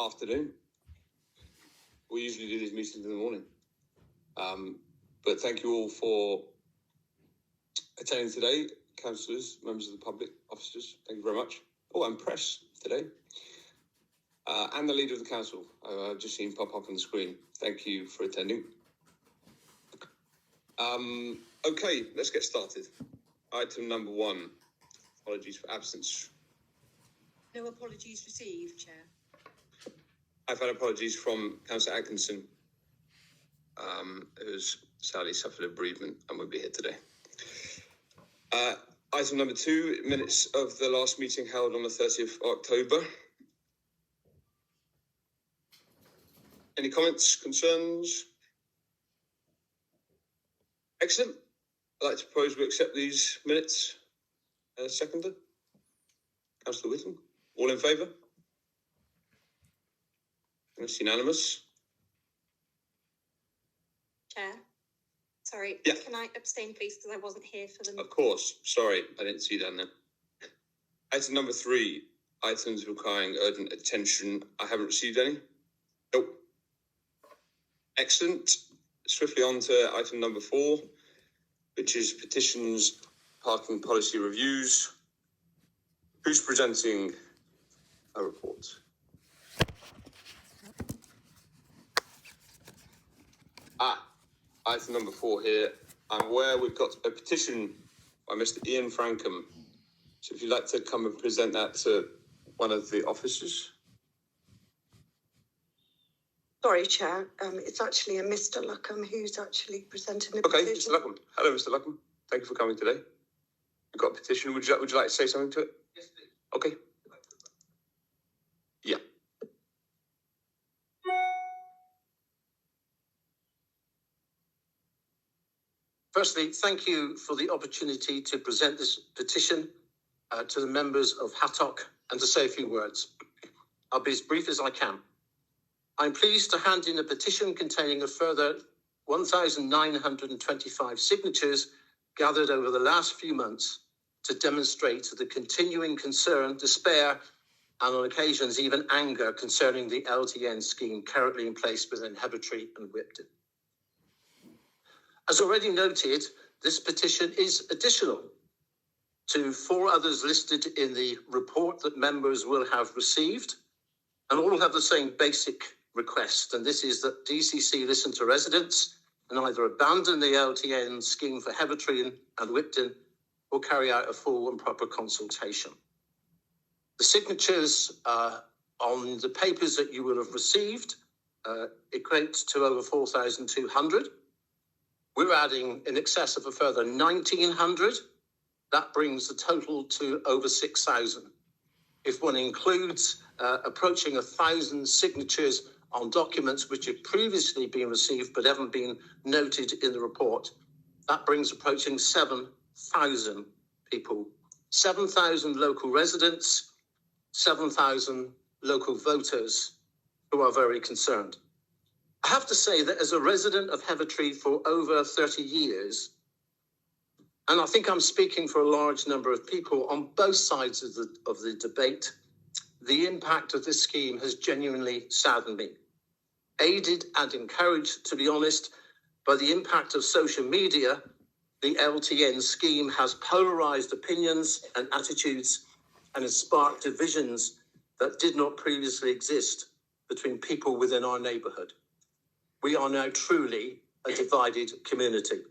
afternoon. We usually do these meetings in the morning. But thank you all for attending today, councillors, members of the public, officers. Thank you very much. Oh, and press today. And the leader of the council. I've just seen pop up on the screen. Thank you for attending. Okay, let's get started. Item number 1. Apologies for absence. No apologies received, Chair. I've had apologies from Councillor Atkinson, who's sadly suffered a bereavement and will be here today. Item number 2, minutes of the last meeting held on the 30th of October. Any comments, concerns? Excellent. I'd like to propose we accept these minutes. Seconder? Councillor Whitton? All in favour? That's unanimous. Chair, sorry, yeah. Can I abstain, please, because I wasn't here for them? Of course. Sorry, I didn't see that now. Item number 3, items requiring urgent attention. I haven't received any. Nope. Excellent. Swiftly on to item number 4, which is petitions, parking policy reviews. Who's presenting a report? Item number 4 here. I'm aware we've got a petition by Mr. Ian Frankham. So if you'd like to come and present that to one of the officers. Sorry, Chair. It's actually a Mr. Luckham who's actually presenting the petition. Okay, Mr. Luckham. Hello, Mr. Luckham. Thank you for coming today. We've got a petition. Would you like to say something to it? Yes, please. Okay. Yeah. Firstly, thank you for the opportunity to present this petition to the members of HATOC and to say a few words. I'll be as brief as I can. I'm pleased to hand in a petition containing a further 1,925 signatures gathered over the last few months to demonstrate the continuing concern, despair, and on occasions even anger concerning the LTN scheme currently in place within Heavitree and Whipton. As already noted, this petition is additional to 4 others listed in the report that members will have received, and all have the same basic request, and this is that DCC listen to residents and either abandon the LTN scheme for Heavitree and Whipton or carry out a full and proper consultation. The signatures on the papers that you will have received equate to over 4,200. We're adding in excess of a further 1,900. That brings the total to over 6,000. If one includes approaching 1,000 signatures on documents which have previously been received but haven't been noted in the report, that brings approaching 7,000 people, 7,000 local residents, 7,000 local voters who are very concerned. I have to say that as a resident of Heavitree for over 30 years, and I think I'm speaking for a large number of people on both sides of the debate, the impact of this scheme has genuinely saddened me. Aided and encouraged, to be honest, by the impact of social media, the LTN scheme has polarised opinions and attitudes and has sparked divisions that did not previously exist between people within our neighbourhood. We are now truly a divided community.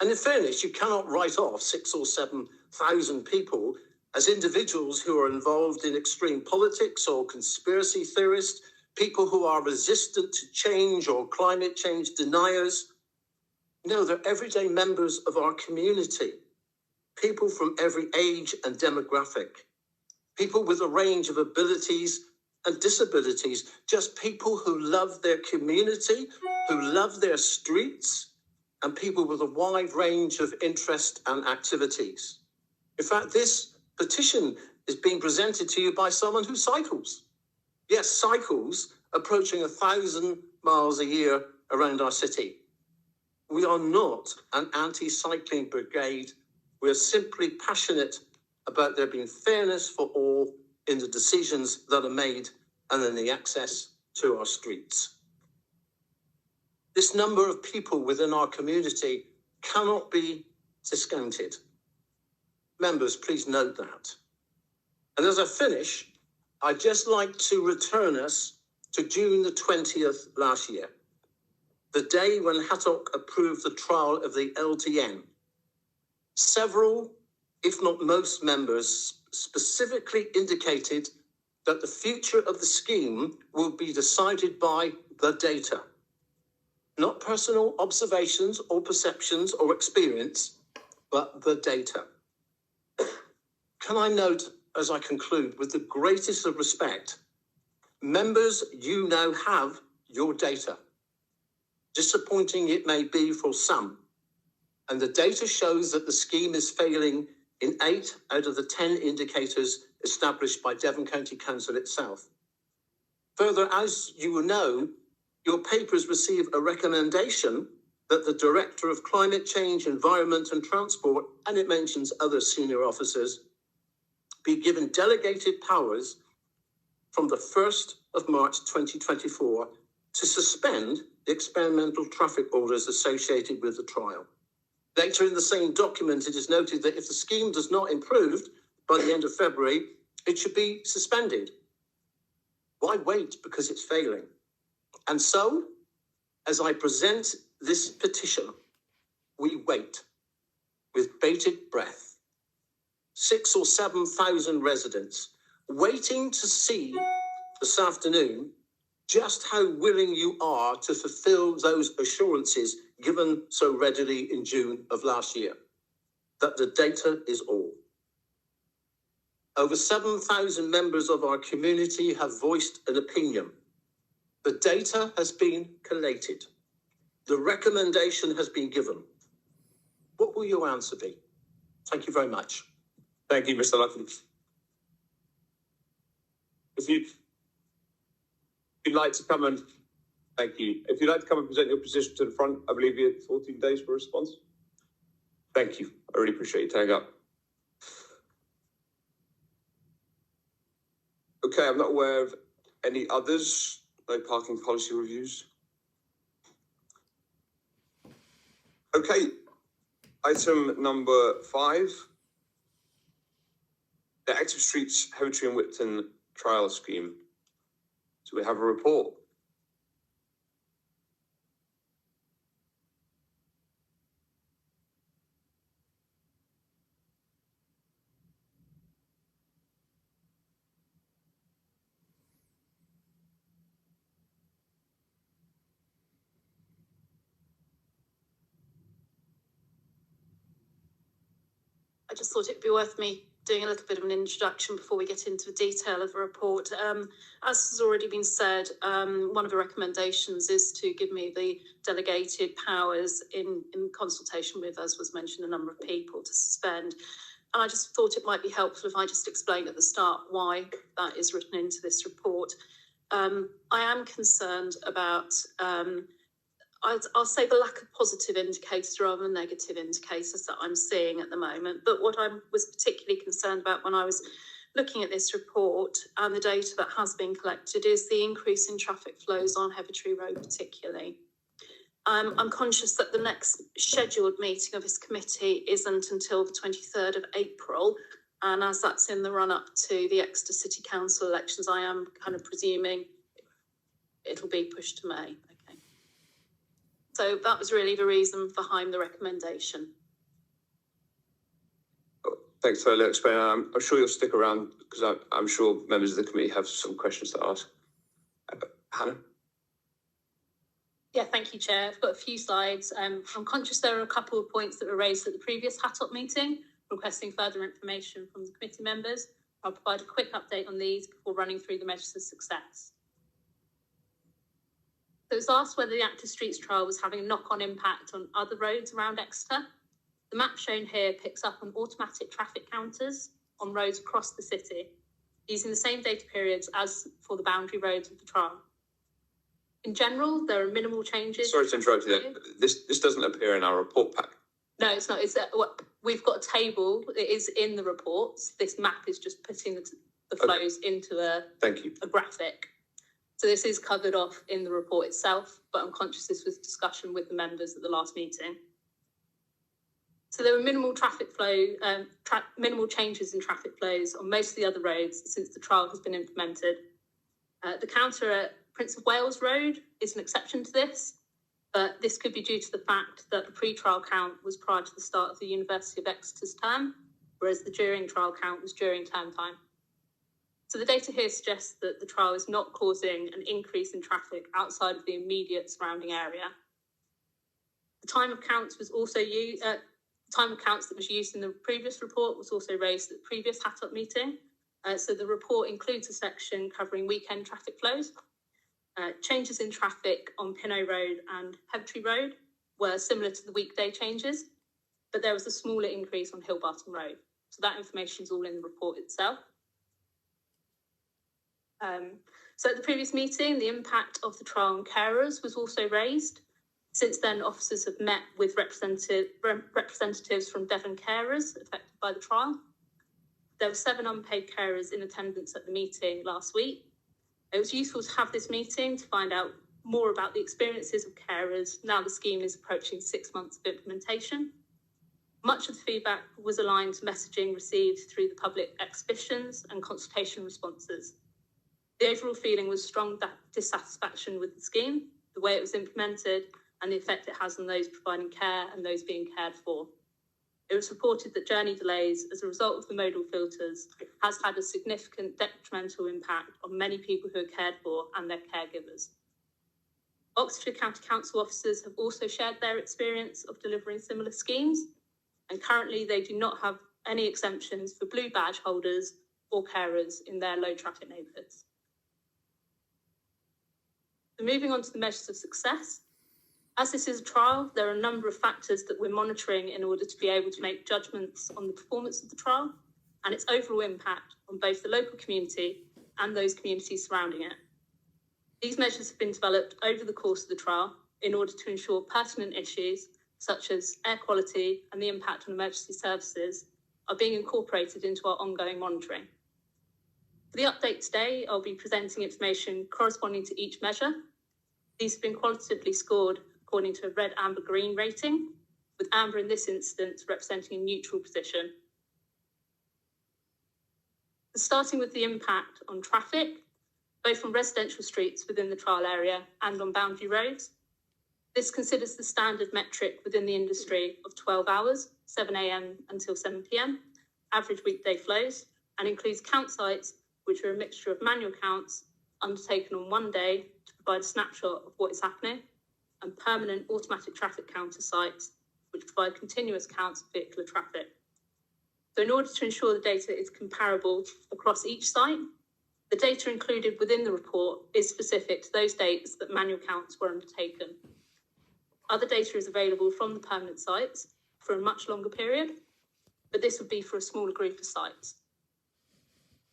And in fairness, you cannot write off 6,000 or 7,000 people as individuals who are involved in extreme politics or conspiracy theorists, people who are resistant to change or climate change deniers. No, they're everyday members of our community, people from every age and demographic, people with a range of abilities and disabilities, just people who love their community, who love their streets, and people with a wide range of interest and activities. In fact, this petition is being presented to you by someone who cycles. Yes, cycles approaching 1,000 miles a year around our city. We are not an anti-cycling brigade. We are simply passionate about there being fairness for all in the decisions that are made and then the access to our streets. This number of people within our community cannot be discounted. Members, please note that. And as I finish, I'd just like to return us to June the 20th last year, the day when HATOC approved the trial of the LTN. Several, if not most members, specifically indicated that the future of the scheme will be decided by the data, not personal observations or perceptions or experience, but the data. Can I note, as I conclude, with the greatest of respect, members, you now have your data. Disappointing it may be for some, and the data shows that the scheme is failing in 8 out of the 10 indicators established by Devon County Council itself. Further, as you will know, your papers receive a recommendation that the Director of Climate Change, Environment and Transport, and it mentions other senior officers, be given delegated powers from the 1st of March 2024 to suspend the experimental traffic orders associated with the trial. Later in the same document, it is noted that if the scheme does not improve by the end of February, it should be suspended. Why wait because it's failing? And so, as I present this petition, we wait with bated breath. 6,000 or 7,000 residents waiting to see this afternoon just how willing you are to fulfill those assurances given so readily in June of last year, that the data is all. Over 7,000 members of our community have voiced an opinion. The data has been collated. The recommendation has been given. What will your answer be? Thank you very much. Thank you, Mr. Luckman. If you'd like to come and, thank you. If you'd like to come and present your position to the front, I believe you have 14 days for a response. Thank you. I really appreciate you turning up. Okay, I'm not aware of any others. No parking policy reviews. Okay, item number 5. The Active Streets, Heavitree and Whipton trial scheme. So we have a report. I just thought it'd be worth me doing a little bit of an introduction before we get into the detail of the report. As has already been said, one of the recommendations is to give me the delegated powers in consultation with, as was mentioned, a number of people to suspend. And I just thought it might be helpful if I just explained at the start why that is written into this report. I am concerned about I'll say the lack of positive indicators rather than negative indicators that I'm seeing at the moment. But what I was particularly concerned about when I was looking at this report and the data that has been collected is the increase in traffic flows on Heavitree Road particularly. I'm conscious that the next scheduled meeting of this committee isn't until the 23rd of April. And as that's in the run-up to the Exeter City Council elections, I am kind of presuming it'll be pushed to May. So that was really the reason behind the recommendation. Thanks for the explaining. I'm sure you'll stick around because I'm sure members of the committee have some questions to ask. Hannah? Yeah, thank you, Chair. I've got a few slides. I'm conscious there are a couple of points that were raised at the previous HATOC meeting, requesting further information from the committee members. I'll provide a quick update on these before running through the measures of success. So it was asked whether the Active Streets trial was having a knock-on impact on other roads around Exeter. The map shown here picks up on automatic traffic counters on roads across the city, using the same data periods as for the boundary roads of the trial. In general, there are minimal changes. Sorry to interrupt you there. This doesn't appear in our report pack. No, it's not. It's we've got a table. It is in the reports. This map is just putting the flows into Thank you. a graphic. So this is covered off in the report itself, but I'm conscious this was discussion with the members at the last meeting. So there were minimal changes in traffic flows on most of the other roads since the trial has been implemented. The counter at Prince of Wales Road is an exception to this, but this could be due to the fact that the pre-trial count was prior to the start of the University of Exeter's term, whereas the during trial count was during term time. So the data here suggests that the trial is not causing an increase in traffic outside of the immediate surrounding area. The time of counts was also used. Time of counts that was used in the previous report was also raised at the previous HATOC meeting. So the report includes a section covering weekend traffic flows. Changes in traffic on Pinnow Road and Heavitree Road were similar to the weekday changes, but there was a smaller increase on Hillbarton Road. So that information is all in the report itself. So at the previous meeting, the impact of the trial on carers was also raised. Since then, officers have met with representatives from Devon carers affected by the trial. There were 7 unpaid carers in attendance at the meeting last week. It was useful to have this meeting to find out more about the experiences of carers now the scheme is approaching 6 months of implementation. Much of the feedback was aligned to messaging received through the public exhibitions and consultation responses. The overall feeling was strong dissatisfaction with the scheme, the way it was implemented, and the effect it has on those providing care and those being cared for. It was reported that journey delays as a result of the modal filters has had a significant detrimental impact on many people who are cared for and their caregivers. Oxfordshire County Council officers have also shared their experience of delivering similar schemes, and currently they do not have any exemptions for blue badge holders or carers in their low traffic neighbourhoods. So moving on to the measures of success. As this is a trial, there are a number of factors that we're monitoring in order to be able to make judgments on the performance of the trial and its overall impact on both the local community and those communities surrounding it. These measures have been developed over the course of the trial in order to ensure pertinent issues such as air quality and the impact on emergency services are being incorporated into our ongoing monitoring. For the update today, I'll be presenting information corresponding to each measure. These have been qualitatively scored according to a red, amber, green rating, with amber in this instance representing a neutral position. Starting with the impact on traffic, both on residential streets within the trial area and on boundary roads. This considers the standard metric within the industry of 12 hours, 7 a.m. until 7 p.m, average weekday flows, and includes count sites, which are a mixture of manual counts undertaken on one day to provide a snapshot of what is happening, and permanent automatic traffic counter sites, which provide continuous counts of vehicular traffic. So in order to ensure the data is comparable across each site, the data included within the report is specific to those dates that manual counts were undertaken. Other data is available from the permanent sites for a much longer period, but this would be for a smaller group of sites.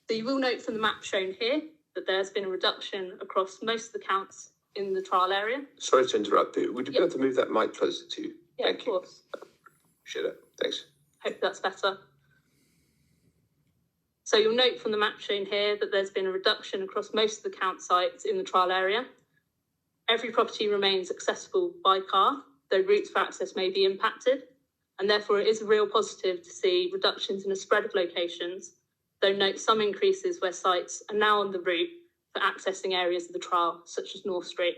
So you will note from the map shown here that there's been a reduction across most of the counts in the trial area. Sorry to interrupt you. Would you be able to move that mic closer to you? Yeah, Thank of course. Appreciate it. Thanks. Hope that's better. So you'll note from the map shown here that there's been a reduction across most of the count sites in the trial area. Every property remains accessible by car, though routes for access may be impacted, and therefore it is a real positive to see reductions in a spread of locations, though note some increases where sites are now on the route for accessing areas of the trial, such as North Street.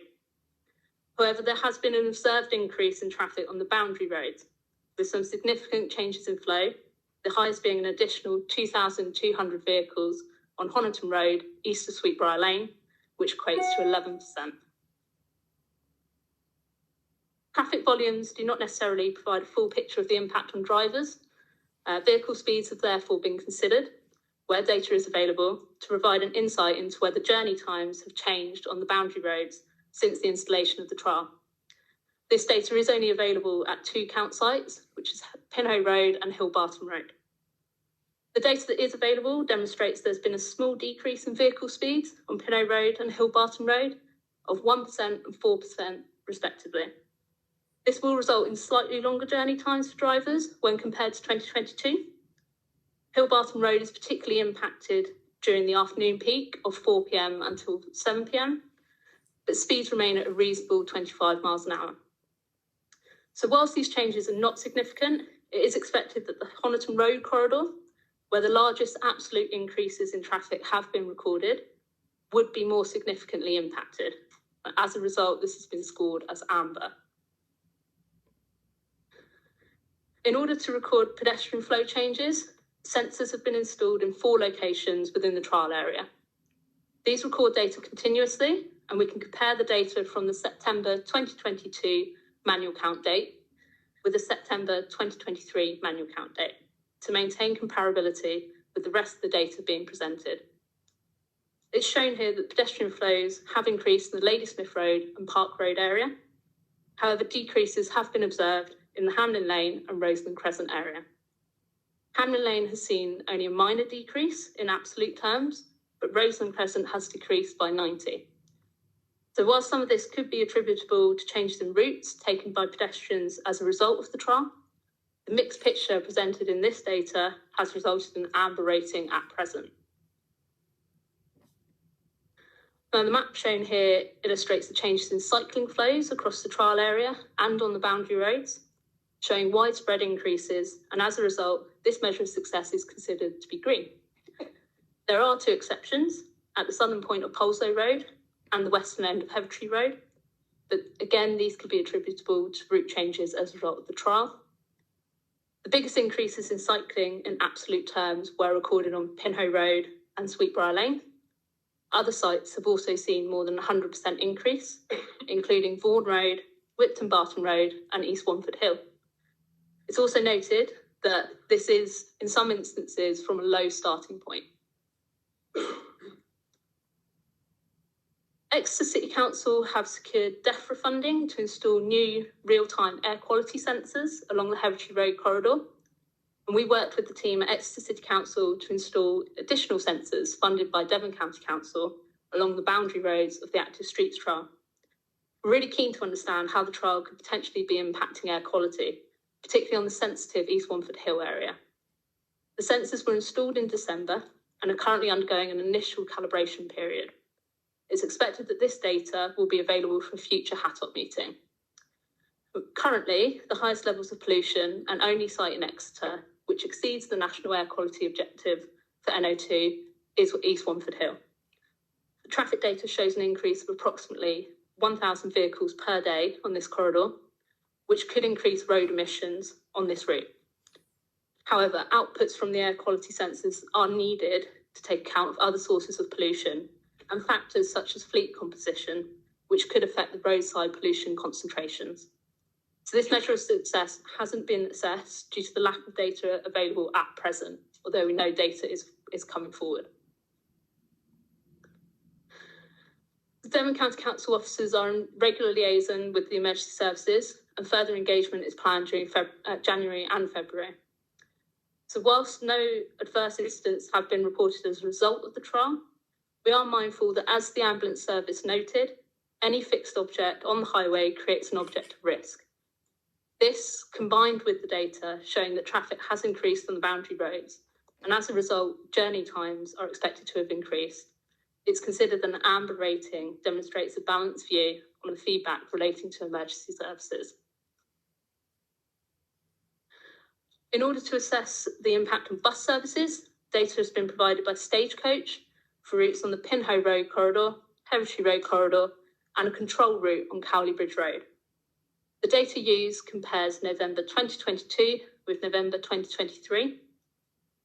However, there has been an observed increase in traffic on the boundary roads, with some significant changes in flow, the highest being an additional 2,200 vehicles on Honiton Road, east of Sweetbriar Lane, which equates to 11%. Traffic volumes do not necessarily provide a full picture of the impact on drivers. Vehicle speeds have therefore been considered, where data is available, to provide an insight into whether journey times have changed on the boundary roads since the installation of the trial. This data is only available at 2 count sites, which is Pinnow Road and Hillbarton Road. The data that is available demonstrates there's been a small decrease in vehicle speeds on Pinnow Road and Hillbarton Road of 1% and 4% respectively. This will result in slightly longer journey times for drivers when compared to 2022. Hillbarton Road is particularly impacted during the afternoon peak of 4 p.m. until 7 p.m, but speeds remain at a reasonable 25 miles an hour. So whilst these changes are not significant, it is expected that the Honiton Road corridor, where the largest absolute increases in traffic have been recorded, would be more significantly impacted. As a result, this has been scored as amber. In order to record pedestrian flow changes, sensors have been installed in 4 locations within the trial area. These record data continuously, and we can compare the data from the September 2022 manual count date with the September 2023 manual count date to maintain comparability with the rest of the data being presented. It's shown here that pedestrian flows have increased in the Ladysmith Road and Park Road area. However, decreases have been observed in the Hamlin Lane and Roseland Crescent area. Hamlin Lane has seen only a minor decrease in absolute terms, but Roseland Crescent has decreased by 90. So while some of this could be attributable to changes in routes taken by pedestrians as a result of the trial, the mixed picture presented in this data has resulted in an amber rating at present. Now, the map shown here illustrates the changes in cycling flows across the trial area and on the boundary roads, showing widespread increases, and as a result, this measure of success is considered to be green. There are 2 exceptions at the southern point of Poleslow Road and the western end of Heavitree Road, but again, these could be attributable to route changes as a result of the trial. The biggest increases in cycling in absolute terms were recorded on Pinhoe Road and Sweetbriar Lane. Other sites have also seen more than 100% increase, including Vaughan Road, Whipton Barton Road and East Wamford Hill. It's also noted that this is, in some instances, from a low starting point. Exeter City Council have secured DEFRA funding to install new real-time air quality sensors along the Heavitree Road corridor. And we worked with the team at Exeter City Council to install additional sensors funded by Devon County Council along the boundary roads of the Active Streets trial. We're really keen to understand how the trial could potentially be impacting air quality, particularly on the sensitive East Wamford Hill area. The sensors were installed in December and are currently undergoing an initial calibration period. It's expected that this data will be available for a future HATOC meeting. Currently, the highest levels of pollution and only site in Exeter, which exceeds the national air quality objective for NO2, is East Wamford Hill. The traffic data shows an increase of approximately 1,000 vehicles per day on this corridor, which could increase road emissions on this route. However, outputs from the air quality sensors are needed to take account of other sources of pollution and factors such as fleet composition, which could affect the roadside pollution concentrations. So this measure of success hasn't been assessed due to the lack of data available at present, although we know data is coming forward. The Devon County Council officers are in regular liaison with the emergency services, and further engagement is planned during January and February. So whilst no adverse incidents have been reported as a result of the trial, we are mindful that, as the ambulance service noted, any fixed object on the highway creates an object of risk. This, combined with the data showing that traffic has increased on the boundary roads, and as a result, journey times are expected to have increased, it's considered that an amber rating demonstrates a balanced view on the feedback relating to emergency services. In order to assess the impact on bus services, data has been provided by Stagecoach for routes on the Pinhoe Road corridor, Heavitree Road corridor, and a control route on Cowley Bridge Road. The data used compares November 2022 with November 2023.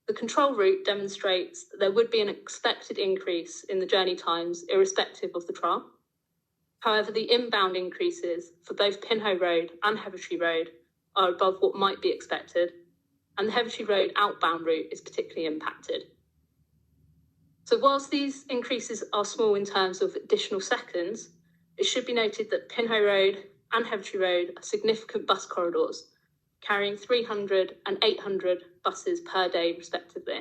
The control route demonstrates that there would be an expected increase in the journey times irrespective of the trial. However, the inbound increases for both Pinhoe Road and Heavitree Road are above what might be expected, and the Heavitree Road outbound route is particularly impacted. So whilst these increases are small in terms of additional seconds, it should be noted that Pinhoe Road and Heavitree Road are significant bus corridors, carrying 300 and 800 buses per day respectively.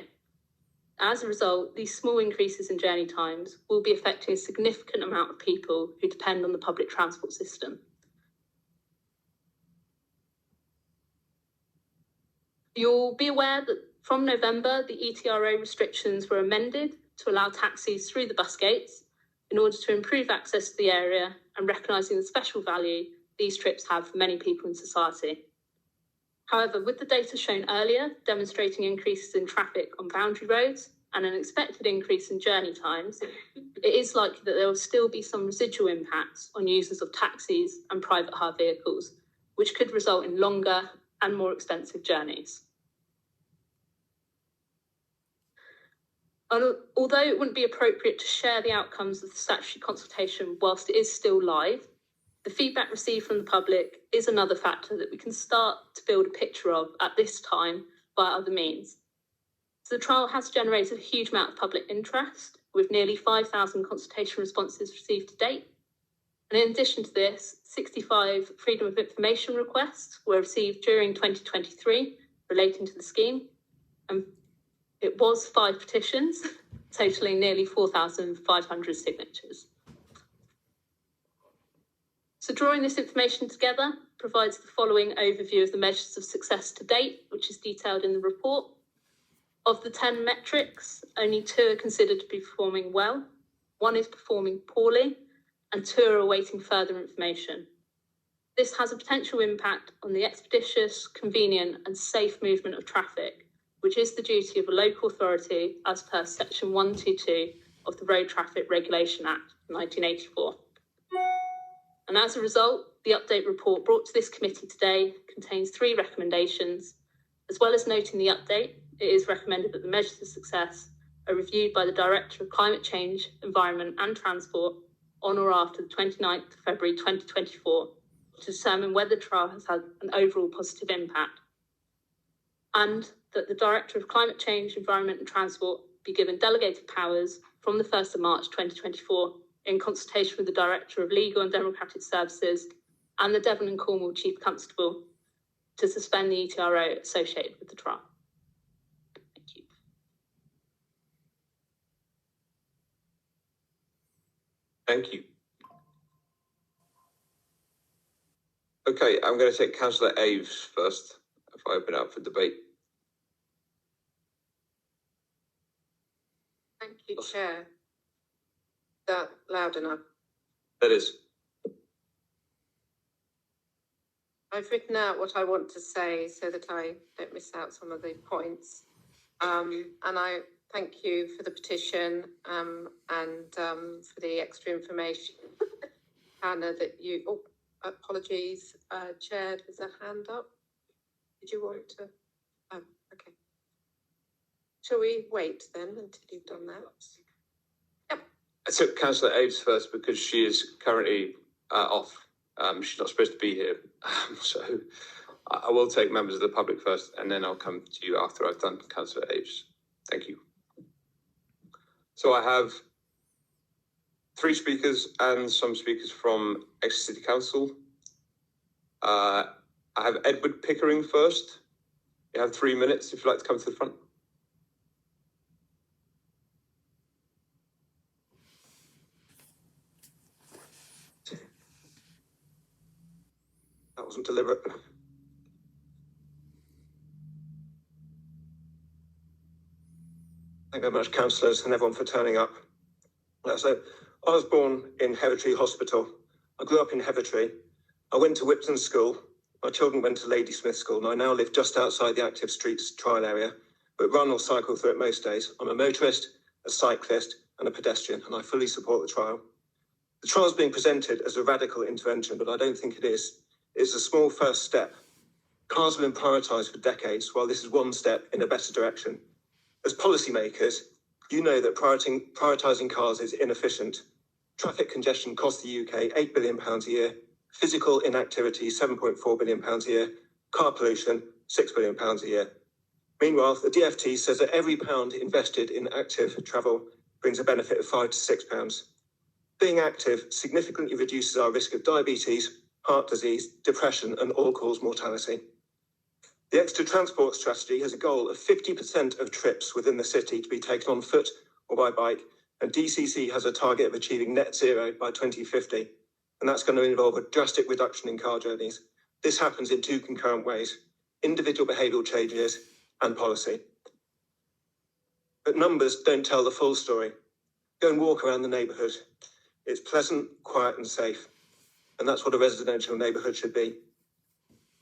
As a result, these small increases in journey times will be affecting a significant amount of people who depend on the public transport system. You'll be aware that from November, the ETRO restrictions were amended to allow taxis through the bus gates, in order to improve access to the area and recognising the special value these trips have for many people in society. However, with the data shown earlier demonstrating increases in traffic on boundary roads and an expected increase in journey times, it is likely that there will still be some residual impacts on users of taxis and private hire vehicles, which could result in longer and more expensive journeys. And although it wouldn't be appropriate to share the outcomes of the statutory consultation whilst it is still live, the feedback received from the public is another factor that we can start to build a picture of at this time by other means. So the trial has generated a huge amount of public interest, with nearly 5,000 consultation responses received to date. And in addition to this, 65 freedom of information requests were received during 2023 relating to the scheme. And it was 5 petitions, totaling nearly 4,500 signatures. So drawing this information together provides the following overview of the measures of success to date, which is detailed in the report. Of the 10 metrics, only 2 are considered to be performing well, 1 is performing poorly, and 2 are awaiting further information. This has a potential impact on the expeditious, convenient, and safe movement of traffic, which is the duty of a local authority as per Section 122 of the Road Traffic Regulation Act 1984. And as a result, the update report brought to this committee today contains 3 recommendations. As well as noting the update, it is recommended that the measures of success are reviewed by the Director of Climate Change, Environment and Transport on or after the 29th of February 2024 to determine whether the trial has had an overall positive impact. And that the Director of Climate Change, Environment and Transport be given delegated powers from the 1st of March 2024 in consultation with the Director of Legal and Democratic Services and the Devon and Cornwall Chief Constable to suspend the ETRO associated with the trial. Thank you. Thank you. Okay, I'm going to take Councillor Aves first, if I open up for debate. Thank you, Chair. Is that loud enough? That is. I've written out what I want to say so that I don't miss out some of the points. And I thank you for the petition and for the extra information. Hannah, that you, apologies, Chair, there's a hand up. Did you want to? Oh, okay. Shall we wait then until you've done that? Yep. I took Councillor Aves first because she is currently off. She's not supposed to be here. So I will take members of the public first, and then I'll come to you after I've done Councillor Aves. Thank you. So I have 3 speakers and some speakers from Exeter City Council. I have Edward Pickering first. You have 3 minutes if you'd like to come to the front. That wasn't deliberate. Thank you very much, councillors, and everyone for turning up. So, I was born in Heavitree Hospital. I grew up in Heavitree. I went to Whipton School. My children went to Ladysmith School, and I now live just outside the active streets trial area, but run or cycle through it most days. I'm a motorist, a cyclist, and a pedestrian, and I fully support the trial. The trial is being presented as a radical intervention, but I don't think it is. It's a small first step. Cars have been prioritised for decades, while this is one step in a better direction. As policymakers, you know that prioritising cars is inefficient. Traffic congestion costs the UK £8 billion a year, physical inactivity £7.4 billion a year, car pollution £6 billion a year. Meanwhile, the DFT says that every pound invested in active travel brings a benefit of £5 to £6. Being active significantly reduces our risk of diabetes, heart disease, depression, and all-cause mortality. The Exeter Transport Strategy has a goal of 50% of trips within the city to be taken on foot or by bike, and DCC has a target of achieving net zero by 2050, and that's going to involve a drastic reduction in car journeys. This happens in 2 concurrent ways: individual behavioural changes and policy. But numbers don't tell the full story. Go and walk around the neighbourhood. It's pleasant, quiet and safe. And that's what a residential neighbourhood should be.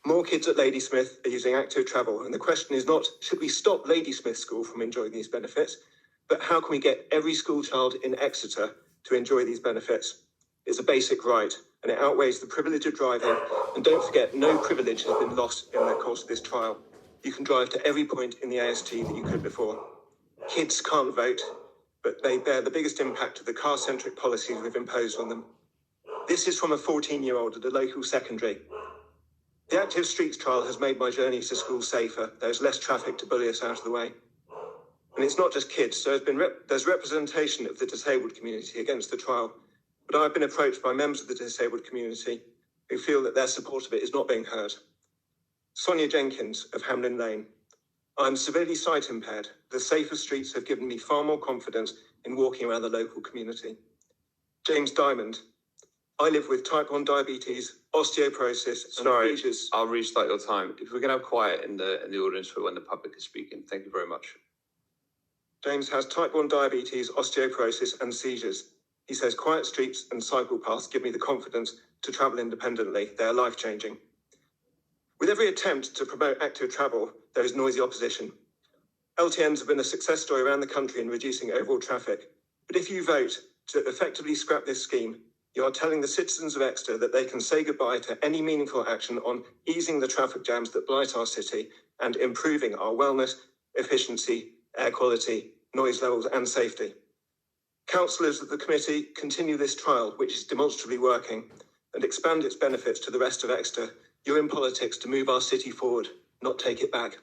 More kids at Ladysmith are using active travel, and the question is not, should we stop Ladysmith School from enjoying these benefits, but how can we get every school child in Exeter to enjoy these benefits? It's a basic right, and it outweighs the privilege of driving, and don't forget, no privilege has been lost in the course of this trial. You can drive to every point in the AST that you could before. Kids can't vote, but they bear the biggest impact of the car-centric policies we've imposed on them. This is from a 14-year-old at a local secondary. The Active Streets trial has made my journey to school safer. There's less traffic to bully us out of the way. And it's not just kids. So there's representation of the disabled community against the trial. But I've been approached by members of the disabled community who feel that their support of it is not being heard. Sonia Jenkins of Hamlin Lane. I'm severely sight impaired. The safer streets have given me far more confidence in walking around the local community. James Diamond. I live with type 1 diabetes, osteoporosis, and seizures. I'll restart your time. If we can have quiet in the audience for when the public is speaking. Thank you very much. James has type 1 diabetes, osteoporosis, and seizures. He says quiet streets and cycle paths give me the confidence to travel independently. They are life-changing. With every attempt to promote active travel, there is noisy opposition. LTNs have been a success story around the country in reducing overall traffic. But if you vote to effectively scrap this scheme, you are telling the citizens of Exeter that they can say goodbye to any meaningful action on easing the traffic jams that blight our city and improving our wellness, efficiency, air quality, noise levels and safety. Councillors of the committee continue this trial, which is demonstrably working, and expand its benefits to the rest of Exeter. You're in politics to move our city forward, not take it back.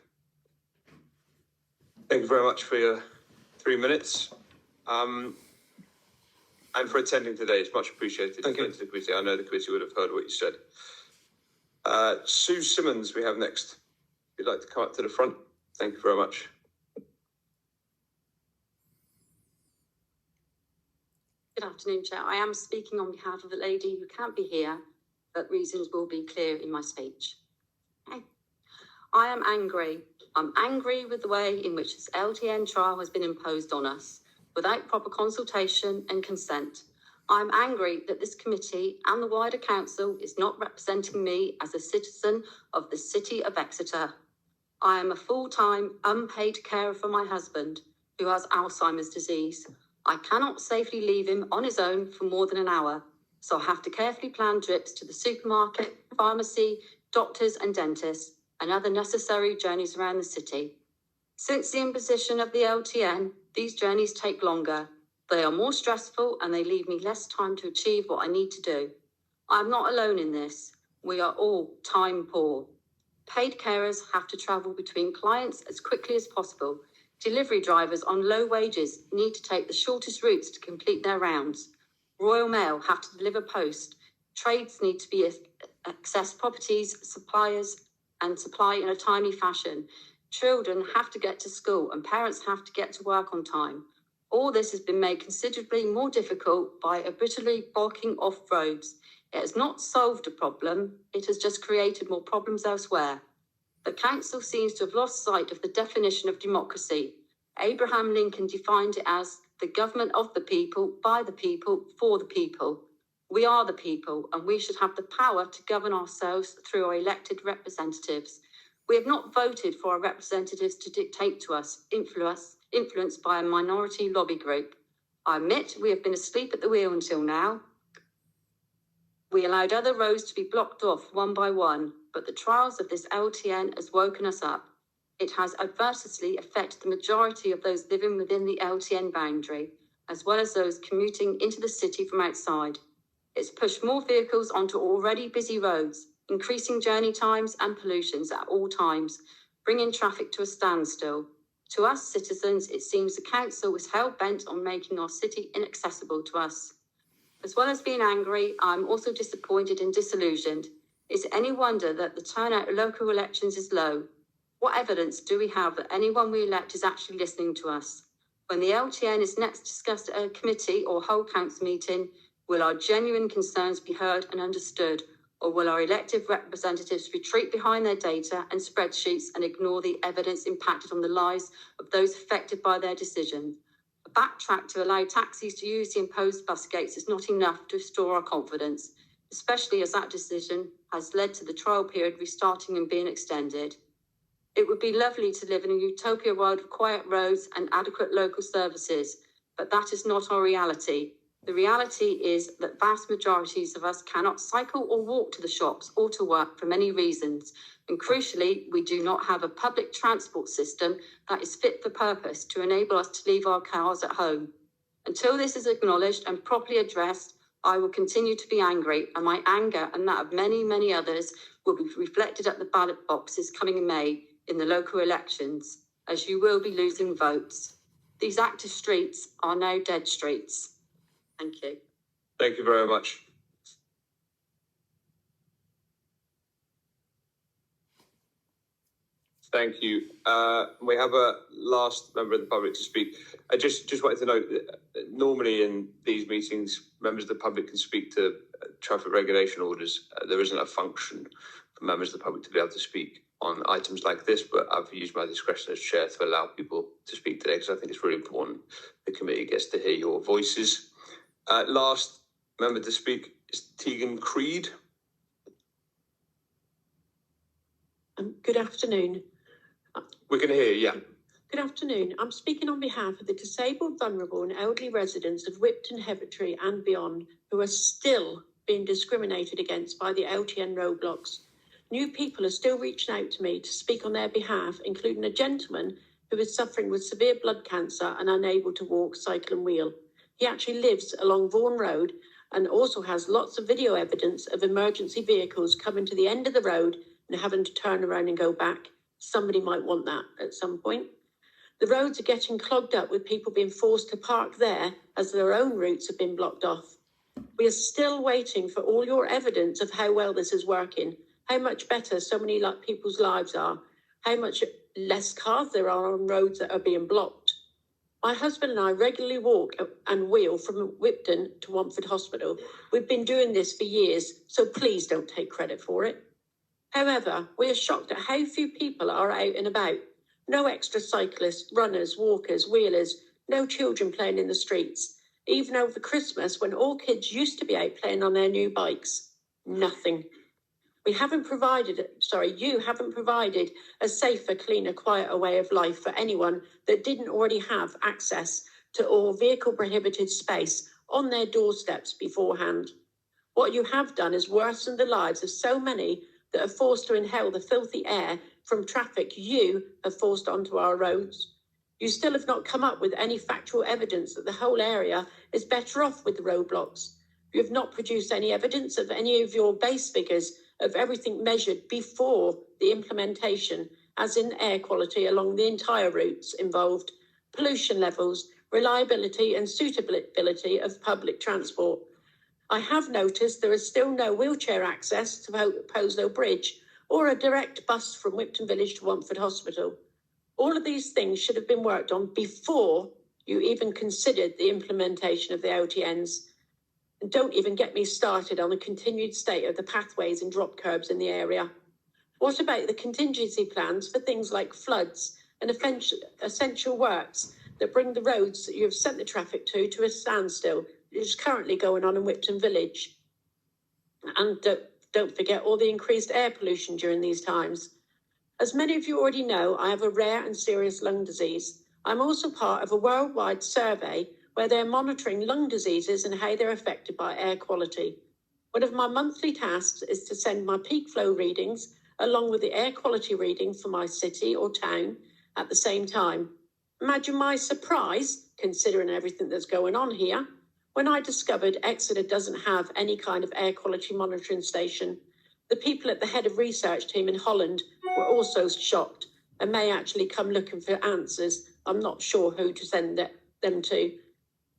Thank you very much for your 3 minutes. And for attending today. It's much appreciated. Thank you. To the committee. I know the committee would have heard what you said. Sue Simmons we have next. If you'd like to come up to the front. Thank you very much. Good afternoon, Chair. I am speaking on behalf of a lady who can't be here, but reasons will be clear in my speech. Okay. I am angry. I'm angry with the way in which this LTN trial has been imposed on us, without proper consultation and consent. I'm angry that this committee and the wider council is not representing me as a citizen of the city of Exeter. I am a full-time, unpaid carer for my husband, who has Alzheimer's disease. I cannot safely leave him on his own for more than an hour, so I have to carefully plan trips to the supermarket, pharmacy, doctors and dentists, and other necessary journeys around the city. Since the imposition of the LTN, these journeys take longer. They are more stressful and they leave me less time to achieve what I need to do. I'm not alone in this. We are all time poor. Paid carers have to travel between clients as quickly as possible. Delivery drivers on low wages need to take the shortest routes to complete their rounds. Royal Mail have to deliver post. Trades need to be access properties, suppliers, and supply in a timely fashion. Children have to get to school and parents have to get to work on time. All this has been made considerably more difficult by arbitrarily blocking off roads. It has not solved a problem, it has just created more problems elsewhere. The council seems to have lost sight of the definition of democracy. Abraham Lincoln defined it as the government of the people, by the people, for the people. We are the people, and we should have the power to govern ourselves through our elected representatives. We have not voted for our representatives to dictate to us, influenced by a minority lobby group. I admit we have been asleep at the wheel until now. We allowed other roads to be blocked off one by one, but the trials of this LTN has woken us up. It has adversely affected the majority of those living within the LTN boundary, as well as those commuting into the city from outside. It's pushed more vehicles onto already busy roads, increasing journey times and pollutions at all times, bringing traffic to a standstill. To us citizens, it seems the council is hell-bent on making our city inaccessible to us. As well as being angry, I'm also disappointed and disillusioned. Is it any wonder that the turnout of local elections is low? What evidence do we have that anyone we elect is actually listening to us? When the LTN is next discussed at a committee or whole council meeting, will our genuine concerns be heard and understood? Or will our elected representatives retreat behind their data and spreadsheets and ignore the evidence impacted on the lives of those affected by their decision? A backtrack to allow taxis to use the imposed bus gates is not enough to restore our confidence, especially as that decision has led to the trial period restarting and being extended. It would be lovely to live in a utopia world of quiet roads and adequate local services, but that is not our reality. The reality is that vast majorities of us cannot cycle or walk to the shops or to work for many reasons. And crucially, we do not have a public transport system that is fit for purpose to enable us to leave our cars at home. Until this is acknowledged and properly addressed, I will continue to be angry, and my anger and that of many, many others will be reflected at the ballot boxes coming in May in the local elections, as you will be losing votes. These active streets are now dead streets. Thank you. Thank you very much. Thank you. We have a last member of the public to speak. I just wanted to note that normally in these meetings, members of the public can speak to traffic regulation orders. There isn't a function for members of the public to be able to speak on items like this, but I've used my discretion as chair to allow people to speak today because I think it's really important the committee gets to hear your voices. Last member to speak is Tegan Creed. Good afternoon. We can hear you, yeah. Good afternoon. I'm speaking on behalf of the disabled, vulnerable and elderly residents of Whipton, Heavitree and beyond who are still being discriminated against by the LTN roadblocks. New people are still reaching out to me to speak on their behalf, including a gentleman who is suffering with severe blood cancer and unable to walk, cycle and wheel. He actually lives along Vaughan Road and also has lots of video evidence of emergency vehicles coming to the end of the road and having to turn around and go back. Somebody might want that at some point. The roads are getting clogged up with people being forced to park there as their own routes have been blocked off. We are still waiting for all your evidence of how well this is working, how much better so many people's lives are, how much less cars there are on roads that are being blocked. My husband and I regularly walk and wheel from Whipton to Watford Hospital. We've been doing this for years, so please don't take credit for it. However, we are shocked at how few people are out and about. No extra cyclists, runners, walkers, wheelers, no children playing in the streets. Even over Christmas, when all kids used to be out playing on their new bikes. Nothing. You haven't provided a safer, cleaner, quieter way of life for anyone that didn't already have access to all vehicle-prohibited space on their doorsteps beforehand. What you have done is worsen the lives of so many that are forced to inhale the filthy air from traffic you have forced onto our roads. You still have not come up with any factual evidence that the whole area is better off with the roadblocks. You have not produced any evidence of any of your base figures of everything measured before the implementation, as in air quality along the entire routes involved, pollution levels, reliability and suitability of public transport. I have noticed there is still no wheelchair access to Poslow Bridge or a direct bus from Whipton Village to Watford Hospital. All of these things should have been worked on before you even considered the implementation of the LTNs. And don't even get me started on the continued state of the pathways and drop curbs in the area. What about the contingency plans for things like floods and essential works that bring the roads that you have sent the traffic to a standstill, which is currently going on in Whipton Village? And don't forget all the increased air pollution during these times. As many of you already know, I have a rare and serious lung disease. I'm also part of a worldwide survey where they're monitoring lung diseases and how they're affected by air quality. One of my monthly tasks is to send my peak flow readings along with the air quality reading for my city or town at the same time. Imagine my surprise, considering everything that's going on here, when I discovered Exeter doesn't have any kind of air quality monitoring station. The people at the head of research team in Holland were also shocked and may actually come looking for answers. I'm not sure who to send them to.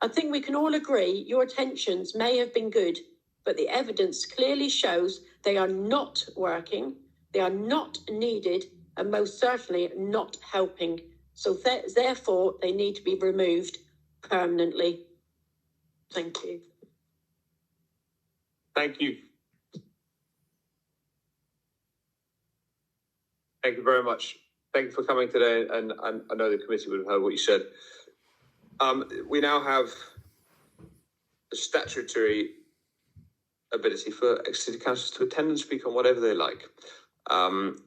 I think we can all agree your intentions may have been good, but the evidence clearly shows they are not working, they are not needed, and most certainly not helping. So therefore, they need to be removed permanently. Thank you. Thank you. Thank you very much. Thank you for coming today, and I know the committee would have heard what you said. We now have a statutory ability for Exeter councillors to attend and speak on whatever they like.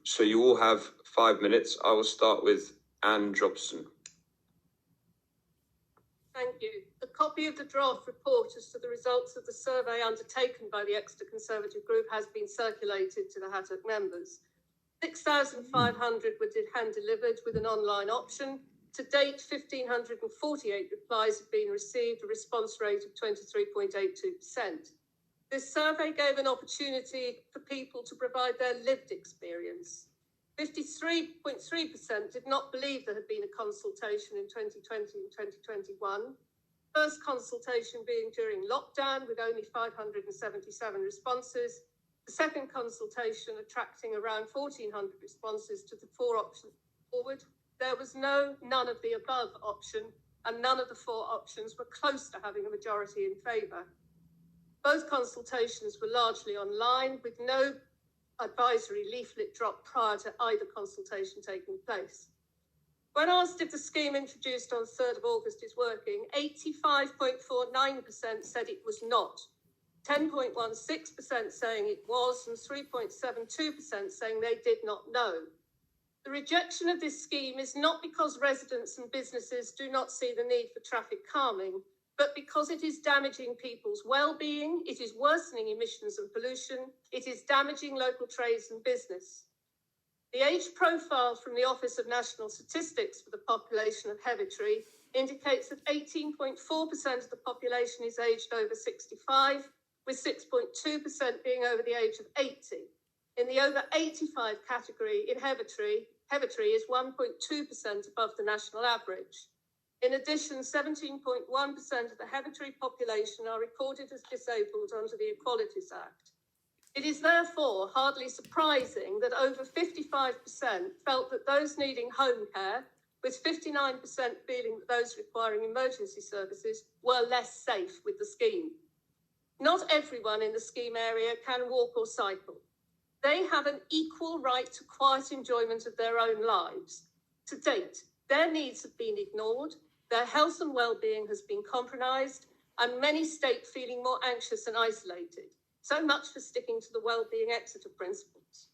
So you all have 5 minutes. I will start with Anne Jobson. Thank you. A copy of the draft report as to the results of the survey undertaken by the Exeter Conservative Group has been circulated to the HATOC members. 6,500 were hand-delivered with an online option. To date, 1,548 replies have been received, a response rate of 23.82%. This survey gave an opportunity for people to provide their lived experience. 53.3% did not believe there had been a consultation in 2020 and 2021. First consultation being during lockdown with only 577 responses. The second consultation attracting around 1,400 responses to the 4 options forward. There was none of the above option, and none of the 4 options were close to having a majority in favour. Both consultations were largely online, with no advisory leaflet drop prior to either consultation taking place. When asked if the scheme introduced on 3rd of August is working, 85.49% said it was not, 10.16% saying it was, and 3.72% saying they did not know. The rejection of this scheme is not because residents and businesses do not see the need for traffic calming, but because it is damaging people's well-being, it is worsening emissions and pollution, it is damaging local trades and business. The age profile from the Office of National Statistics for the population of Heavitree indicates that 18.4% of the population is aged over 65, with 6.2% being over the age of 80. In the over 85 category in Heavitree is 1.2% above the national average. In addition, 17.1% of the Heavitree population are recorded as disabled under the Equalities Act. It is therefore hardly surprising that over 55% felt that those needing home care, with 59% feeling that those requiring emergency services were less safe with the scheme. Not everyone in the scheme area can walk or cycle. They have an equal right to quiet enjoyment of their own lives. To date, their needs have been ignored, their health and well-being has been compromised, and many state feeling more anxious and isolated. So much for sticking to the well-being Exeter principles.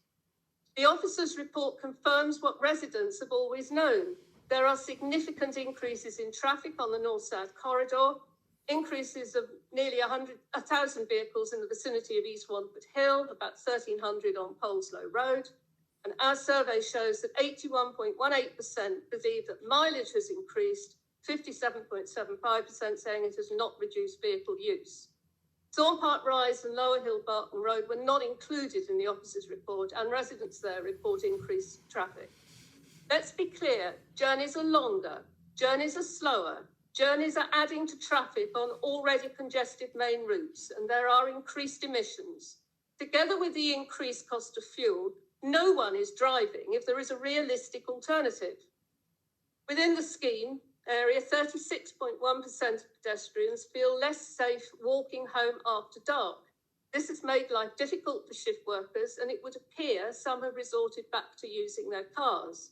The officer's report confirms what residents have always known. There are significant increases in traffic on the north-south corridor, increases of nearly 1,000 vehicles in the vicinity of East Wanford Hill, about 1,300 on Poleslow Road. And our survey shows that 81.18% believe that mileage has increased, 57.75% saying it has not reduced vehicle use. Thornpark Rise and Lower Hill Barton Road were not included in the officer's report, and residents there report increased traffic. Let's be clear, journeys are longer, journeys are slower, journeys are adding to traffic on already congested main routes, and there are increased emissions. Together with the increased cost of fuel, no one is driving if there is a realistic alternative. Within the scheme area, 36.1% of pedestrians feel less safe walking home after dark. This has made life difficult for shift workers, and it would appear some have resorted back to using their cars.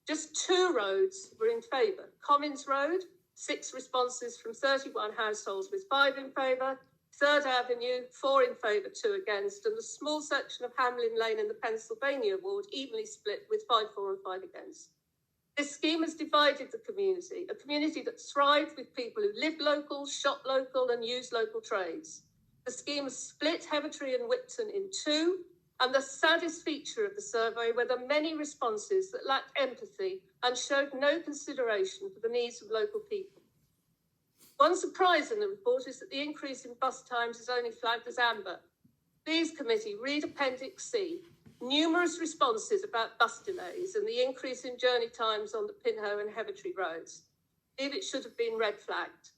Just 2 roads were in favour. Commons Road, 6 responses from 31 households with 5 in favour. 3rd Avenue, 4 in favour, 2 against, and the small section of Hamlin Lane in the Pennsylvania ward evenly split with 5 for and 5 against. This scheme has divided the community, a community that thrived with people who live local, shop local, and use local trades. The scheme has split Heavitree and Whipton in 2, and the saddest feature of the survey were the many responses that lacked empathy and showed no consideration for the needs of local people. One surprise in the report is that the increase in bus times is only flagged as amber. Please, committee, read Appendix C. Numerous responses about bus delays and the increase in journey times on the Pinho and Heavitree roads. I believe it should have been red flagged.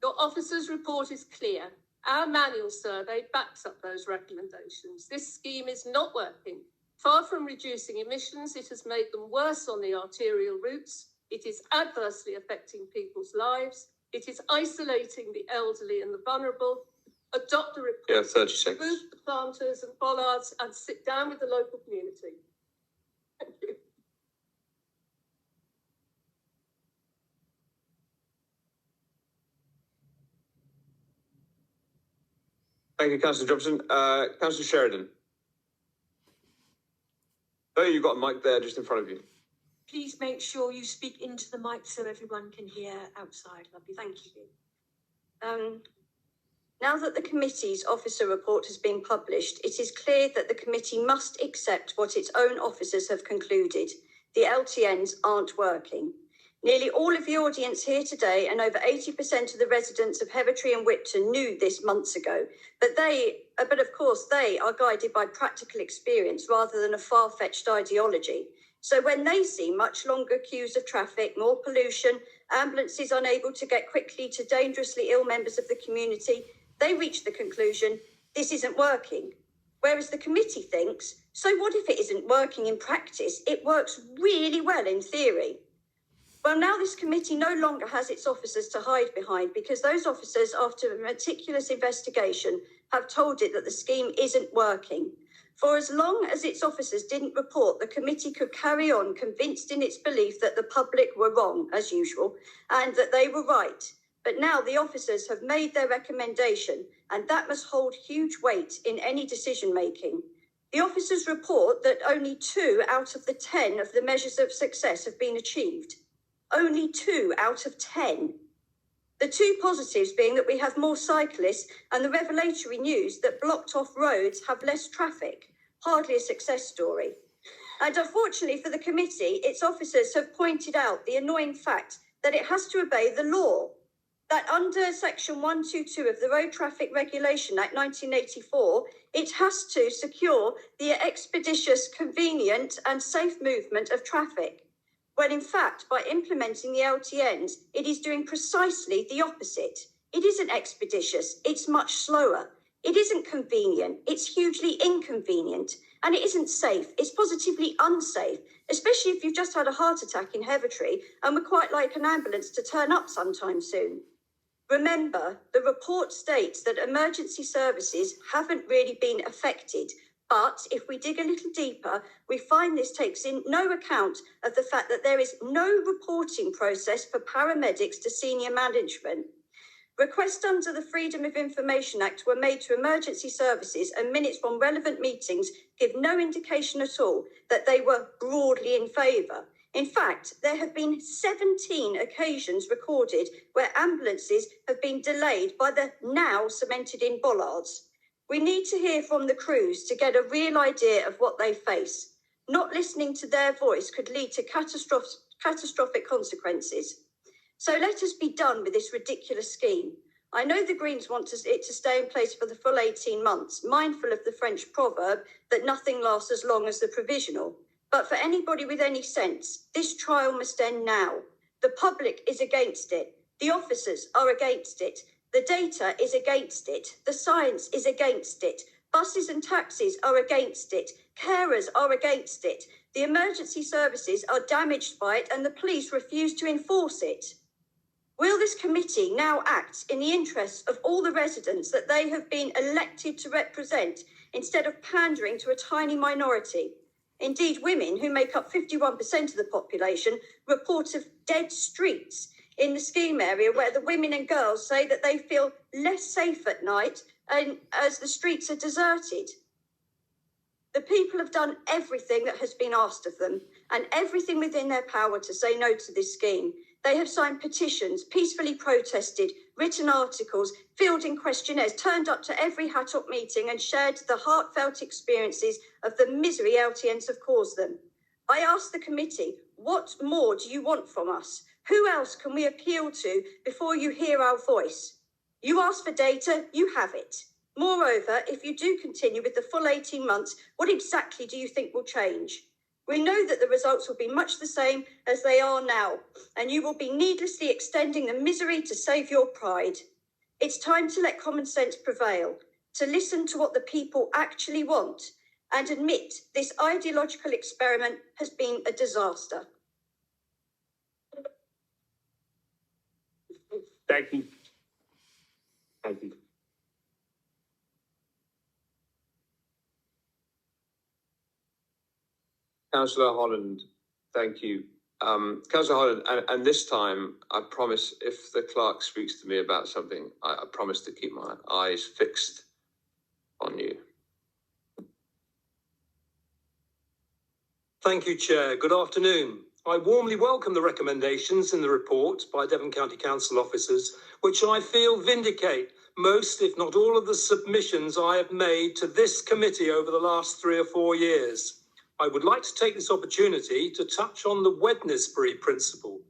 Your officer's report is clear. Our manual survey backs up those recommendations. This scheme is not working. Far from reducing emissions, it has made them worse on the arterial routes. It is adversely affecting people's lives. It is isolating the elderly and the vulnerable. Adopt the report. Yeah, 30 seconds. Remove the planters and bollards and sit down with the local community. Thank you. Thank you, Councillor Jobson. Councillor Sheridan. Oh, you've got a mic there just in front of you. Please make sure you speak into the mic so everyone can hear outside. Lovely, thank you. Now that the committee's officer report has been published, it is clear that the committee must accept what its own officers have concluded. The LTNs aren't working. Nearly all of the audience here today and over 80% of the residents of Heavitree and Whipton knew this months ago, but of course they are guided by practical experience rather than a far-fetched ideology. So when they see much longer queues of traffic, more pollution, ambulances unable to get quickly to dangerously ill members of the community, they reach the conclusion, this isn't working. Whereas the committee thinks, so what if it isn't working in practice? It works really well in theory. Well, now this committee no longer has its officers to hide behind because those officers, after a meticulous investigation, have told it that the scheme isn't working. For as long as its officers didn't report, the committee could carry on convinced in its belief that the public were wrong, as usual, and that they were right. But now the officers have made their recommendation, and that must hold huge weight in any decision-making. The officers report that only 2 out of the 10 of the measures of success have been achieved. Only 2 out of 10. The 2 positives being that we have more cyclists and the revelatory news that blocked off roads have less traffic. Hardly a success story. And unfortunately for the committee, its officers have pointed out the annoying fact that it has to obey the law. That under Section 122 of the Road Traffic Regulation Act 1984, it has to secure the expeditious, convenient and safe movement of traffic. When in fact, by implementing the LTNs, it is doing precisely the opposite. It isn't expeditious, it's much slower. It isn't convenient, it's hugely inconvenient. And it isn't safe, it's positively unsafe, especially if you've just had a heart attack in Heavitree and would quite like an ambulance to turn up sometime soon. Remember, the report states that emergency services haven't really been affected. But if we dig a little deeper, we find this takes in no account of the fact that there is no reporting process for paramedics to senior management. Requests under the Freedom of Information Act were made to emergency services, and minutes from relevant meetings give no indication at all that they were broadly in favour. In fact, there have been 17 occasions recorded where ambulances have been delayed by the now cemented-in bollards. We need to hear from the crews to get a real idea of what they face. Not listening to their voice could lead to catastrophic consequences. So let us be done with this ridiculous scheme. I know the Greens want it to stay in place for the full 18 months, mindful of the French proverb that nothing lasts as long as the provisional. But for anybody with any sense, this trial must end now. The public is against it. The officers are against it. The data is against it. The science is against it. Buses and taxis are against it. Carers are against it. The emergency services are damaged by it and the police refuse to enforce it. Will this committee now act in the interests of all the residents that they have been elected to represent instead of pandering to a tiny minority? Indeed, women, who make up 51% of the population, report of dead streets in the scheme area where the women and girls say that they feel less safe at night and as the streets are deserted. The people have done everything that has been asked of them and everything within their power to say no to this scheme. They have signed petitions, peacefully protested, written articles, filled in questionnaires, turned up to every HATOC meeting and shared the heartfelt experiences of the misery LTNs have caused them. I asked the committee, what more do you want from us? Who else can we appeal to before you hear our voice? You ask for data, you have it. Moreover, if you do continue with the full 18 months, what exactly do you think will change? We know that the results will be much the same as they are now, and you will be needlessly extending the misery to save your pride. It's time to let common sense prevail, to listen to what the people actually want, and admit this ideological experiment has been a disaster. Thank you. Thank you. Councillor Holland, thank you. Councillor Holland, and this time, I promise if the clerk speaks to me about something, I promise to keep my eyes fixed Thank you, Chair. Good afternoon. I warmly welcome the recommendations in the report by Devon County Council officers, which I feel vindicate most, if not all, of the submissions I have made to this committee over the last 3 or 4 years. I would like to take this opportunity to touch on the Wednesbury principle.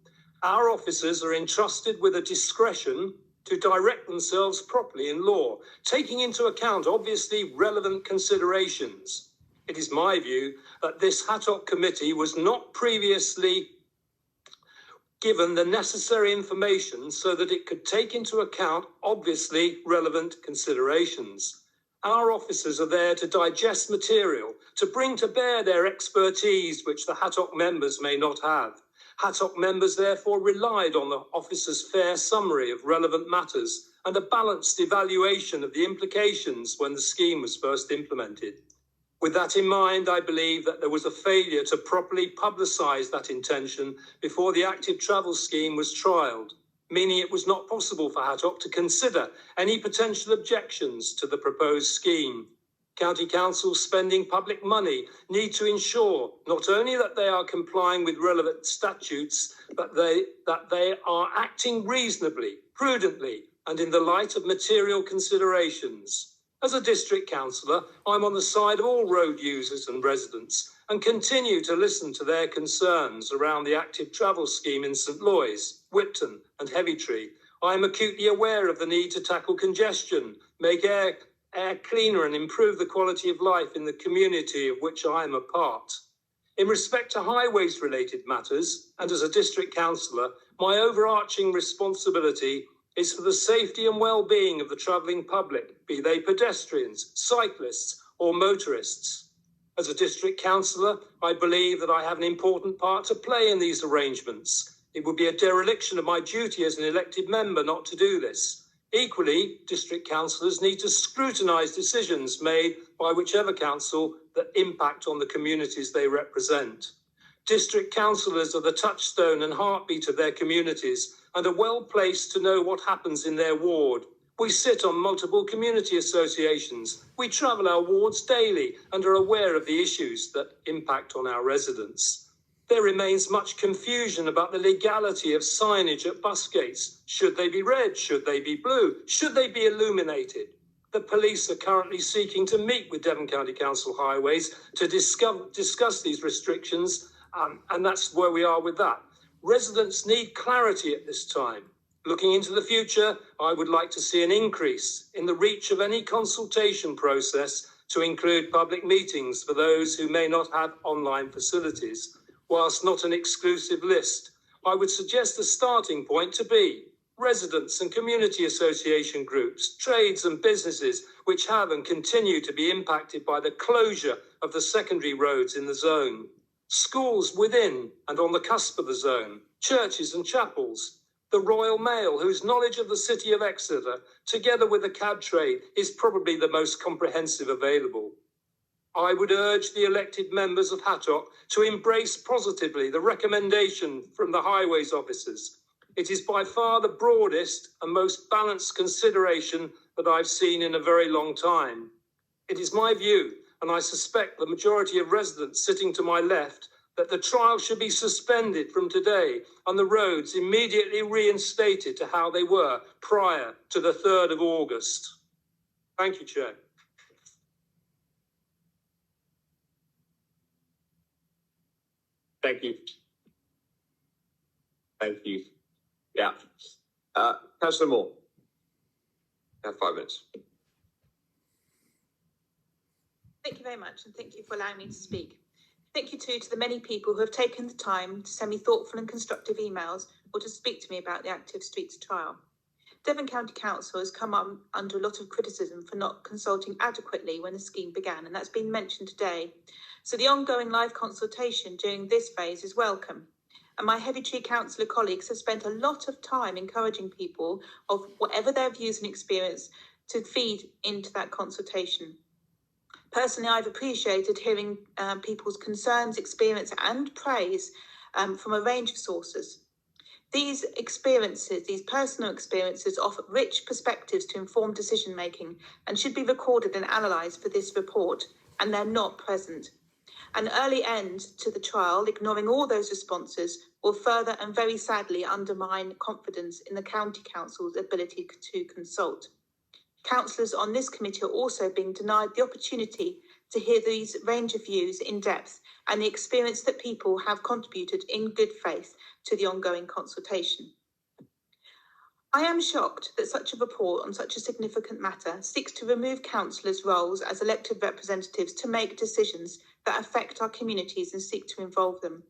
Our officers are entrusted with a discretion to direct themselves properly in law, taking into account obviously relevant considerations. It is my view that this HATOC committee was not previously given the necessary information so that it could take into account obviously relevant considerations. Our officers are there to digest material, to bring to bear their expertise, which the HATOC members may not have. HATOC members therefore relied on the officers' fair summary of relevant matters and a balanced evaluation of the implications when the scheme was first implemented. With that in mind, I believe that there was a failure to properly publicise that intention before the active travel scheme was trialled, meaning it was not possible for HATOC to consider any potential objections to the proposed scheme. County councils spending public money need to ensure not only that they are complying with relevant statutes, but that they are acting reasonably, prudently, and in the light of material considerations. As a district councillor, I'm on the side of all road users and residents and continue to listen to their concerns around the active travel scheme in St Loyes, Whipton and Heavitree. I am acutely aware of the need to tackle congestion, make air cleaner and improve the quality of life in the community of which I am a part. In respect to highways related matters, and as a district councillor, my overarching responsibility is for the safety and well-being of the travelling public, be they pedestrians, cyclists or motorists. As a district councillor, I believe that I have an important part to play in these arrangements. It would be a dereliction of my duty as an elected member not to do this. Equally, district councillors need to scrutinise decisions made by whichever council that impact on the communities they represent. District councillors are the touchstone and heartbeat of their communities and are well placed to know what happens in their ward. We sit on multiple community associations. We travel our wards daily and are aware of the issues that impact on our residents. There remains much confusion about the legality of signage at bus gates. Should they be red? Should they be blue? Should they be illuminated? The police are currently seeking to meet with Devon County Council Highways to discuss these restrictions, and that's where we are with that. Residents need clarity at this time. Looking into the future, I would like to see an increase in the reach of any consultation process to include public meetings for those who may not have online facilities. Whilst not an exclusive list, I would suggest the starting point to be residents and community association groups, trades and businesses which have and continue to be impacted by the closure of the secondary roads in the zone, schools within and on the cusp of the zone, churches and chapels, the Royal Mail, whose knowledge of the city of Exeter, together with the cab trade, is probably the most comprehensive available. I would urge the elected members of HATOC to embrace positively the recommendation from the highways officers. It is by far the broadest and most balanced consideration that I've seen in a very long time. It is my view, and I suspect the majority of residents sitting to my left, that the trial should be suspended from today and the roads immediately reinstated to how they were prior to the 3rd of August. Thank you, Chair. Thank you. Thank you. Yeah. Councillor Moore. You have 5 minutes. Thank you very much, and thank you for allowing me to speak. Thank you too to the many people who have taken the time to send me thoughtful and constructive emails or to speak to me about the Active Streets trial. Devon County Council has come under a lot of criticism for not consulting adequately when the scheme began, and that's been mentioned today. So the ongoing live consultation during this phase is welcome. And my Heavitree councillor colleagues have spent a lot of time encouraging people of whatever their views and experience to feed into that consultation. Personally, I've appreciated hearing people's concerns, experience and praise from a range of sources. These experiences, these personal experiences, offer rich perspectives to inform decision-making and should be recorded and analysed for this report, and they're not present. An early end to the trial, ignoring all those responses, will further and very sadly undermine confidence in the County Council's ability to consult. Councillors on this committee are also being denied the opportunity to hear these range of views in depth and the experience that people have contributed in good faith to the ongoing consultation. I am shocked that such a report on such a significant matter seeks to remove councillors' roles as elected representatives to make decisions that affect our communities and seek to involve them.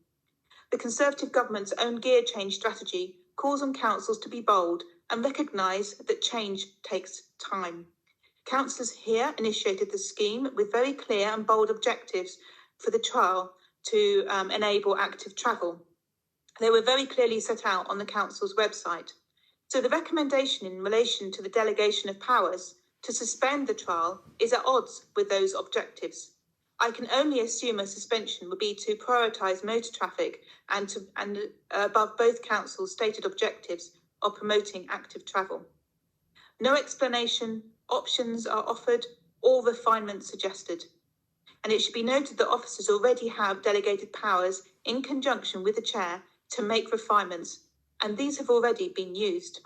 The Conservative government's own gear change strategy calls on councils to be bold and recognise that change takes time. Councillors here initiated the scheme with very clear and bold objectives for the trial to enable active travel. They were very clearly set out on the council's website. So the recommendation in relation to the delegation of powers to suspend the trial is at odds with those objectives. I can only assume a suspension would be to prioritise motor traffic and above both councils' stated objectives of promoting active travel. No explanation, options are offered or refinement suggested. And it should be noted that officers already have delegated powers in conjunction with the chair to make refinements, and these have already been used.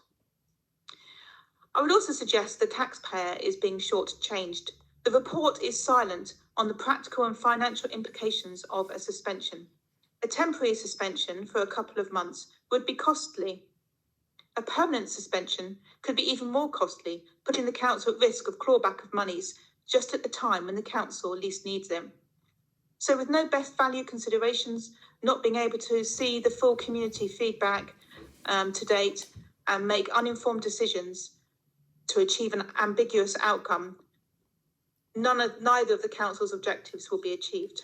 I would also suggest the taxpayer is being shortchanged. The report is silent on the practical and financial implications of a suspension. A temporary suspension for a couple of months would be costly. A permanent suspension could be even more costly, putting the council at risk of clawback of monies just at the time when the council least needs them. So with no best value considerations, not being able to see the full community feedback to date and make uninformed decisions to achieve an ambiguous outcome, neither of the council's objectives will be achieved.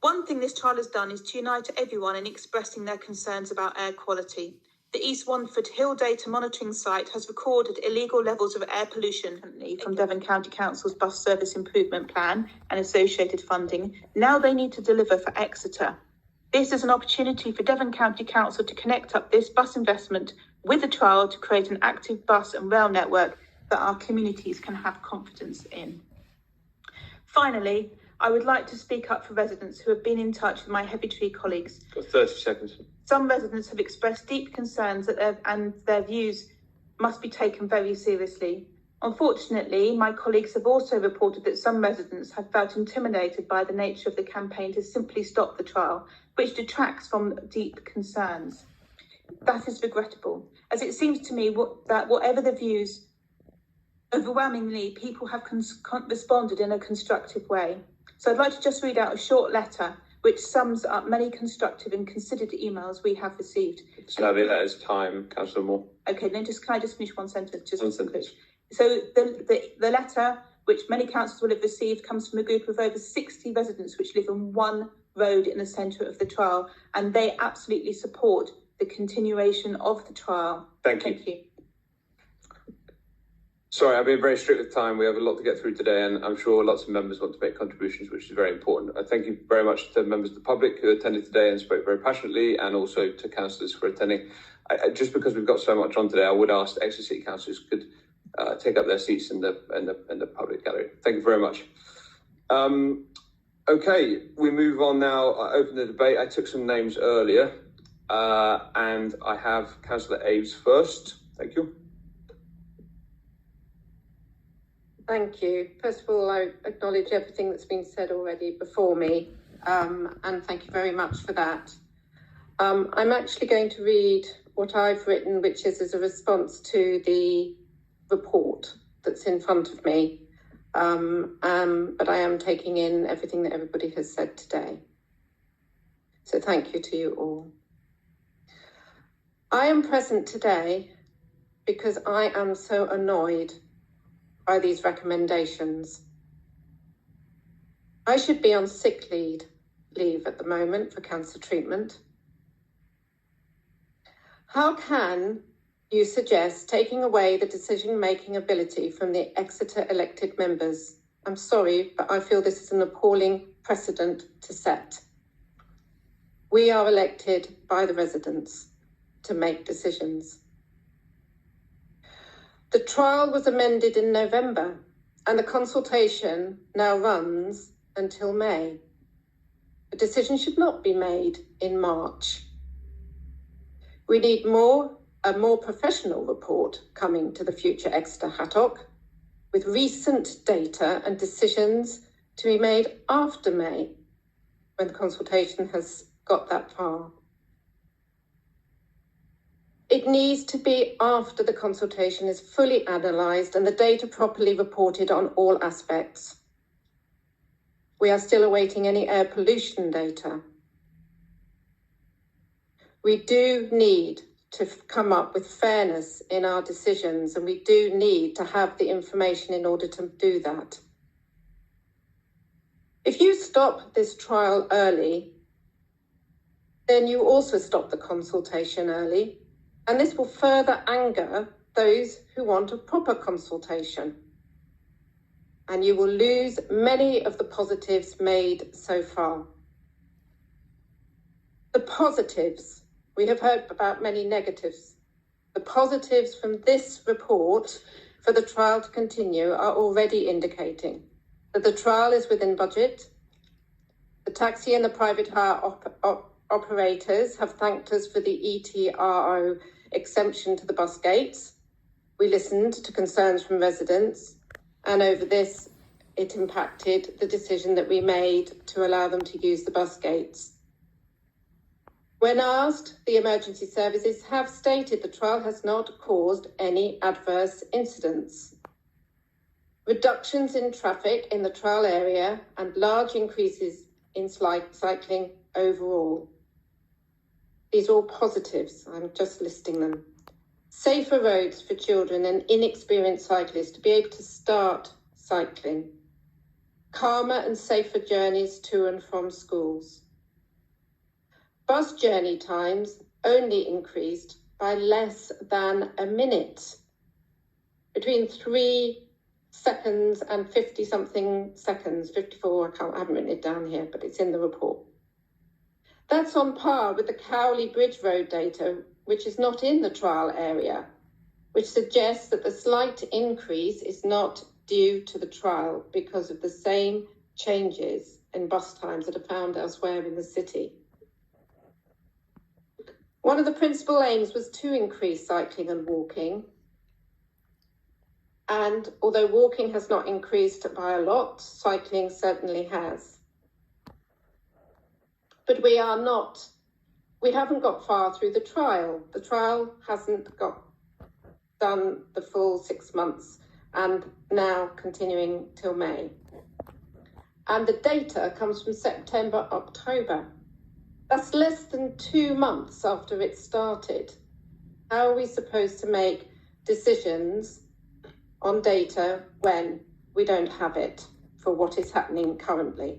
One thing this trial has done is to unite everyone in expressing their concerns about air quality. The East Wanford Hill Data Monitoring Site has recorded illegal levels of air pollution from Devon County Council's bus service improvement plan and associated funding. Now they need to deliver for Exeter. This is an opportunity for Devon County Council to connect up this bus investment with the trial to create an active bus and rail network that our communities can have confidence in. Finally, I would like to speak up for residents who have been in touch with my Heavitree colleagues. Got 30 seconds. Some residents have expressed deep concerns that their views must be taken very seriously. Unfortunately, my colleagues have also reported that some residents have felt intimidated by the nature of the campaign to simply stop the trial, which detracts from deep concerns. That is regrettable, as it seems to me that whatever the views, overwhelmingly people have responded in a constructive way. So I'd like to just read out a short letter which sums up many constructive and considered emails we have received. Slavy, that is time, Councillor Moore. Okay, then can I just finish one sentence? One sentence. So the letter, which many councils will have received, comes from a group of over 60 residents which live on one road in the centre of the trial, and they absolutely support the continuation of the trial. Thank you. Sorry, I've been very strict with time. We have a lot to get through today, and I'm sure lots of members want to make contributions, which is very important. I thank you very much to members of the public who attended today and spoke very passionately, and also to councillors for attending. Just because we've got so much on today, I would ask Exeter City councillors could take up their seats in the public gallery. Thank you very much. Okay, we move on now. I opened the debate. I took some names earlier, and I have Councillor Aves first. Thank you. Thank you. First of all, I acknowledge everything that's been said already before me, and thank you very much for that. I'm actually going to read what I've written, which is as a response to the report that's in front of me, but I am taking in everything that everybody has said today. So thank you to you all. I am present today because I am so annoyed by these recommendations. I should be on sick leave at the moment for cancer treatment. How can you suggest taking away the decision-making ability from the Exeter elected members? I'm sorry, but I feel this is an appalling precedent to set. We are elected by the residents to make decisions. The trial was amended in November, and the consultation now runs until May. A decision should not be made in March. We need a more professional report coming to the future Exeter HATOC with recent data and decisions to be made after May, when the consultation has got that far. It needs to be after the consultation is fully analysed and the data properly reported on all aspects. We are still awaiting any air pollution data. We do need to come up with fairness in our decisions, and we do need to have the information in order to do that. If you stop this trial early, then you also stop the consultation early, and this will further anger those who want a proper consultation. And you will lose many of the positives made so far. The positives, we have heard about many negatives. The positives from this report for the trial to continue are already indicating that the trial is within budget. The taxi and the private hire operators have thanked us for the ETRO exemption to the bus gates. We listened to concerns from residents, and over this, it impacted the decision that we made to allow them to use the bus gates. When asked, the emergency services have stated the trial has not caused any adverse incidents. Reductions in traffic in the trial area and large increases in cycling overall. These are all positives, I'm just listing them. Safer roads for children and inexperienced cyclists to be able to start cycling. Calmer and safer journeys to and from schools. Bus journey times only increased by less than a minute, between 3 seconds and 50-something seconds, 54, I haven't written it down here, but it's in the report. That's on par with the Cowley Bridge Road data, which is not in the trial area, which suggests that the slight increase is not due to the trial because of the same changes in bus times that are found elsewhere in the city. One of the principal aims was to increase cycling and walking. And although walking has not increased by a lot, cycling certainly has. But we haven't got far through the trial. The trial hasn't done the full 6 months and now continuing till May. And the data comes from September, October. That's less than 2 months after it started. How are we supposed to make decisions on data when we don't have it for what is happening currently?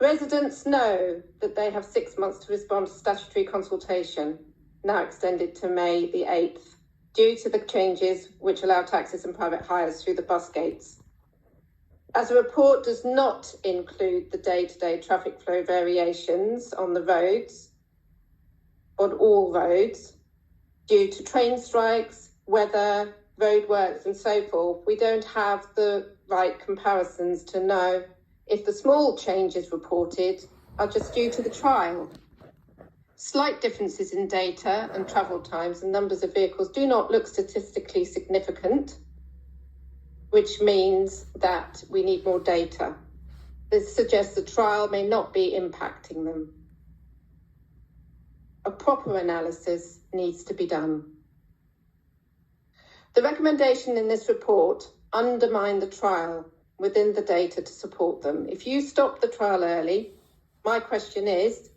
Residents know that they have 6 months to respond to statutory consultation, now extended to May the 8th, due to the changes which allow taxis and private hires through the bus gates. As the report does not include the day-to-day traffic flow variations on the roads, on all roads, due to train strikes, weather, roadworks and so forth, we don't have the right comparisons to know if the small changes reported are just due to the trial. Slight differences in data and travel times and numbers of vehicles do not look statistically significant, which means that we need more data. This suggests the trial may not be impacting them. A proper analysis needs to be done. The recommendation in this report undermine the trial within the data to support them. If you stop the trial early, my question is,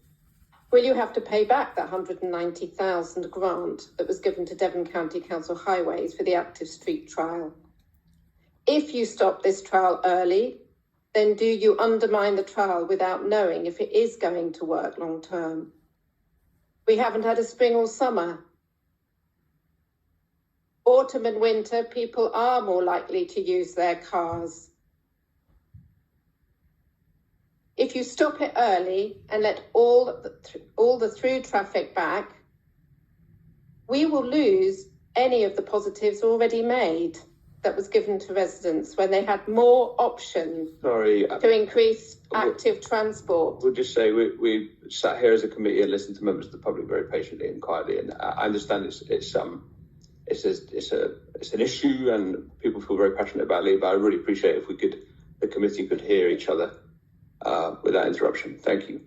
will you have to pay back that 190,000 grant that was given to Devon County Council Highways for the active street trial? If you stop this trial early, then do you undermine the trial without knowing if it is going to work long term? We haven't had a spring or summer. Autumn and winter, people are more likely to use their cars. If you stop it early and let all the through traffic back, we will lose any of the positives already made. that was given to residents when they had more options to increase active transport. We'll just say we sat here as a committee and listened to members of the public very patiently and quietly, and I understand it's an issue and people feel very passionate about it, but I really appreciate if the committee could hear each other without interruption. Thank you.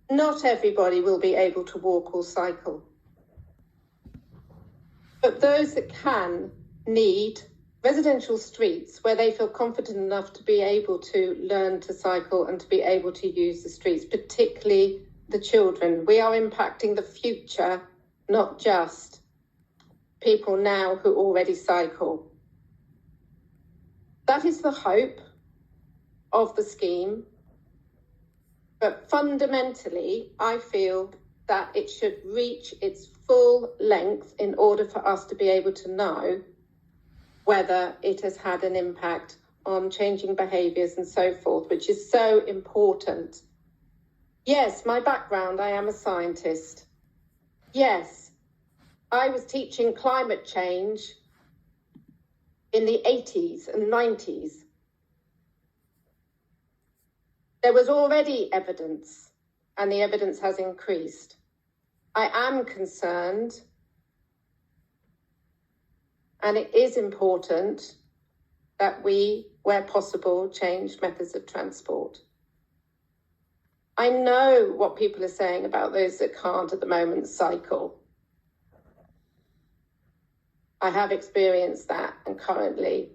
Not everybody will be able to walk or cycle. But those that can need residential streets where they feel confident enough to be able to learn to cycle and to be able to use the streets, particularly the children. We are impacting the future, not just people now who already cycle. That is the hope of the scheme. But fundamentally, I feel that it should reach its full length in order for us to be able to know whether it has had an impact on changing behaviours and so forth, which is so important. Yes, my background, I am a scientist. Yes, I was teaching climate change in the 80s and 90s. There was already evidence, and the evidence has increased. I am concerned, and it is important that we, where possible, change methods of transport. I know what people are saying about those that can't at the moment cycle. I have experienced that, and currently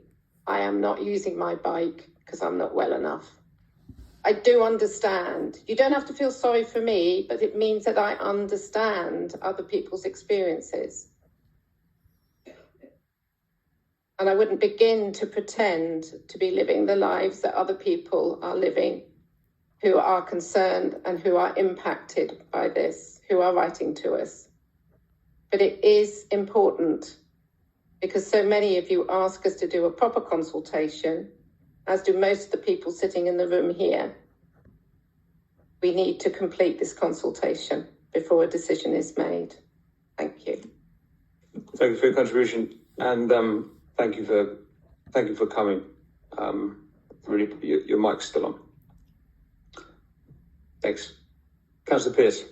I am not using my bike because I'm not well enough. I do understand. You don't have to feel sorry for me, but it means that I understand other people's experiences. And I wouldn't begin to pretend to be living the lives that other people are living who are concerned and who are impacted by this, who are writing to us. But it is important because so many of you ask us to do a proper consultation, as do most of the people sitting in the room here. We need to complete this consultation before a decision is made. Thank you. Thank you for your contribution, and thank you for coming. Really, your mic's still on. Thanks. Councillor Pearce.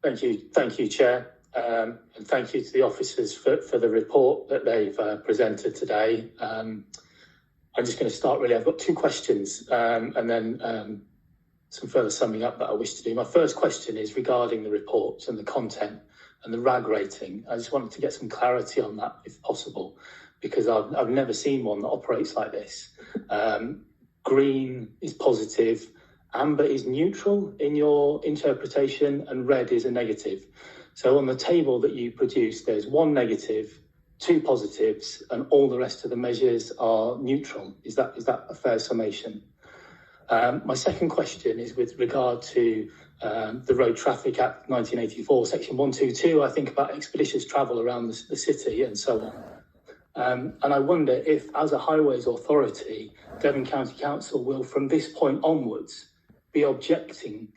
Thank you, Chair. And thank you to the officers for the report that they've presented today. I'm just going to start really. I've got two questions and then some further summing up that I wish to do. My first question is regarding the reports and the content and the RAG rating. I just wanted to get some clarity on that if possible, because I've never seen one that operates like this. Green is positive, amber is neutral in your interpretation, and red is a negative. So on the table that you produced, there's one negative, two positives, and all the rest of the measures are neutral. Is that a fair summation? My second question is with regard to the Road Traffic Act 1984, section 122, I think about expeditious travel around the city and so on. And I wonder if, as a highways authority, Devon County Council will, from this point onwards, be objecting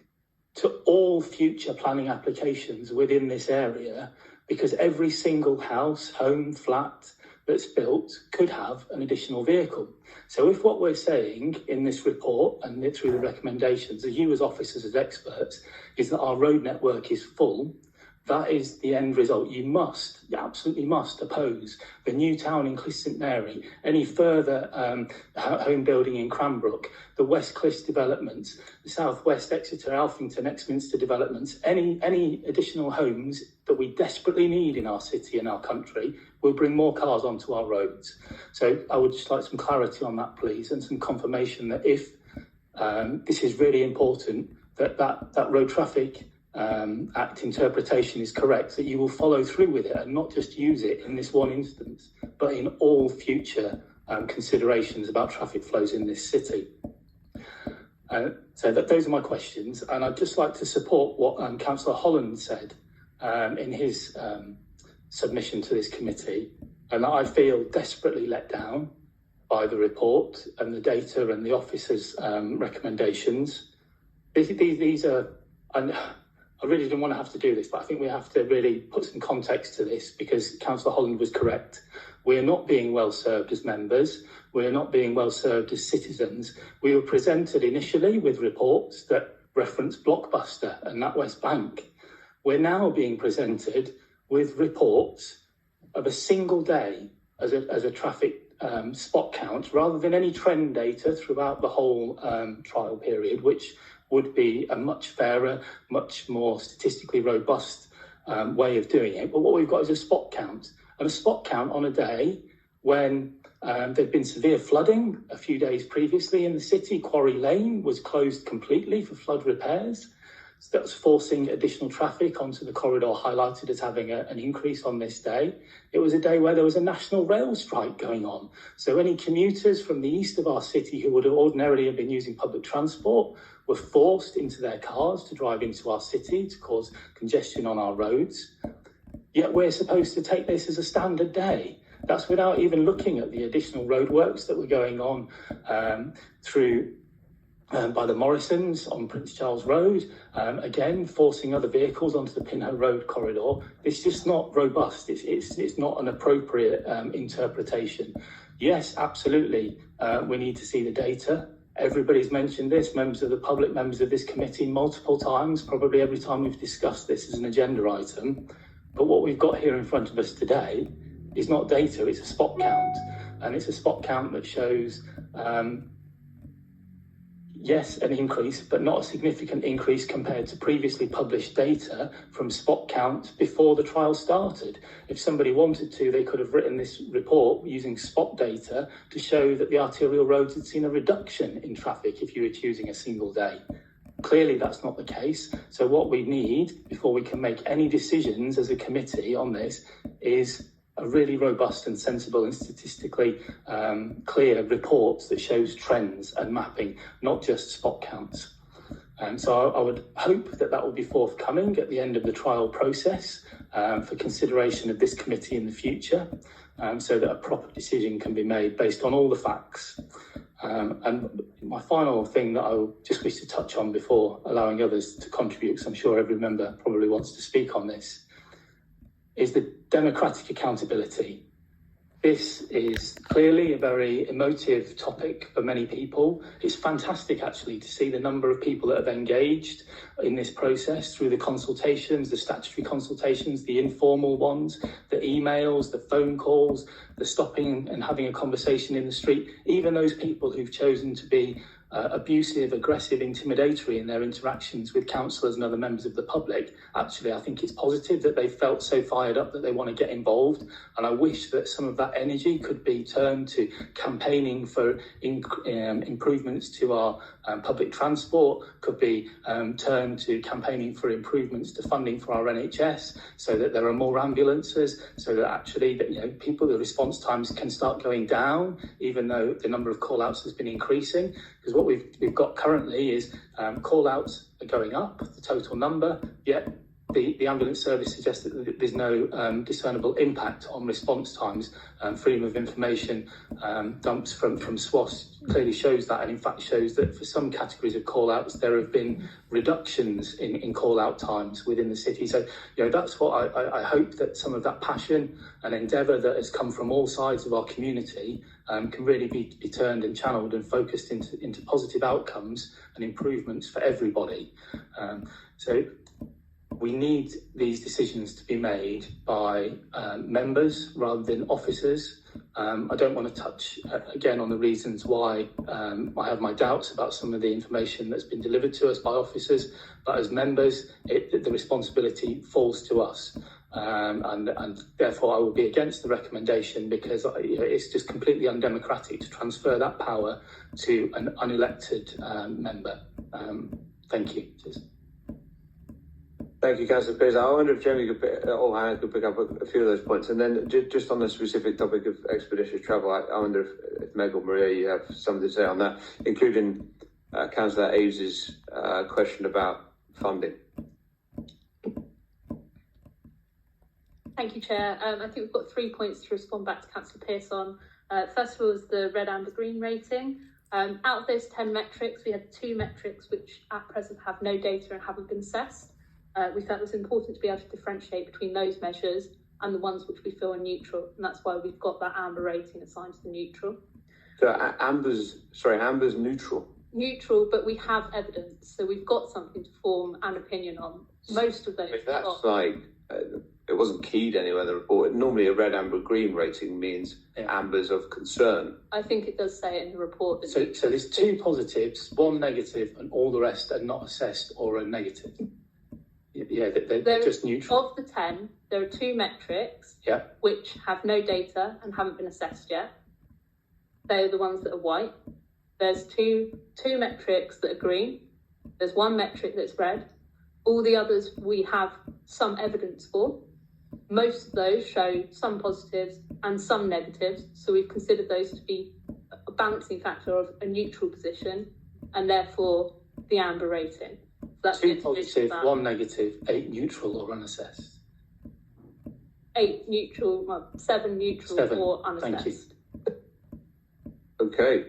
to all future planning applications within this area, because every single house, home, flat that's built could have an additional vehicle. So if what we're saying in this report and through the recommendations, as you as officers, as experts, is that our road network is full, that is the end result. You absolutely must oppose the new town in Clyst St Mary, any further home building in Cranbrook, the West Cliffs developments, the South West Exeter, Alphington, Exminster developments, any additional homes that we desperately need in our city and our country will bring more cars onto our roads. So I would just like some clarity on that, please, and some confirmation that if this is really important, that Road Traffic Act interpretation is correct, that you will follow through with it and not just use it in this one instance, but in all future considerations about traffic flows in this city. So those are my questions, and I'd just like to support what Councillor Holland said in his submission to this committee, and that I feel desperately let down by the report and the data and the officers' recommendations. These are, I really didn't want to have to do this, but I think we have to really put some context to this because Councillor Holland was correct. We are not being well served as members. We are not being well served as citizens. We were presented initially with reports that reference Blockbuster and NatWest Bank. We're now being presented with reports of a single day as a traffic spot count rather than any trend data throughout the whole trial period, which would be a much fairer, much more statistically robust way of doing it. But what we've got is a spot count, and a spot count on a day when there'd been severe flooding a few days previously in the city. Quarry Lane was closed completely for flood repairs. So that was forcing additional traffic onto the corridor, highlighted as having an increase on this day. It was a day where there was a national rail strike going on. So any commuters from the east of our city who would have ordinarily have been using public transport were forced into their cars to drive into our city to cause congestion on our roads. Yet we're supposed to take this as a standard day. That's without even looking at the additional roadworks that were going on through by the Morrisons on Prince Charles Road, again, forcing other vehicles onto the Pinhoe Road corridor. It's just not robust. It's not an appropriate interpretation. Yes, absolutely, we need to see the data. Everybody's mentioned this, members of the public, members of this committee, multiple times, probably every time we've discussed this as an agenda item. But what we've got here in front of us today is not data, it's a spot count. And it's a spot count that shows yes, an increase, but not a significant increase compared to previously published data from spot count before the trial started. If somebody wanted to, they could have written this report using spot data to show that the arterial roads had seen a reduction in traffic if you were choosing a single day. Clearly, that's not the case. So what we need before we can make any decisions as a committee on this is a really robust and sensible and statistically clear reports that shows trends and mapping, not just spot counts. So I would hope that that will be forthcoming at the end of the trial process for consideration of this committee in the future, so that a proper decision can be made based on all the facts. And my final thing that I just wish to touch on before allowing others to contribute, because I'm sure every member probably wants to speak on this, is the democratic accountability. This is clearly a very emotive topic for many people. It's fantastic, actually, to see the number of people that have engaged in this process through the consultations, the statutory consultations, the informal ones, the emails, the phone calls, the stopping and having a conversation in the street, even those people who've chosen to be abusive, aggressive, intimidatory in their interactions with councillors and other members of the public. Actually, I think it's positive that they felt so fired up that they want to get involved. And I wish that some of that energy could be turned to campaigning for improvements to our public transport, could be turned to campaigning for improvements to funding for our NHS, so that there are more ambulances, so that actually people, the response times can start going down, even though the number of call-outs has been increasing. Because what we've got currently is call-outs are going up, the total number, yet the ambulance service suggests that there's no discernible impact on response times. Freedom of information dumps from SWOS clearly shows that, and in fact shows that for some categories of call-outs there have been reductions in call-out times within the city. So that's what I hope, that some of that passion and endeavour that has come from all sides of our community can really be turned and channelled and focused into positive outcomes and improvements for everybody. So we need these decisions to be made by members rather than officers. I don't want to touch again on the reasons why I have my doubts about some of the information that's been delivered to us by officers, but as members, the responsibility falls to us. And therefore I will be against the recommendation, because it's just completely undemocratic to transfer that power to an unelected member. Thank you. Cheers. Thank you, Councillor Pearce. I wonder if Jeremy could pick up a few of those points. And then just on the specific topic of expeditious travel, I wonder if Meg or Maria, you have something to say on that, including Councillor Aves's question about funding. Thank you, Chair. I think we've got 3 points to respond back to Councillor Pearce on. First of all is the red, amber, green rating. Out of those 10 metrics, we had 2 metrics which at present have no data and haven't been assessed. We felt it was important to be able to differentiate between those measures and the ones which we feel are neutral, and that's why we've got that amber rating assigned to the neutral. So amber's neutral. Neutral, but we have evidence, so we've got something to form an opinion on. Most of those. If that's like, it wasn't keyed anywhere in the report. Normally a red, amber, green rating means amber's of concern. I think it does say it in the report. So there's 2 positives, 1 negative, and all the rest are not assessed or are negative. Yeah, they're just neutral. Of the 10, there are 2 metrics Yeah. which have no data and haven't been assessed yet. They're the ones that are white. There's two metrics that are green. There's 1 metric that's red. All the others we have some evidence for. Most of those show some positives and some negatives. So we've considered those to be a balancing factor of a neutral position and therefore the amber rating. So that's 2 positive, 1 negative, 8 neutral or unassessed. 8 neutral, well, 7 neutral 7. or unassessed. Thank you. Okay.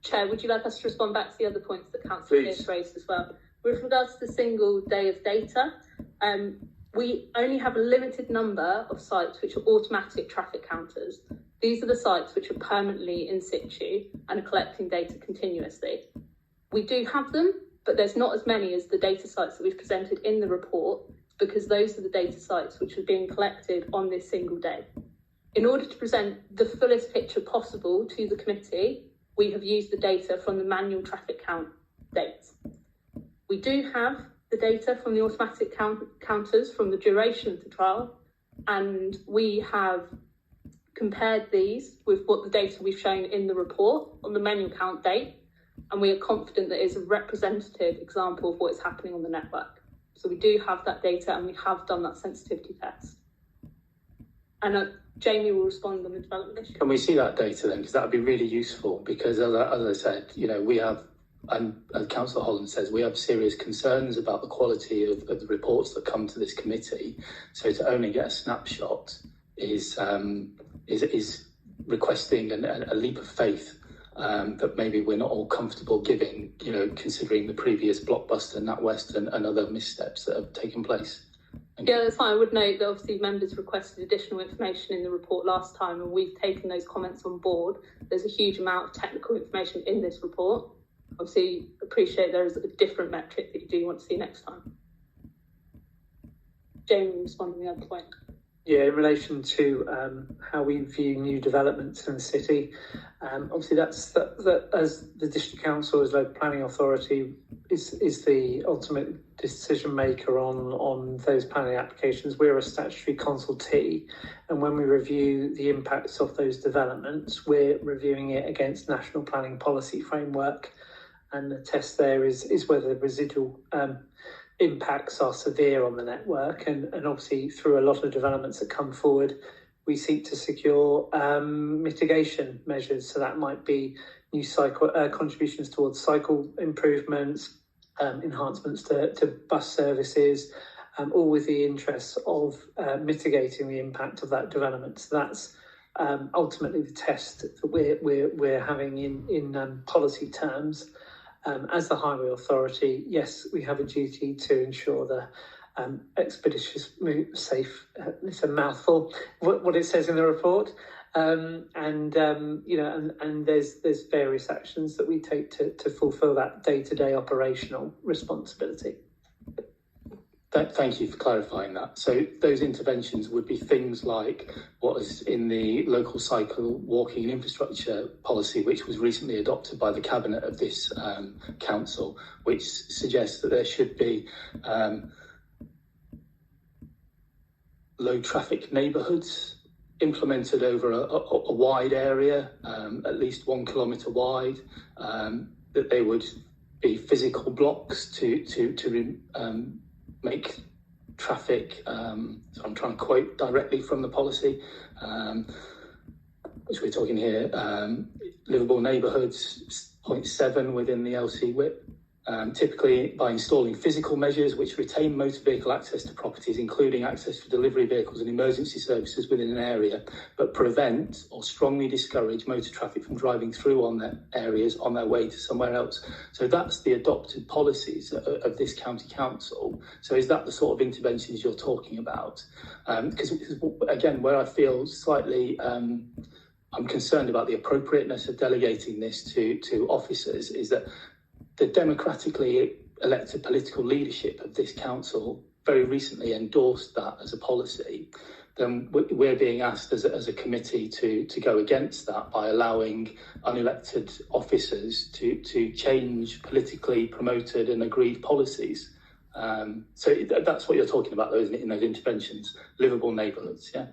Chair, would you like us to respond back to the other points that Councillor Pearce raised as well? With regards to the single day of data, we only have a limited number of sites which are automatic traffic counters. These are the sites which are permanently in situ and are collecting data continuously. We do have them, but there's not as many as the data sites that we've presented in the report, because those are the data sites which are being collected on this single day. In order to present the fullest picture possible to the committee, we have used the data from the manual traffic count dates. We do have the data from the automatic counters from the duration of the trial, and we have compared these with what the data we've shown in the report on the manual count date, and we are confident that it is a representative example of what is happening on the network. So we do have that data and we have done that sensitivity test. And Jamie will respond on the development issue. Can we see that data then? Because that would be really useful, because as I said, we have, and as Councillor Holland says, we have serious concerns about the quality of the reports that come to this committee. So to only get a snapshot is requesting a leap of faith that maybe we're not all comfortable giving, considering the previous Blockbuster, NatWest and other missteps that have taken place. Yeah, that's fine. I would note that obviously members requested additional information in the report last time, and we've taken those comments on board. There's a huge amount of technical information in this report. Obviously, appreciate there is a different metric that you do want to see next time. Jamie, responding to the other point. Yeah, in relation to how we view new developments in the city, obviously that's that as the district council, as local planning authority, is the ultimate decision maker on those planning applications. We're a statutory consultee, and when we review the impacts of those developments, we're reviewing it against national planning policy framework, and the test there is whether the residual impacts are severe on the network, and obviously through a lot of developments that come forward, we seek to secure mitigation measures. So that might be new cycle contributions towards cycle improvements, enhancements to bus services, all with the interests of mitigating the impact of that development. So that's ultimately the test that we're having in policy terms. As the highway authority, yes, we have a duty to ensure the expeditious, safe. It's a mouthful. What it says in the report, and there's various actions that we take to fulfil that day-to-day operational responsibility. Thank you for clarifying that. So those interventions would be things like what is in the local cycle walking and infrastructure policy, which was recently adopted by the cabinet of this council, which suggests that there should be low traffic neighbourhoods implemented over a wide area, at least 1 kilometre wide, that they would be physical blocks to make traffic, so I'm trying to quote directly from the policy, which we're talking here, livable neighbourhoods, 0.7 within the LC WIP, typically by installing physical measures which retain motor vehicle access to properties, including access for delivery vehicles and emergency services within an area, but prevent or strongly discourage motor traffic from driving through on their areas on their way to somewhere else. So that's the adopted policies of this county council. So is that the sort of interventions you're talking about? Because again, where I feel slightly I'm concerned about the appropriateness of delegating this to officers is that the democratically elected political leadership of this council very recently endorsed that as a policy. Then we're being asked as a committee to go against that by allowing unelected officers to change politically promoted and agreed policies. So that's what you're talking about, though, isn't it, in those interventions? Livable neighbourhoods, yeah?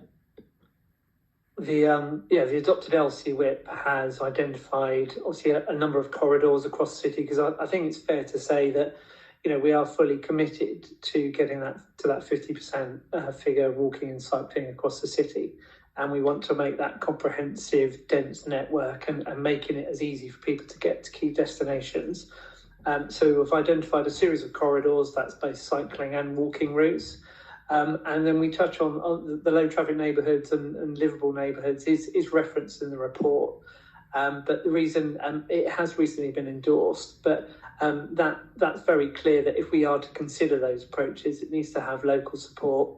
The adopted LC Whip has identified obviously a number of corridors across the city, because I think it's fair to say that, you know, we are fully committed to getting that to that 50% figure walking and cycling across the city, and we want to make that comprehensive, dense network and making it as easy for people to get to key destinations. So we've identified a series of corridors that's both cycling and walking routes. And then we touch on the low traffic neighbourhoods and livable neighbourhoods is referenced in the report. But the reason it has recently been endorsed, but that's very clear that if we are to consider those approaches, it needs to have local support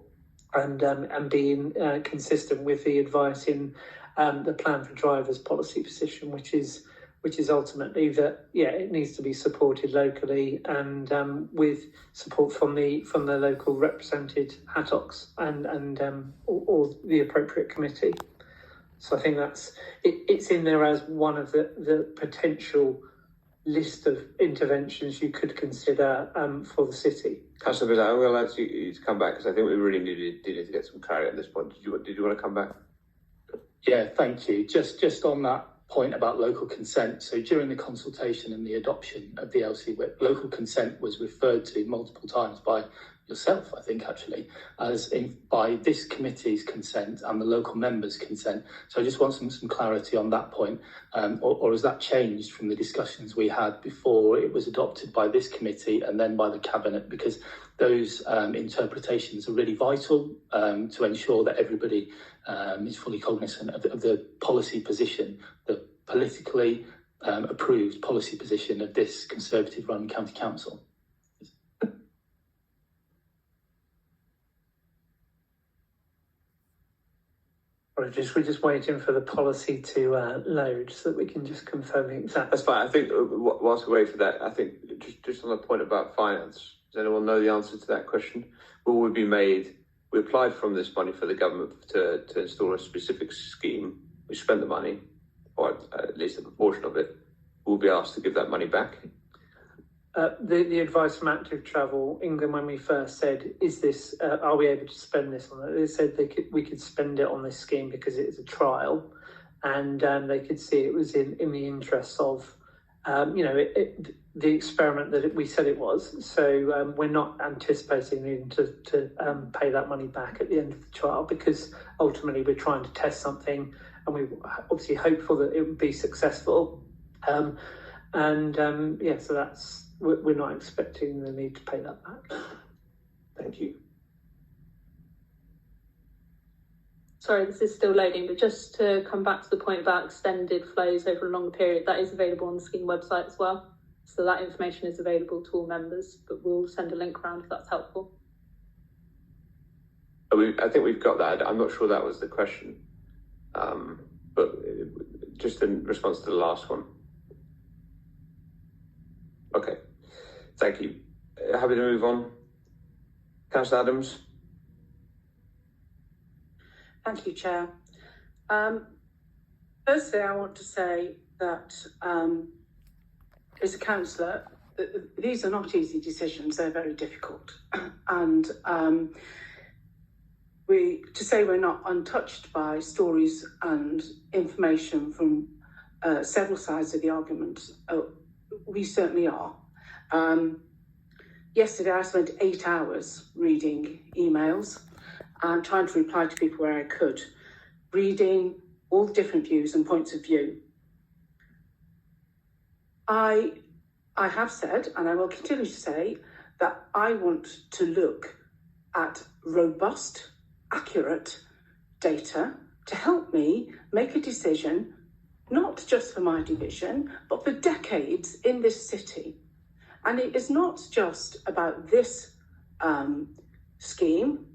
and be consistent with the advice in the Plan for Drivers policy position, which is ultimately that, it needs to be supported locally and with support from the local represented HATOCs and or the appropriate committee. So I think it's in there as one of the potential list of interventions you could consider for the city. Councillor Bidder, I'm going to allow you to come back because I think we really needed to get some clarity at this point. Did you want to come back? Yeah, thank you. Just on that point about local consent. So during the consultation and the adoption of the LC Whip, local consent was referred to multiple times by yourself, I think, actually, by this committee's consent and the local members' consent. So I just want some clarity on that point. Or has that changed from the discussions we had before it was adopted by this committee and then by the Cabinet? Because those interpretations are really vital to ensure that everybody is fully cognizant of the policy position, the politically approved policy position of this Conservative-run county council. We're just waiting for the policy to load so that we can just confirm the exact. That's fine. I think whilst we wait for that, I think just on the point about finance, does anyone know the answer to that question? Will we be made? We applied from this money for the government to install a specific scheme. We spent the money, or at least a proportion of it. We'll be asked to give that money back. The advice from Active Travel England, when we first said, "Is this? Are we able to spend this on it?" They said we could spend it on this scheme because it is a trial, and they could see it was in the interests of, the experiment that we said it was. So we're not anticipating needing to pay that money back at the end of the trial, because ultimately we're trying to test something, and we're obviously hopeful that it would be successful. So that's. We're not expecting the need to pay that back. Thank you. Sorry, this is still loading, but just to come back to the point about extended flows over a longer period, that is available on the scheme website as well. So that information is available to all members, but we'll send a link around if that's helpful. I think we've got that. I'm not sure that was the question, but just in response to the last one. Okay, thank you. Happy to move on. Councillor Adams. Thank you, Chair. Firstly, I want to say that as a councillor, these are not easy decisions, they're very difficult. And to say we're not untouched by stories and information from several sides of the argument, we certainly are. Yesterday, I spent 8 hours reading emails and trying to reply to people where I could, reading all the different views and points of view. I I have said, and I will continue to say, that I want to look at robust, accurate data to help me make a decision, not just for my division, but for decades in this city. And it is not just about this scheme.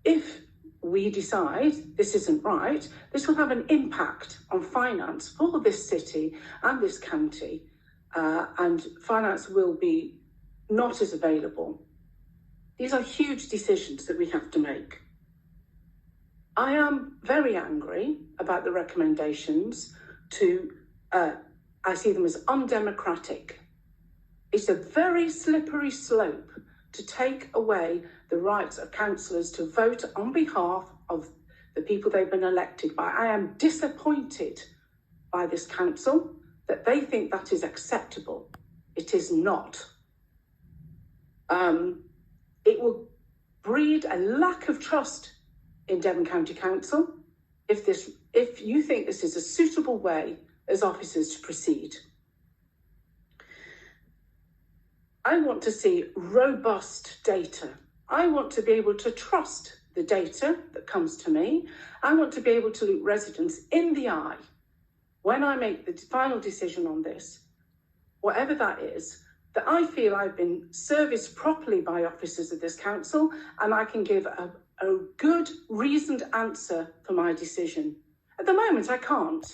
If we decide this isn't right, this will have an impact on finance for this city and this county, and finance will be not as available. These are huge decisions that we have to make. I am very angry about the recommendations I see them as undemocratic. It's a very slippery slope to take away the rights of councillors to vote on behalf of the people they've been elected by. I am disappointed by this council that they think that is acceptable. It is not. It will breed a lack of trust in Devon County Council if you think this is a suitable way as officers to proceed. I want to see robust data. I want to be able to trust the data that comes to me. I want to be able to look residents in the eye when I make the final decision on this, whatever that is, that I feel I've been serviced properly by officers of this council, and I can give a good, reasoned answer for my decision. At the moment, I can't.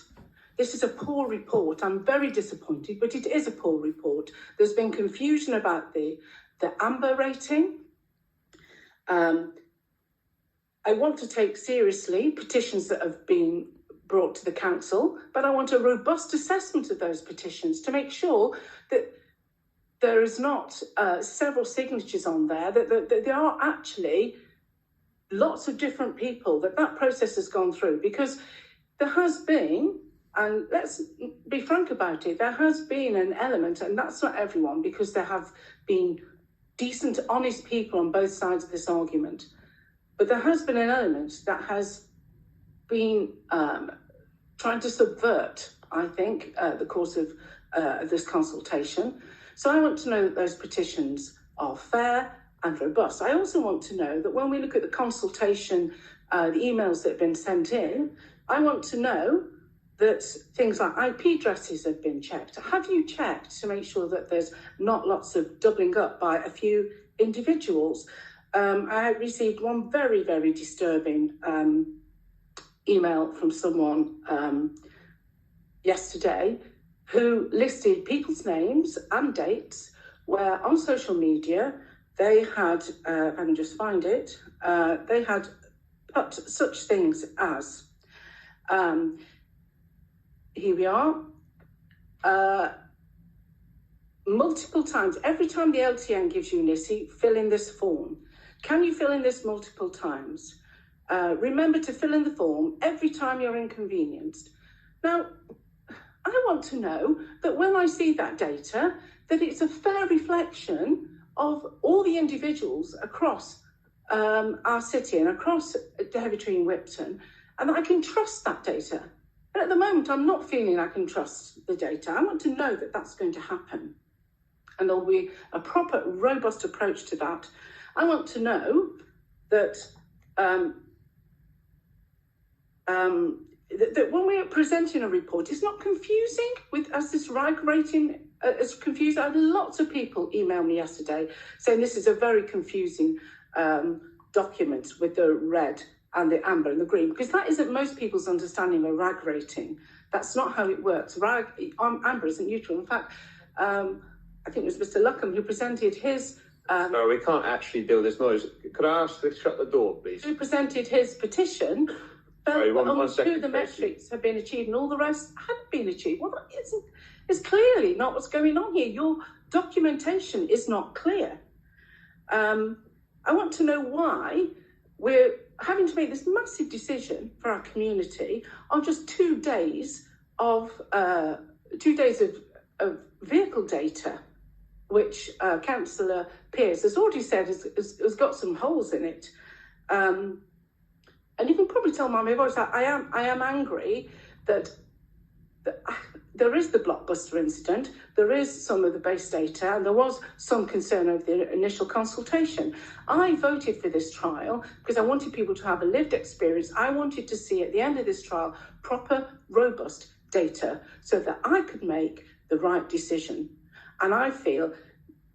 This is a poor report. I'm very disappointed, but it is a poor report. There's been confusion about the amber rating. I want to take seriously petitions that have been brought to the council, but I want a robust assessment of those petitions to make sure that there is not several signatures on there, that there are actually lots of different people that process has gone through, because there has been, and let's be frank about it, there has been an element, and that's not everyone, because there have been decent, honest people on both sides of this argument, but there has been an element that has been trying to subvert, I think, the course of this consultation. So I want to know that those petitions are fair and robust. I also want to know that when we look at the consultation, the emails that have been sent in, I want to know that things like IP addresses have been checked. Have you checked to make sure that there's not lots of doubling up by a few individuals? I received one very, very disturbing email from someone yesterday who listed people's names and dates where on social media they had, if I can just find it, they had put such things as, here we are, multiple times, every time the LTN gives you NISI, fill in this form. Can you fill in this multiple times? Remember to fill in the form every time you're inconvenienced. Now, I want to know that when I see that data, that it's a fair reflection of all the individuals across our city and across Heavitree and Whipton, and that I can trust that data. And at the moment, I'm not feeling I can trust the data. I want to know that that's going to happen. And there'll be a proper, robust approach to that. I want to know that that when we're presenting a report, it's not confusing as this RAG rating is confused. I had lots of people email me yesterday saying this is a very confusing document with the red and the amber and the green, because that isn't most people's understanding of RAG rating. That's not how it works. Amber isn't neutral. In fact, I think it was Mr. Luckham who presented his... no, we can't actually deal with this noise. Could I ask to shut the door, please? Who presented his petition... Sorry, one second, who the metrics have been achieved and all the rest hadn't been achieved. Well, it's clearly not what's going on here. Your documentation is not clear. I want to know why we're having to make this massive decision for our community on just 2 days of vehicle data, which Councillor Pearce has already said has got some holes in it. And you can probably tell by my voice that I am angry that there is the Blockbuster incident, there is some of the base data, and there was some concern over the initial consultation. I voted for this trial because I wanted people to have a lived experience. I wanted to see at the end of this trial proper, robust data so that I could make the right decision. And I feel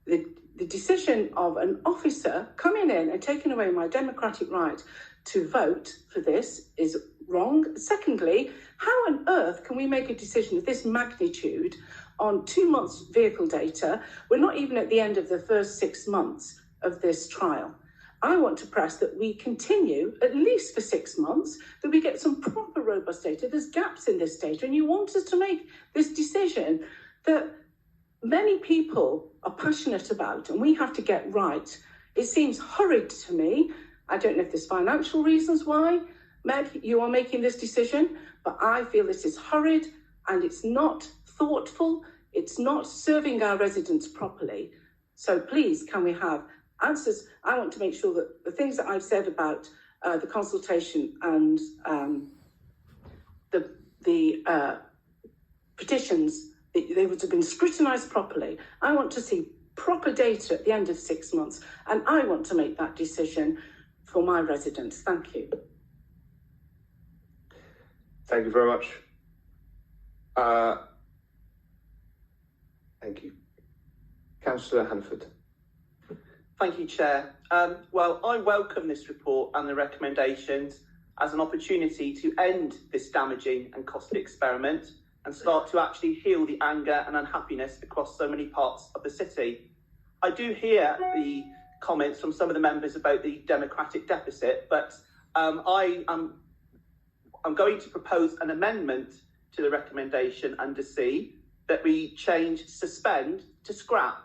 the decision of an officer coming in and taking away my democratic right to vote for this is wrong. Secondly, how on earth can we make a decision of this magnitude on 2 months vehicle data? We're not even at the end of the first 6 months of this trial. I want to press that we continue at least for 6 months, that we get some proper robust data. There's gaps in this data, and you want us to make this decision that many people are passionate about, and we have to get right. It seems hurried to me. I don't know if there's financial reasons why, Meg, you are making this decision, but I feel this is hurried and it's not thoughtful. It's not serving our residents properly. So please, can we have answers? I want to make sure that the things that I've said about the consultation and the petitions, they would have been scrutinised properly. I want to see proper data at the end of 6 months, and I want to make that decision for my residents. Thank you. Thank you very much. Thank you. Councillor Hanford. Thank you, Chair. Well, I welcome this report and the recommendations as an opportunity to end this damaging and costly experiment and start to actually heal the anger and unhappiness across so many parts of the city. I do hear the comments from some of the members about the democratic deficit, but I'm going to propose an amendment to the recommendation under C that we change suspend to scrap.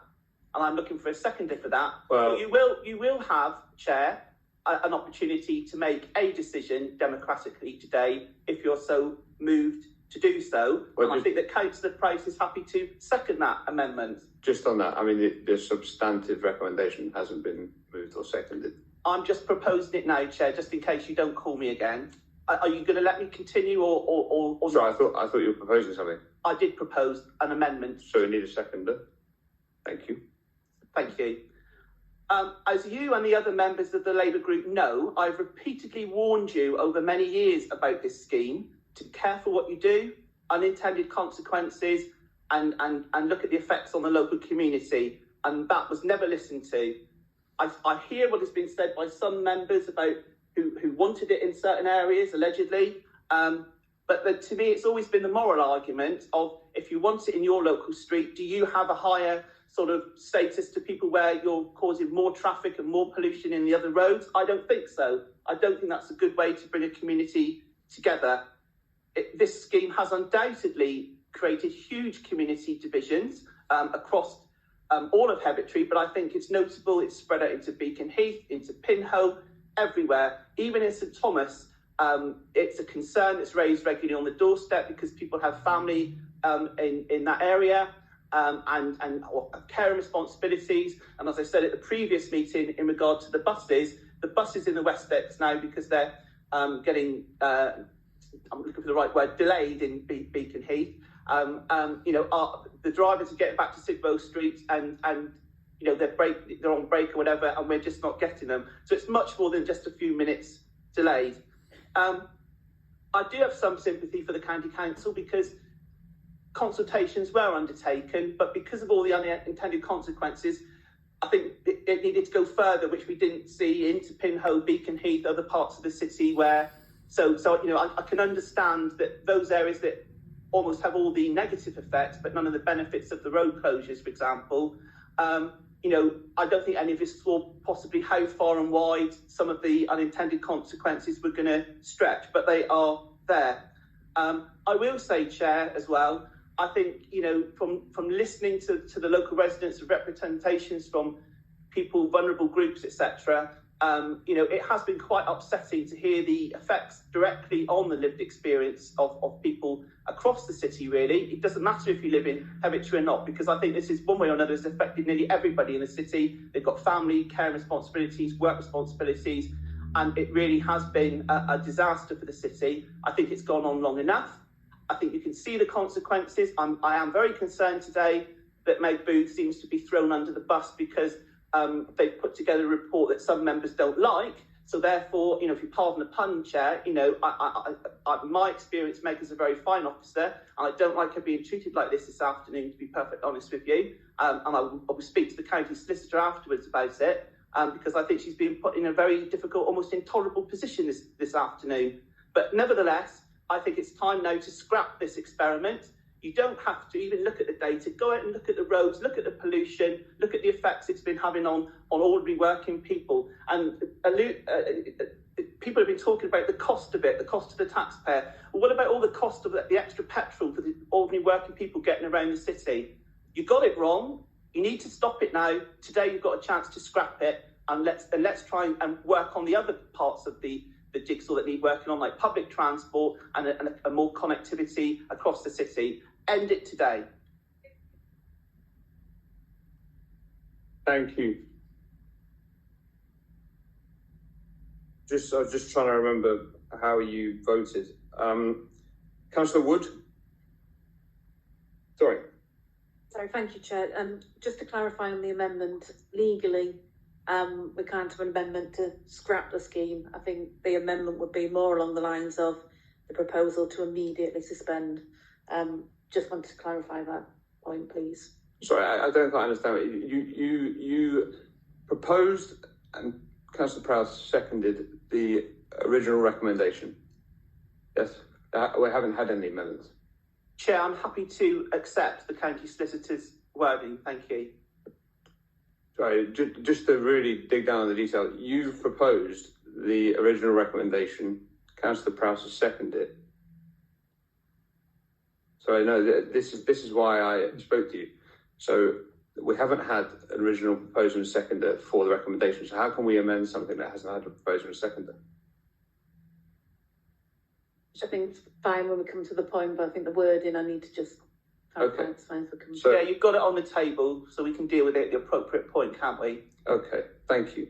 And I'm looking for a seconder for that. Well, you will have, Chair, an opportunity to make a decision democratically today if you're so moved to do so. Well, and I think that Councillor Price is happy to second that amendment. Just on that, I mean, the substantive recommendation hasn't been moved or seconded. I'm just proposing it now, Chair, just in case you don't call me again. Are you going to let me continue or Sorry, I thought you were proposing something. I did propose an amendment. So we need a seconder. Thank you. Thank you. As you and the other members of the Labour group know, I've repeatedly warned you over many years about this scheme to be careful what you do, unintended consequences, and look at the effects on the local community. And that was never listened to. I hear what has been said by some members about who wanted it in certain areas, allegedly. But to me, it's always been the moral argument of, if you want it in your local street, do you have a higher sort of status to people where you're causing more traffic and more pollution in the other roads? I don't think so. I don't think that's a good way to bring a community together. This scheme has undoubtedly created huge community divisions across all of Heavitree, but I think it's notable it's spread out into Beacon Heath, into Pinhoe, everywhere. Even in St Thomas, it's a concern that's raised regularly on the doorstep because people have family in that area and care and responsibilities. And as I said at the previous meeting in regard to the buses in the Westex now, because they're getting, I'm looking for the right word, delayed in Beacon Heath. The drivers are getting back to Sidwell Street and they're on break or whatever, and we're just not getting them. So it's much more than just a few minutes delayed. I do have some sympathy for the County Council because consultations were undertaken, but because of all the unintended consequences, I think it needed to go further, which we didn't see into Pinhoe, Beacon Heath, other parts of the city where, I can understand that those areas that almost have all the negative effects, but none of the benefits of the road closures, for example. I don't think any of us saw possibly how far and wide some of the unintended consequences were going to stretch, but they are there. I will say, Chair, as well, I think, from listening to the local residents, representations from people, vulnerable groups, etc., it has been quite upsetting to hear the effects directly on the lived experience of people across the city, really. It doesn't matter if you live in Heavitree or not, because I think this is one way or another has affected nearly everybody in the city. They've got family, care responsibilities, work responsibilities, and it really has been a disaster for the city. I think it's gone on long enough. I think you can see the consequences. I am very concerned today that Meg Booth seems to be thrown under the bus because they've put together a report that some members don't like. So therefore, if you pardon the pun, Chair, my experience, Meg is a very fine officer, and I don't like her being treated like this afternoon, to be perfectly honest with you. And I will speak to the county solicitor afterwards about it, because I think she's been put in a very difficult, almost intolerable position this afternoon. But nevertheless, I think it's time now to scrap this experiment. You don't have to even look at the data. Go out and look at the roads, look at the pollution, look at the effects it's been having on ordinary working people. And people have been talking about the cost of it, the cost to the taxpayer. Well, what about all the cost of the extra petrol for the ordinary working people getting around the city? You got it wrong. You need to stop it now. Today you've got a chance to scrap it, and let's try and work on the other parts of the jigsaw that need working on, like public transport and a more connectivity across the city. End it today. Thank you. I was just trying to remember how you voted. Councillor Wood? Sorry, thank you, Chair. Just to clarify on the amendment, legally, we can't have an amendment to scrap the scheme. I think the amendment would be more along the lines of the proposal to immediately suspend. Just wanted to clarify that point, please. sorry, I don't quite understand. You proposed and Councillor Prowse seconded the original recommendation. Yes, we haven't had any amendments. Chair, I'm happy to accept the county solicitor's wording. Thank you. Sorry, just to really dig down on the detail, you've proposed the original recommendation. Councillor Prowse has seconded it. So I know this is why I spoke to you. So we haven't had an original proposer and seconder for the recommendation. So how can we amend something that hasn't had a proposer and seconder? Which I think is fine when we come to the point, but I think the wording I need to just clarify. Okay. It's fine if we come So, yeah, you've got it on the table, so we can deal with it at the appropriate point, can't we? Okay, thank you.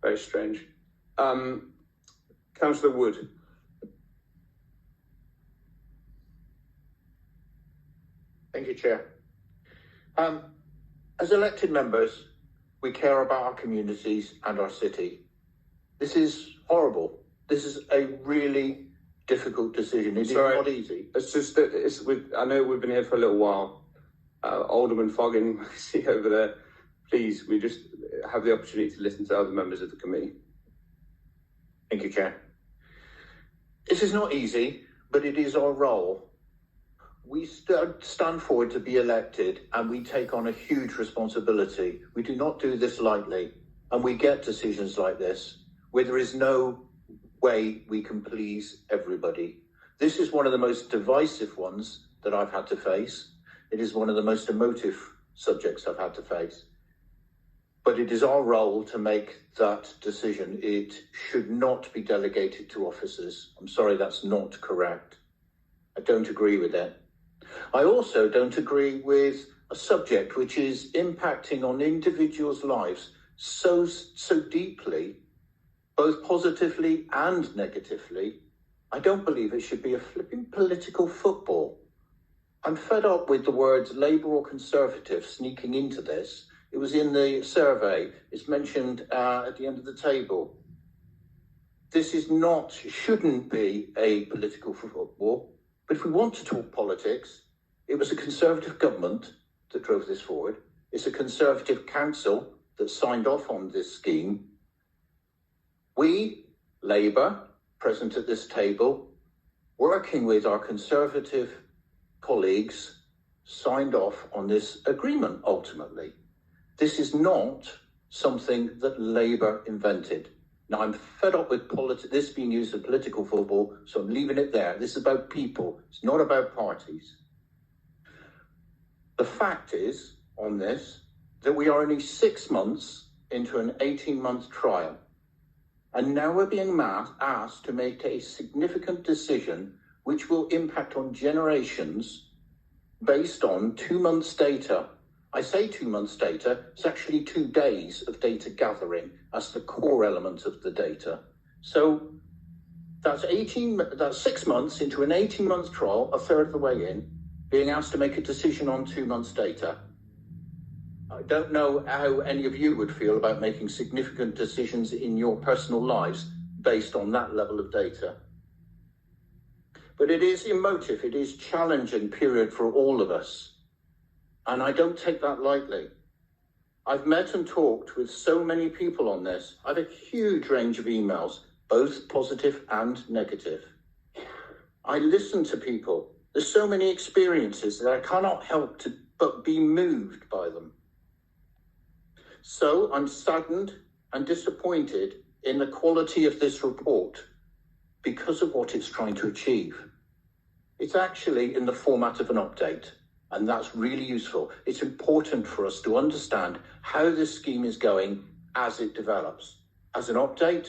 Very strange. Councillor Wood. Thank you, Chair. As elected members, we care about our communities and our city. This is horrible. This is a really difficult decision. It is not easy. It's just that I know we've been here for a little while. Alderman Foggin, see over there. Please, we just have the opportunity to listen to other members of the committee. Thank you, Chair. This is not easy, but it is our role. We stand forward to be elected, and we take on a huge responsibility. We do not do this lightly, and we get decisions like this where there is no way we can please everybody. This is one of the most divisive ones that I've had to face. It is one of the most emotive subjects I've had to face. But it is our role to make that decision. It should not be delegated to officers. I'm sorry, that's not correct. I don't agree with that. I also don't agree with a subject which is impacting on individuals' lives so deeply, both positively and negatively. I don't believe it should be a flipping political football. I'm fed up with the words Labour or Conservative sneaking into this. It was in the survey. It's mentioned at the end of the table. This shouldn't be a political football. But if we want to talk politics, it was a Conservative government that drove this forward. It's a Conservative council that signed off on this scheme. We, Labour, present at this table, working with our Conservative colleagues, signed off on this agreement ultimately. This is not something that Labour invented. Now, I'm fed up with this being used as political football, so I'm leaving it there. This is about people. It's not about parties. The fact is, on this, that we are only 6 months into an 18-month trial. And now we're being asked to make a significant decision which will impact on generations based on 2 months' data. I say 2 months' data, it's actually 2 days of data gathering. That's the core element of the data. So That's 6 months into an 18-month trial, a third of the way in, being asked to make a decision on 2 months' data. I don't know how any of you would feel about making significant decisions in your personal lives based on that level of data. But it is emotive, it is challenging period for all of us. And I don't take that lightly. I've met and talked with so many people on this. I have a huge range of emails, both positive and negative. I listen to people. There's so many experiences that I cannot help but be moved by them. So I'm saddened and disappointed in the quality of this report because of what it's trying to achieve. It's actually in the format of an update, and that's really useful. It's important for us to understand how this scheme is going as it develops. As an update,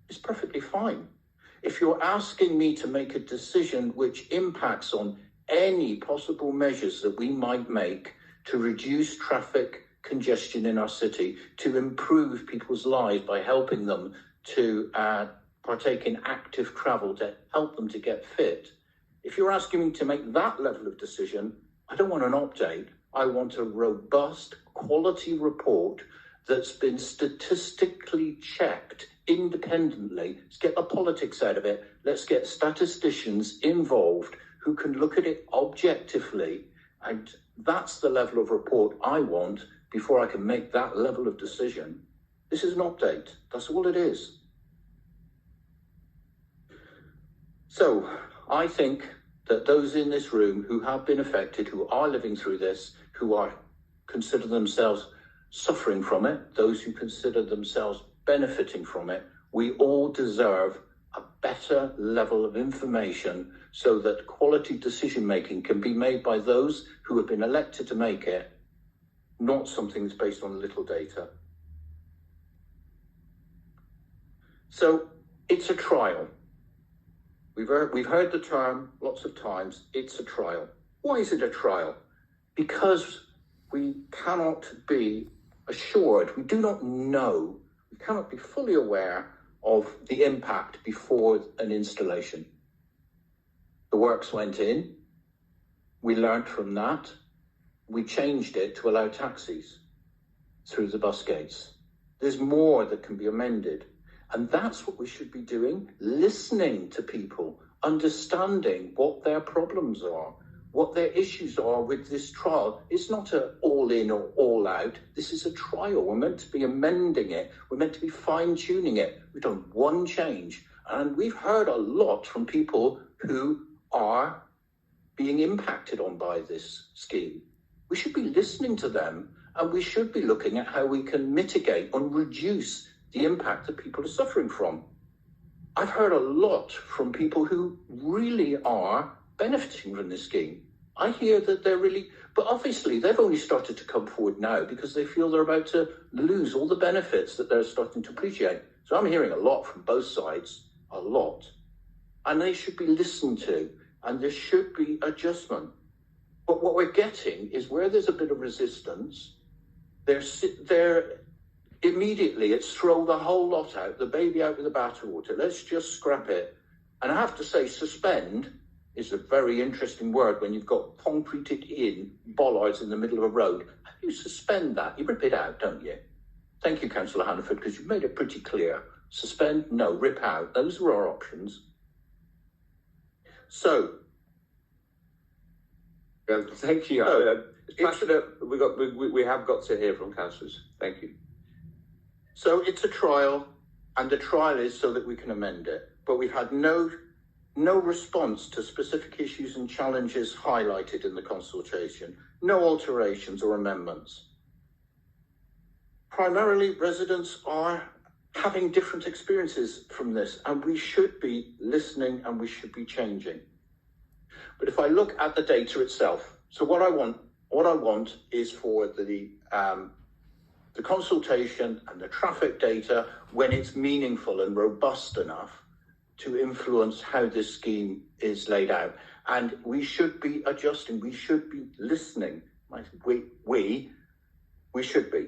it's perfectly fine. If you're asking me to make a decision which impacts on any possible measures that we might make to reduce traffic congestion in our city, to improve people's lives by helping them to partake in active travel, to help them to get fit, if you're asking me to make that level of decision, I don't want an update. I want a robust quality report that's been statistically checked independently. Let's get the politics out of it. Let's get statisticians involved who can look at it objectively. And that's the level of report I want before I can make that level of decision. This is an update. That's all it is. So I think that those in this room who have been affected, who are living through this, who are consider themselves suffering from it, those who consider themselves benefiting from it, we all deserve a better level of information so that quality decision making can be made by those who have been elected to make it, not something that's based on little data. So it's a trial. We've heard the term lots of times, it's a trial. Why is it a trial? Because we cannot be assured, we do not know, we cannot be fully aware of the impact before an installation. The works went in, we learnt from that, we changed it to allow taxis through the bus gates. There's more that can be amended. And that's what we should be doing, listening to people, understanding what their problems are, what their issues are with this trial. It's not an all in or all out. This is a trial. We're meant to be amending it. We're meant to be fine-tuning it. We've done one change. And we've heard a lot from people who are being impacted on by this scheme. We should be listening to them, and we should be looking at how we can mitigate and reduce the impact that people are suffering from. I've heard a lot from people who really are benefiting from this scheme. I hear that they're really, but obviously they've only started to come forward now because they feel they're about to lose all the benefits that they're starting to appreciate. So I'm hearing a lot from both sides, a lot. And they should be listened to, and there should be adjustment. But what we're getting is where there's a bit of resistance, they're immediately it's throw the whole lot out, the baby out with the bathwater. Let's just scrap it. And I have to say, suspend is a very interesting word when you've got concreted in bollards in the middle of a road. How do you suspend that? You rip it out, don't you? Thank you, Councillor Hannaford, because you've made it pretty clear. Suspend, no, rip out. Those are our options. So, thank you. It's passionate. We have got to hear from councillors. Thank you. So it's a trial, and the trial is so that we can amend it. But we've had no response to specific issues and challenges highlighted in the consultation. No alterations or amendments. Primarily, residents are having different experiences from this, and we should be listening and we should be changing. But if I look at the data itself, so what I want is for the consultation and the traffic data, when it's meaningful and robust enough to influence how this scheme is laid out. And we should be adjusting, we should be listening. We should be.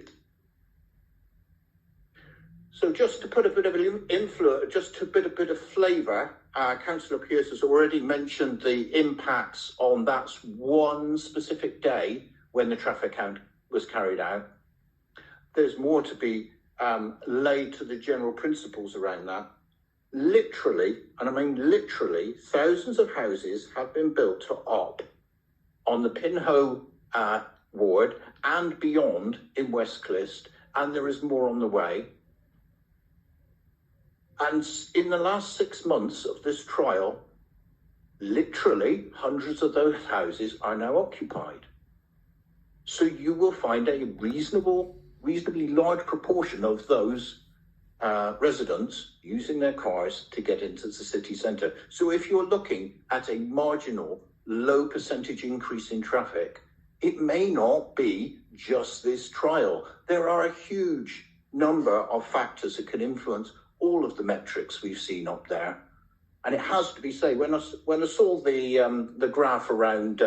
So just to put a bit of an influence, just to put a bit of flavour, Councillor Pearce has already mentioned the impacts on that one specific day when the traffic count was carried out. There's more to be laid to the general principles around that. Literally, and I mean literally, thousands of houses have been built to op on the Pinho ward and beyond in West Clyst, and there is more on the way. And in the last 6 months of this trial, literally hundreds of those houses are now occupied. So you will find a reasonably large proportion of those residents using their cars to get into the city centre. So if you're looking at a marginal low percentage increase in traffic, it may not be just this trial. There are a huge number of factors that can influence all of the metrics we've seen up there. And it has to be said, when I saw the graph around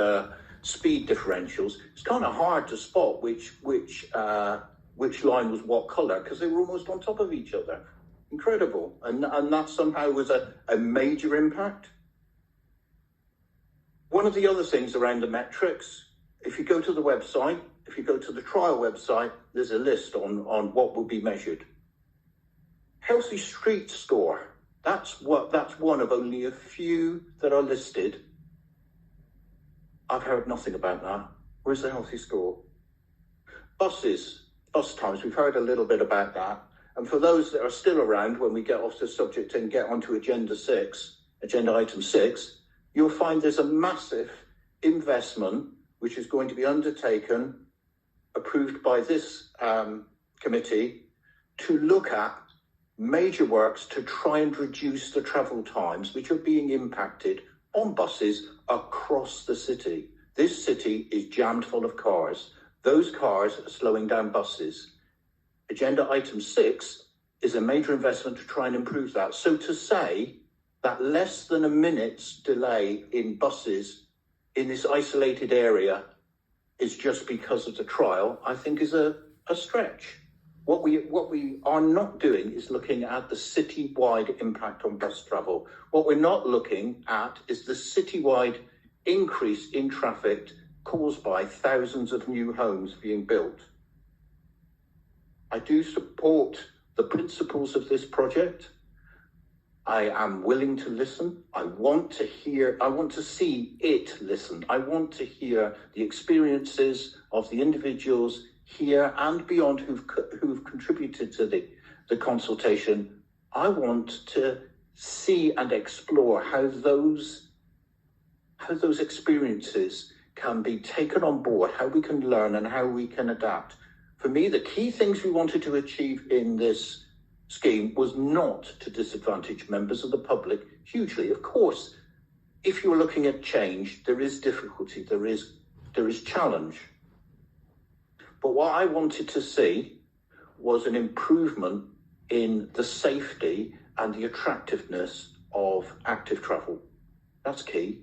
speed differentials, it's kind of hard to spot which line was what colour, because they were almost on top of each other. Incredible. And that somehow was a major impact. One of the other things around the metrics, if you go to the website, if you go to the trial website, there's a list on what will be measured. Healthy street score, that's one of only a few that are listed. I've heard nothing about that. Where's the healthy score? Bus times, we've heard a little bit about that. And for those that are still around when we get off the subject and get onto agenda item 6, you'll find there's a massive investment which is going to be undertaken, approved by this committee, to look at major works to try and reduce the travel times which are being impacted on buses across the city. This city is jammed full of cars. Those cars are slowing down buses. Agenda item 6 is a major investment to try and improve that. So to say that less than a minute's delay in buses in this isolated area is just because of the trial, I think is a stretch. What we are not doing is looking at the city-wide impact on bus travel. What we're not looking at is the city-wide increase in traffic caused by thousands of new homes being built. I do support the principles of this project. I am willing to listen. I want to see it listened. I want to hear the experiences of the individuals here and beyond who've contributed to the consultation. I want to see and explore how those experiences can be taken on board, how we can learn and how we can adapt. For me, the key things we wanted to achieve in this scheme was not to disadvantage members of the public hugely. Of course, if you're looking at change, there is difficulty, there is challenge. But what I wanted to see was an improvement in the safety and the attractiveness of active travel. That's key.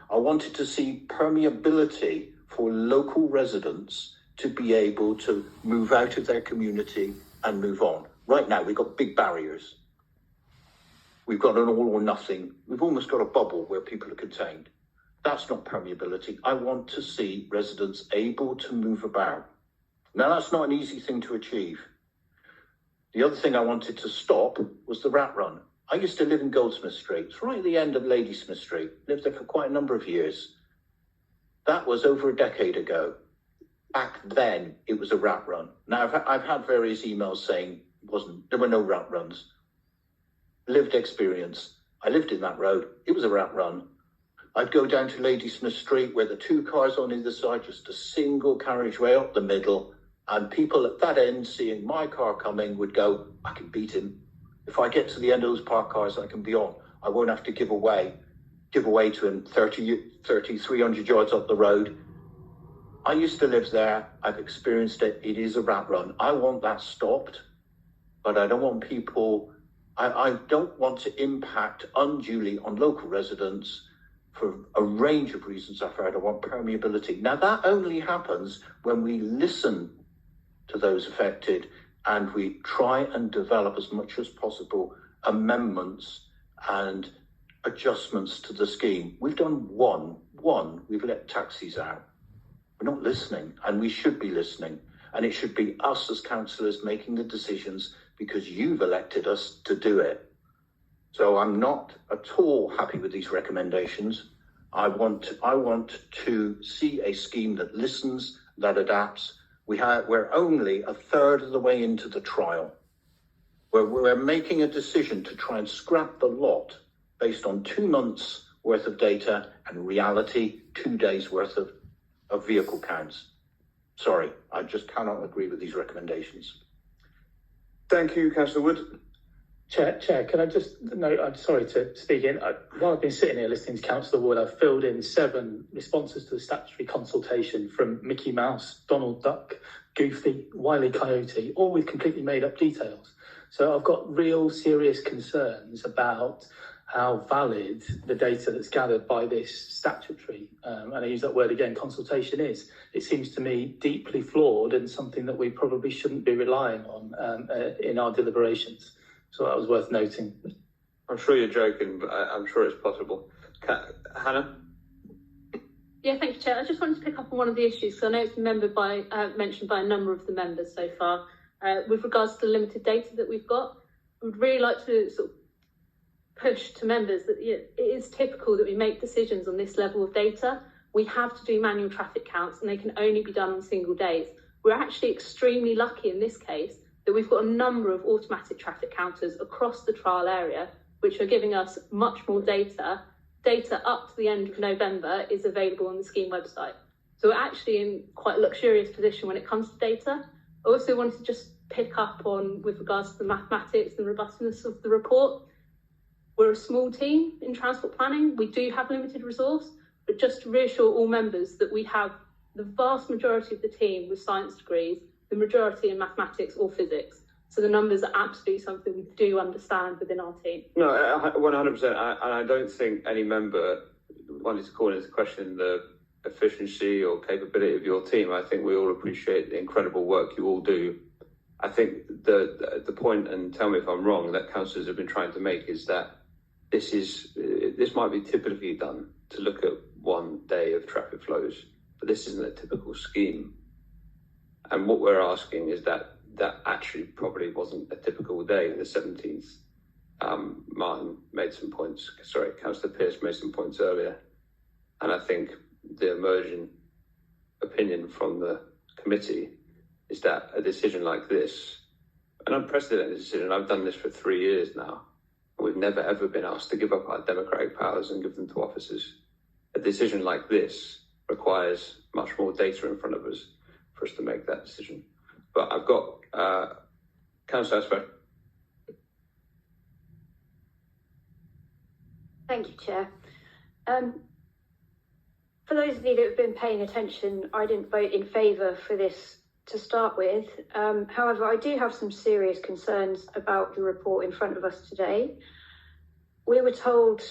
I wanted to see permeability for local residents to be able to move out of their community and move on. Right now, we've got big barriers. We've got an all or nothing. We've almost got a bubble where people are contained. That's not permeability. I want to see residents able to move about. Now, that's not an easy thing to achieve. The other thing I wanted to stop was the rat run. I used to live in Goldsmith Street. It's right at the end of Ladysmith Street. Lived there for quite a number of years. That was over a decade ago. Back then, it was a rat run. Now, I've had various emails saying there were no rat runs. Lived experience. I lived in that road. It was a rat run. I'd go down to Ladysmith Street where the two cars on either side, just a single carriageway up the middle, and people at that end seeing my car coming would go, I can beat him. If I get to the end of those parked cars, I can be on. I won't have to give away to him 300 yards up the road. I used to live there. I've experienced it. It is a rat run. I want that stopped, but I don't want people, I don't want to impact unduly on local residents for a range of reasons I've heard. I want permeability. Now, that only happens when we listen to those affected and we try and develop as much as possible amendments and adjustments to the scheme. We've done one, we've let taxis out. We're not listening, and we should be listening. And it should be us as councillors making the decisions because you've elected us to do it. So I'm not at all happy with these recommendations. I want to see a scheme that listens, that adapts. We're only a third of the way into the trial. We're making a decision to try and scrap the lot based on 2 months worth of data and reality, 2 days worth of vehicle counts. Sorry, I just cannot agree with these recommendations. Thank you, Councillor Wood. Chair, can I just note, I'm sorry to speak in. While I've been sitting here listening to Councillor Wood, I've filled in 7 responses to the statutory consultation from Mickey Mouse, Donald Duck, Goofy, Wile E. Coyote, all with completely made up details. So I've got real serious concerns about how valid the data that's gathered by this statutory, and I use that word again, consultation is. It seems to me deeply flawed and something that we probably shouldn't be relying on in our deliberations. So that was worth noting. I'm sure you're joking, but I'm sure it's possible. Hannah? Yeah, thank you, Chair. I just wanted to pick up on one of the issues, because I know it's mentioned by a number of the members so far. With regards to the limited data that we've got, I would really like to sort of push to members that it is typical that we make decisions on this level of data. We have to do manual traffic counts, and they can only be done on single days. We're actually extremely lucky in this case that we've got a number of automatic traffic counters across the trial area, which are giving us much more data. Data up to the end of November is available on the scheme website. So we're actually in quite a luxurious position when it comes to data. I also wanted to just pick up on, with regards to the mathematics and robustness of the report. We're a small team in transport planning. We do have limited resource, but just to reassure all members that we have the vast majority of the team with science degrees, the majority in mathematics or physics. So the numbers are absolutely something we do understand within our team. No, 100%. And I don't think any member wanted to call into question the efficiency or capability of your team. I think we all appreciate the incredible work you all do. I think the point, and tell me if I'm wrong, that councillors have been trying to make is that this might be typically done to look at 1 day of traffic flows, but this isn't a typical scheme. And what we're asking is that actually probably wasn't a typical day in the 17th. Martin made some points, Councillor Pearce made some points earlier. And I think the emerging opinion from the committee is that a decision like this, an unprecedented decision, I've done this for 3 years now, and we've never ever been asked to give up our democratic powers and give them to officers. A decision like this requires much more data in front of us for us to make that decision. But I've got Councillor Asper. Thank you, Chair. For those of you that have been paying attention, I didn't vote in favour for this to start with. However, I do have some serious concerns about the report in front of us today. We were told,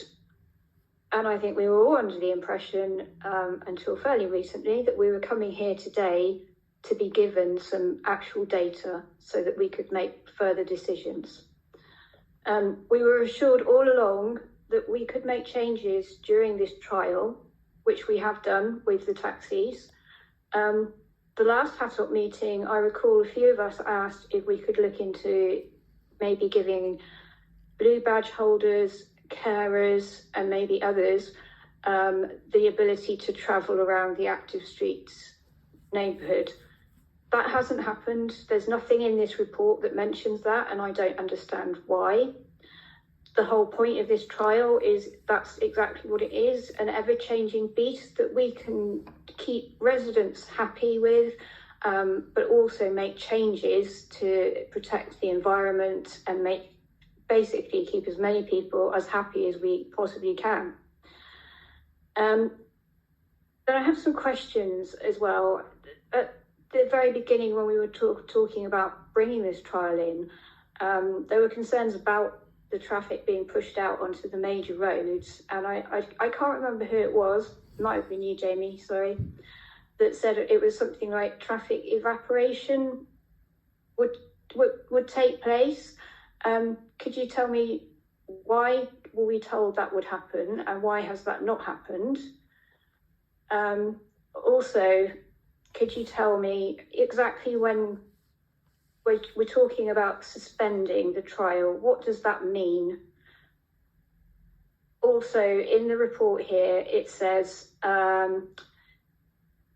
and I think we were all under the impression until fairly recently, that we were coming here today to be given some actual data so that we could make further decisions. We were assured all along that we could make changes during this trial, which we have done with the taxis. The last HATOC meeting, I recall a few of us asked if we could look into maybe giving blue badge holders, carers, and maybe others the ability to travel around the active streets neighbourhood. That hasn't happened. There's nothing in this report that mentions that, and I don't understand why. The whole point of this trial is that's exactly what it is, an ever-changing beast that we can keep residents happy with, but also make changes to protect the environment and basically keep as many people as happy as we possibly can. Then I have some questions as well. At the very beginning, when we were talking about bringing this trial in, there were concerns about the traffic being pushed out onto the major roads, and I can't remember who it was, it might have been you, Jamie, sorry, that said it was something like traffic evaporation. would take place. Could you tell me why were we told that would happen and why has that not happened? Also, could you tell me exactly when we're talking about suspending the trial, what does that mean? Also, in the report here, it says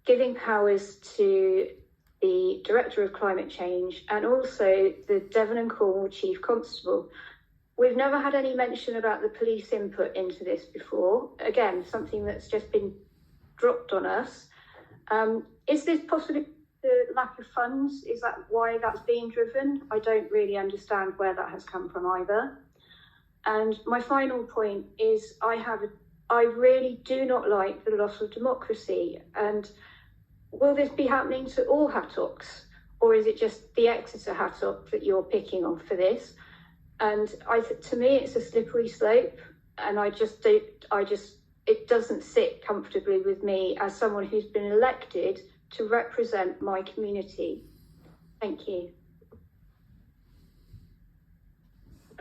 giving powers to the Director of Climate Change and also the Devon and Cornwall Chief Constable. We've never had any mention about the police input into this before. Again, something that's just been dropped on us. Is this possibly the lack of funds? Is that why that's being driven? I don't really understand where that has come from either. And my final point is I really do not like the loss of democracy. And will this be happening to all HATOCs? Or is it just the Exeter HATOC that you're picking on for this? And to me, it's a slippery slope. And it doesn't sit comfortably with me as someone who's been elected to represent my community. Thank you.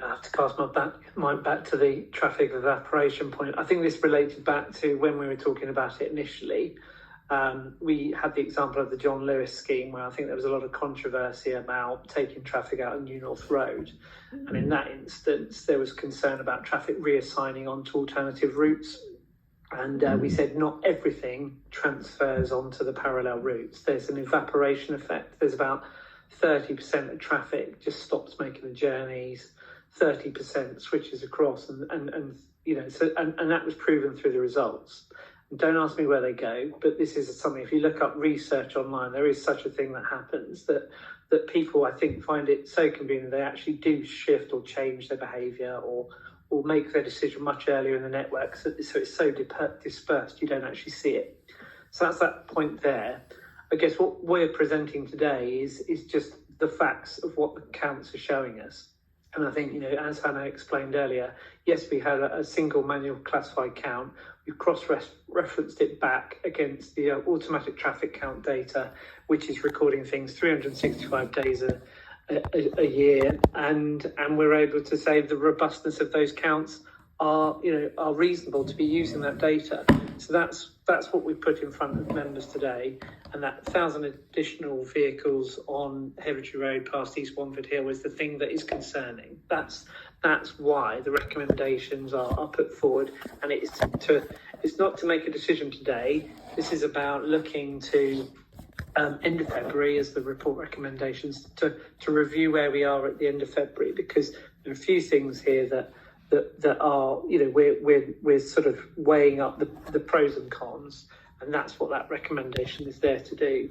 I have to cast my mind back to the traffic evaporation point. I think this related back to when we were talking about it initially. We had the example of the John Lewis scheme where I think there was a lot of controversy about taking traffic out of New North Road. And in that instance, there was concern about traffic reassigning onto alternative routes. And we said not everything transfers onto the parallel routes. There's an evaporation effect. There's about 30% of traffic just stops making the journeys. 30% switches across, and that was proven through the results. And don't ask me where they go, but this is something. If you look up research online, there is such a thing that happens that people, I think, find it so convenient they actually do shift or change their behaviour or make their decision much earlier in the network, so it's so dispersed you don't actually see it. So that's that point there. I guess what we're presenting today is just the facts of what the counts are showing us. And I think, as Hannah explained earlier, yes, we had a single manual classified count. We've cross-referenced it back against the automatic traffic count data, which is recording things 365 days a year, and we're able to say the robustness of those counts are reasonable to be using that data. So that's what we put in front of members today, and that 1,000 additional vehicles on Heavitree Road past East Wanford Hill is the thing that is concerning. That's why the recommendations are put forward, and it's not to make a decision today. This is about looking to end of February as the report recommendations to review where we are at the end of February, because there are a few things here that are, we're sort of weighing up the pros and cons, and that's what that recommendation is there to do.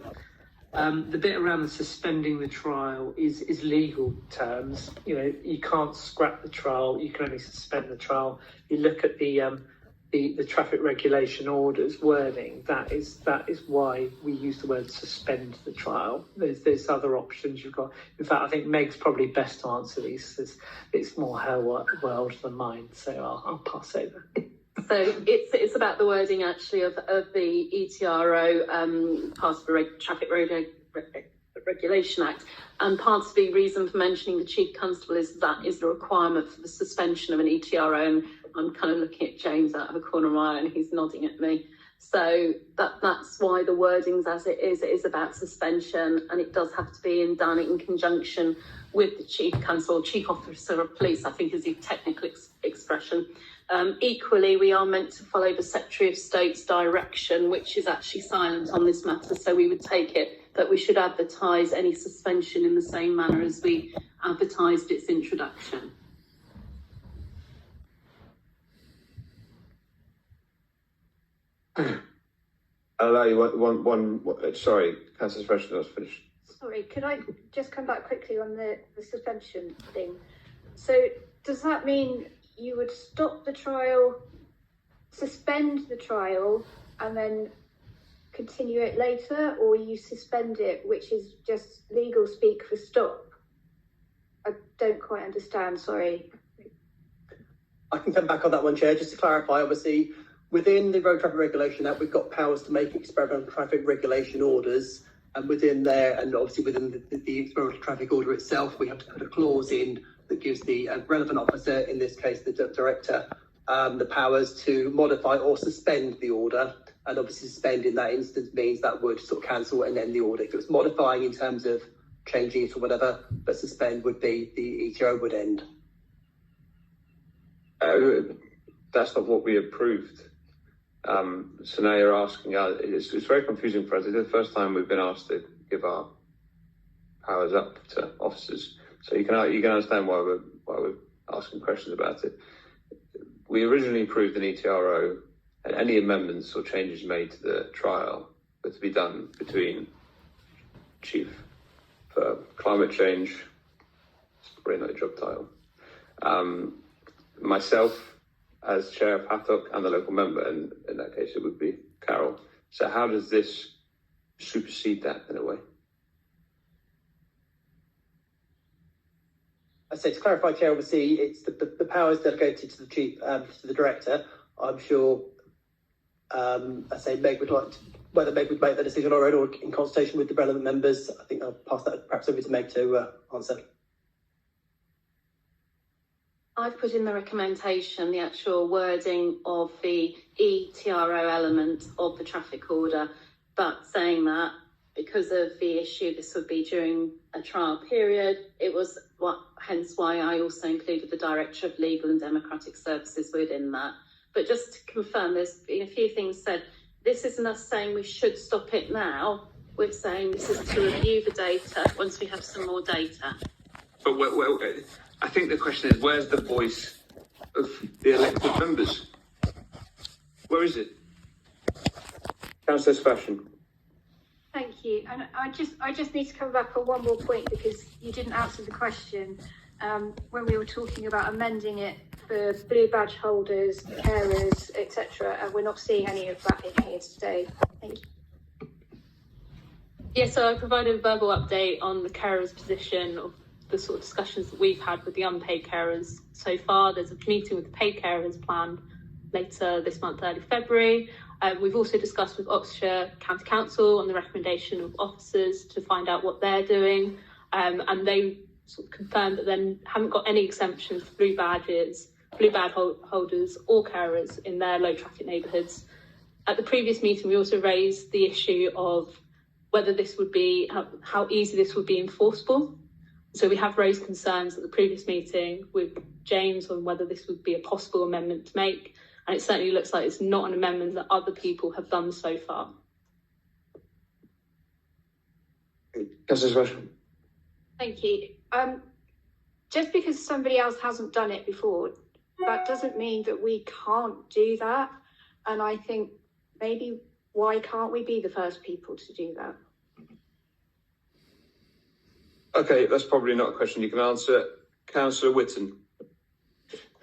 The bit around the suspending the trial is legal terms. You can't scrap the trial, you can only suspend the trial. You look at the traffic regulation orders wording, that is why we use the word suspend the trial. There's other options you've got. In fact, I think Meg's probably best to answer these. It's more her world than mine, so I'll pass over. So it's about the wording actually of the ETRO, part of the Traffic Road Regulation Act, and part of the reason for mentioning the Chief Constable is that is the requirement for the suspension of an ETRO, and I'm kind of looking at James out of the corner of my eye and he's nodding at me. So that's why the wording's as it is about suspension, and it does have to be done in conjunction with the Chief Constable, Chief Officer of Police, I think is the technical expression. Equally, we are meant to follow the Secretary of State's direction, which is actually silent on this matter, so we would take it that we should advertise any suspension in the same manner as we advertised its introduction. I'll allow you one. Sorry, Councillor Fresh, I was finished. Sorry, could I just come back quickly on the suspension thing? So does that mean you would stop the trial, suspend the trial, and then continue it later, or you suspend it, which is just legal speak for stop? I don't quite understand, sorry. I can come back on that one, Chair, just to clarify. Obviously, within the Road Traffic Regulation Act, we've got powers to make experimental traffic regulation orders, And within there, and obviously within the experimental traffic order itself, we have to put a clause in that gives the relevant officer, in this case the director, the powers to modify or suspend the order. And obviously suspend in that instance means that would sort of cancel and end the order. If it was modifying in terms of changing it or whatever, but suspend would be the ETO would end. That's not what we approved. So now you're asking, it's very confusing for us. It's the first time we've been asked to give our powers up to officers. So you can understand why we're asking questions about it. We originally approved an ETRO, and any amendments or changes made to the trial were to be done between Chief for Climate Change, it's probably not a job title, myself as chair of HATOC, and the local member, and in that case it would be Carol. So how does this supersede that in a way? I say to clarify, Chair, obviously it's the powers delegated to the chief, to the director. I'm sure, I say Meg would like to, whether Meg would make that decision on her own or in consultation with the relevant members. I think I'll pass that perhaps over to Meg to answer. I've put in the recommendation the actual wording of the ETRO element of the traffic order, but saying that because of the issue this would be during a trial period, it was hence why I also included the Director of Legal and Democratic Services within that. But just to confirm, there's been a few things said. This isn't us saying we should stop it now. We're saying this is to review the data once we have some more data. But I think the question is, where's the voice of the elected members? Where is it? Councillor Sebastian. Thank you. And I just need to come back on one more point because you didn't answer the question when we were talking about amending it for blue badge holders, carers, etc. And we're not seeing any of that in here today. Thank you. Yeah, so I provided a verbal update on the carers' position of the sort of discussions that we've had with the unpaid carers so far. There's a meeting with the paid carers planned later this month, early February. We've also discussed with Oxfordshire County Council on the recommendation of officers to find out what they're doing. And they sort of confirmed that they haven't got any exemptions for blue badge holders or carers in their low traffic neighbourhoods. At the previous meeting, we also raised the issue of whether this would be, how easy this would be enforceable. So we have raised concerns at the previous meeting with James on whether this would be a possible amendment to make. And it certainly looks like it's not an amendment that other people have done so far. Thank you. Just because somebody else hasn't done it before, that doesn't mean that we can't do that. And I think maybe why can't we be the first people to do that? Okay, that's probably not a question you can answer. Councillor Whitton.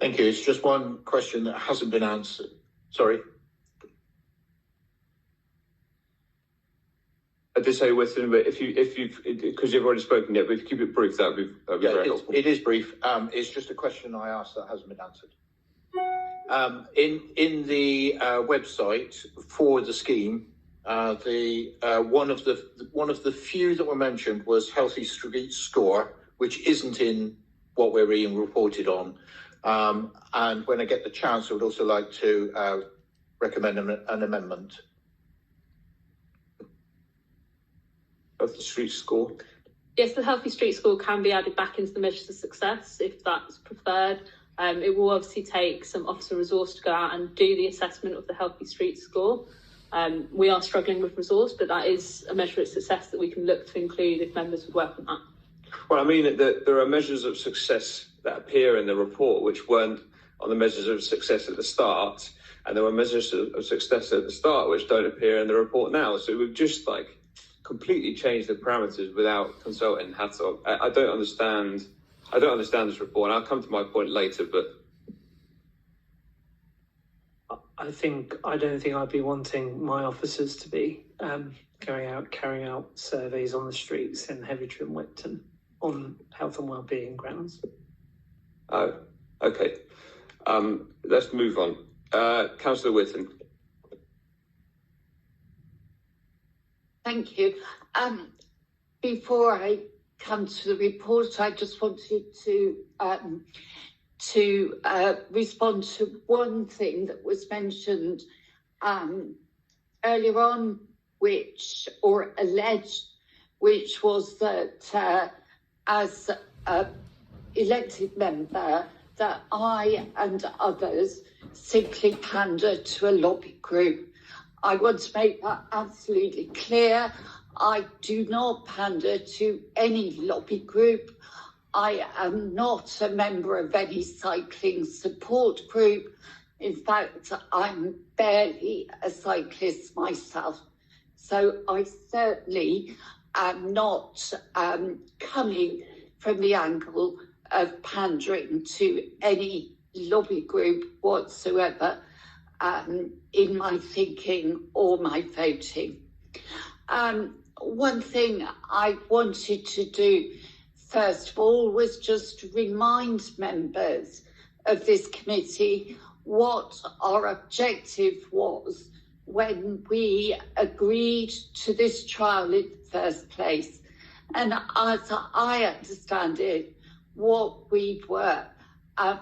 Thank you. It's just one question that hasn't been answered. Sorry. I did say Whitton, but if you because you've already spoken yet, but if you keep it brief, that'd be very helpful. It is brief. It's just a question I asked that hasn't been answered. In the website for the scheme, one of the few that were mentioned was Healthy Street Score, which isn't in what we're being reported on. And when I get the chance, I would also like to recommend an amendment. Healthy Street Score? Yes, the Healthy Street Score can be added back into the measures of success if that's preferred. It will obviously take some officer resource to go out and do the assessment of the Healthy Street Score. We are struggling with resource, but that is a measure of success that we can look to include if members would work on that. Well, I mean, there are measures of success that appear in the report which weren't on the measures of success at the start, and there were measures of success at the start which don't appear in the report now. So we've just completely changed the parameters without consulting HATOC. I don't understand this report, and I'll come to my point later, but I don't think I'd be wanting my officers to be carrying out surveys on the streets in Heavitree and Whipton on health and wellbeing grounds. Oh, okay. Let's move on. Councillor Whitton. Thank you. Before I come to the report, I just wanted to respond to one thing that was mentioned earlier on, or alleged, which was that as a elected member, that I and others simply pander to a lobby group. I want to make that absolutely clear. I do not pander to any lobby group. I am not a member of any cycling support group. In fact, I'm barely a cyclist myself. So I certainly am not coming from the angle of pandering to any lobby group whatsoever in my thinking or my voting. One thing I wanted to do, first of all, was just remind members of this committee what our objective was when we agreed to this trial in the first place. And as I understand it, what we were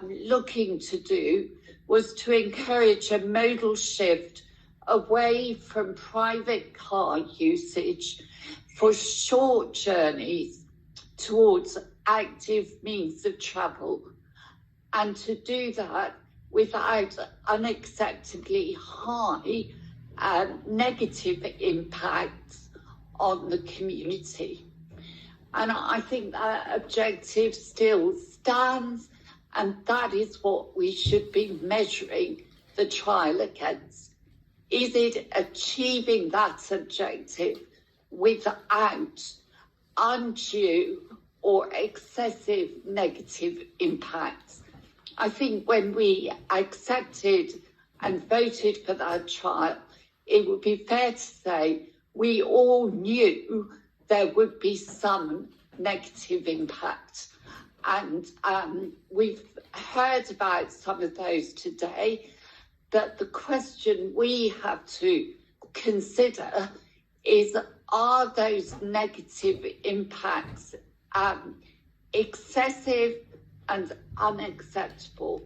looking to do was to encourage a modal shift away from private car usage for short journeys towards active means of travel, and to do that without unacceptably high negative impacts on the community. And I think that objective still stands, and that is what we should be measuring the trial against. Is it achieving that objective without undue or excessive negative impacts? I think when we accepted and voted for that trial, it would be fair to say we all knew there would be some negative impact. And we've heard about some of those today, that the question we have to consider is, are those negative impacts excessive and unacceptable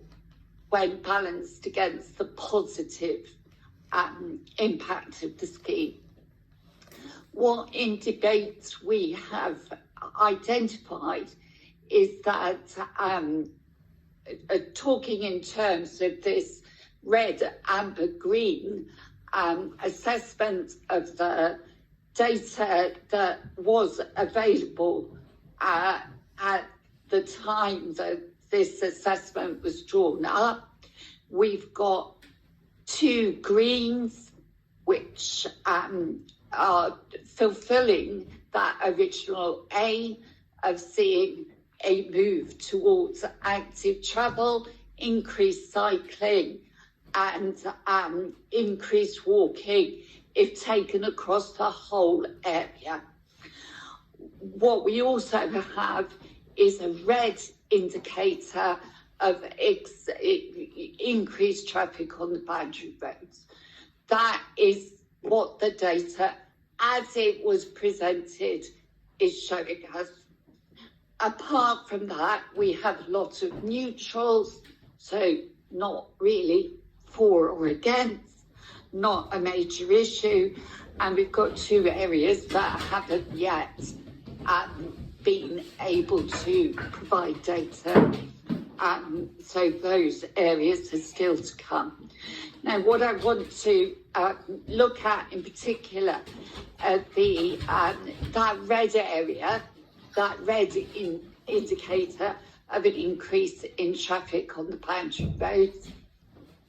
when balanced against the positive impact of the scheme? What in debates we have identified is that talking in terms of this red, amber, green assessment of the data that was available at the time that this assessment was drawn up, we've got 2 greens, which are fulfilling that original aim of seeing a move towards active travel, increased cycling, and increased walking if taken across the whole area. What we also have is a red indicator of increased traffic on the boundary roads. That is what the data, as it was presented, is showing us. Apart from that, we have lots of neutrals, so not really for or against, not a major issue, and we've got 2 areas that haven't yet been able to provide data, so those areas are still to come. Now, what I want to look at in particular, that red area, that red indicator of an increase in traffic on the boundary roads.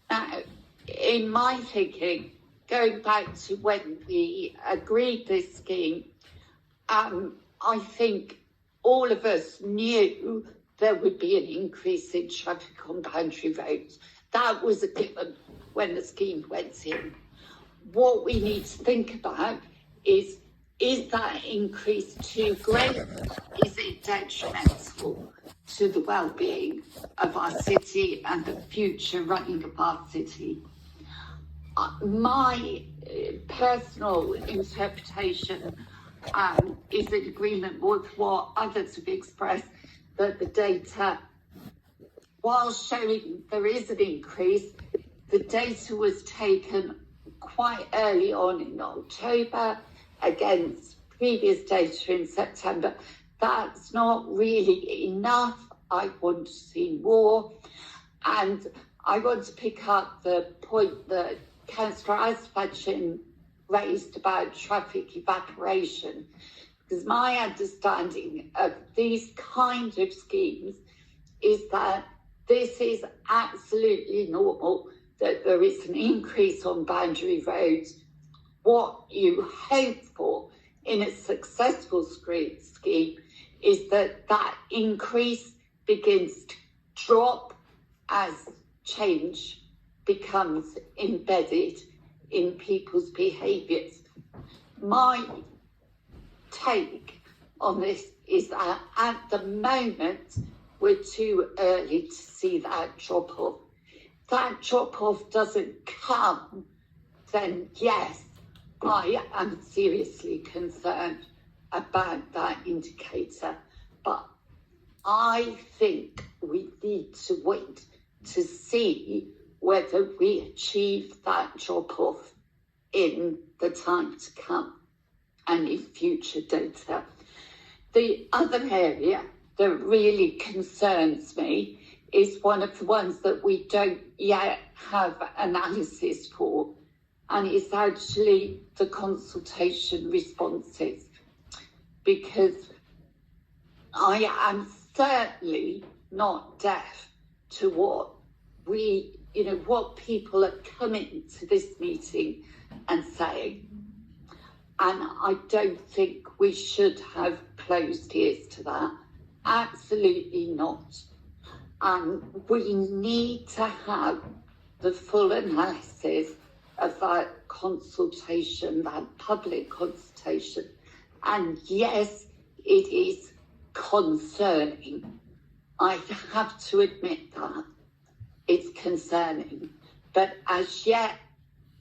Now, in my thinking, going back to when we agreed this scheme, I think all of us knew there would be an increase in traffic on boundary roads. That was a given when the scheme went in. What we need to think about is that increase too great? Is it detrimental to the well-being of our city and the future running of our city? My personal interpretation is in agreement with what others have expressed, that the data, while showing there is an increase, the data was taken quite early on in October against previous data in September. That's not really enough. I want to see more. And I want to pick up the point that Councillor Asfadchin raised about traffic evaporation, because my understanding of these kind of schemes is that this is absolutely normal, that there is an increase on boundary roads. What you hope for in a successful scheme is that that increase begins to drop as change becomes embedded in people's behaviours. My take on this is that at the moment we're too early to see that drop off. If that drop off doesn't come, then yes, I am seriously concerned about that indicator. But I think we need to wait to see whether we achieve that drop off in the time to come and in future data. The other area that really concerns me is one of the ones that we don't yet have analysis for, and it's actually the consultation responses, because I am certainly not deaf to what what people are coming to this meeting and saying. And I don't think we should have closed ears to that. Absolutely not. And we need to have the full analysis of that consultation, that public consultation. And yes, it is concerning. I have to admit that. It's concerning. But as yet,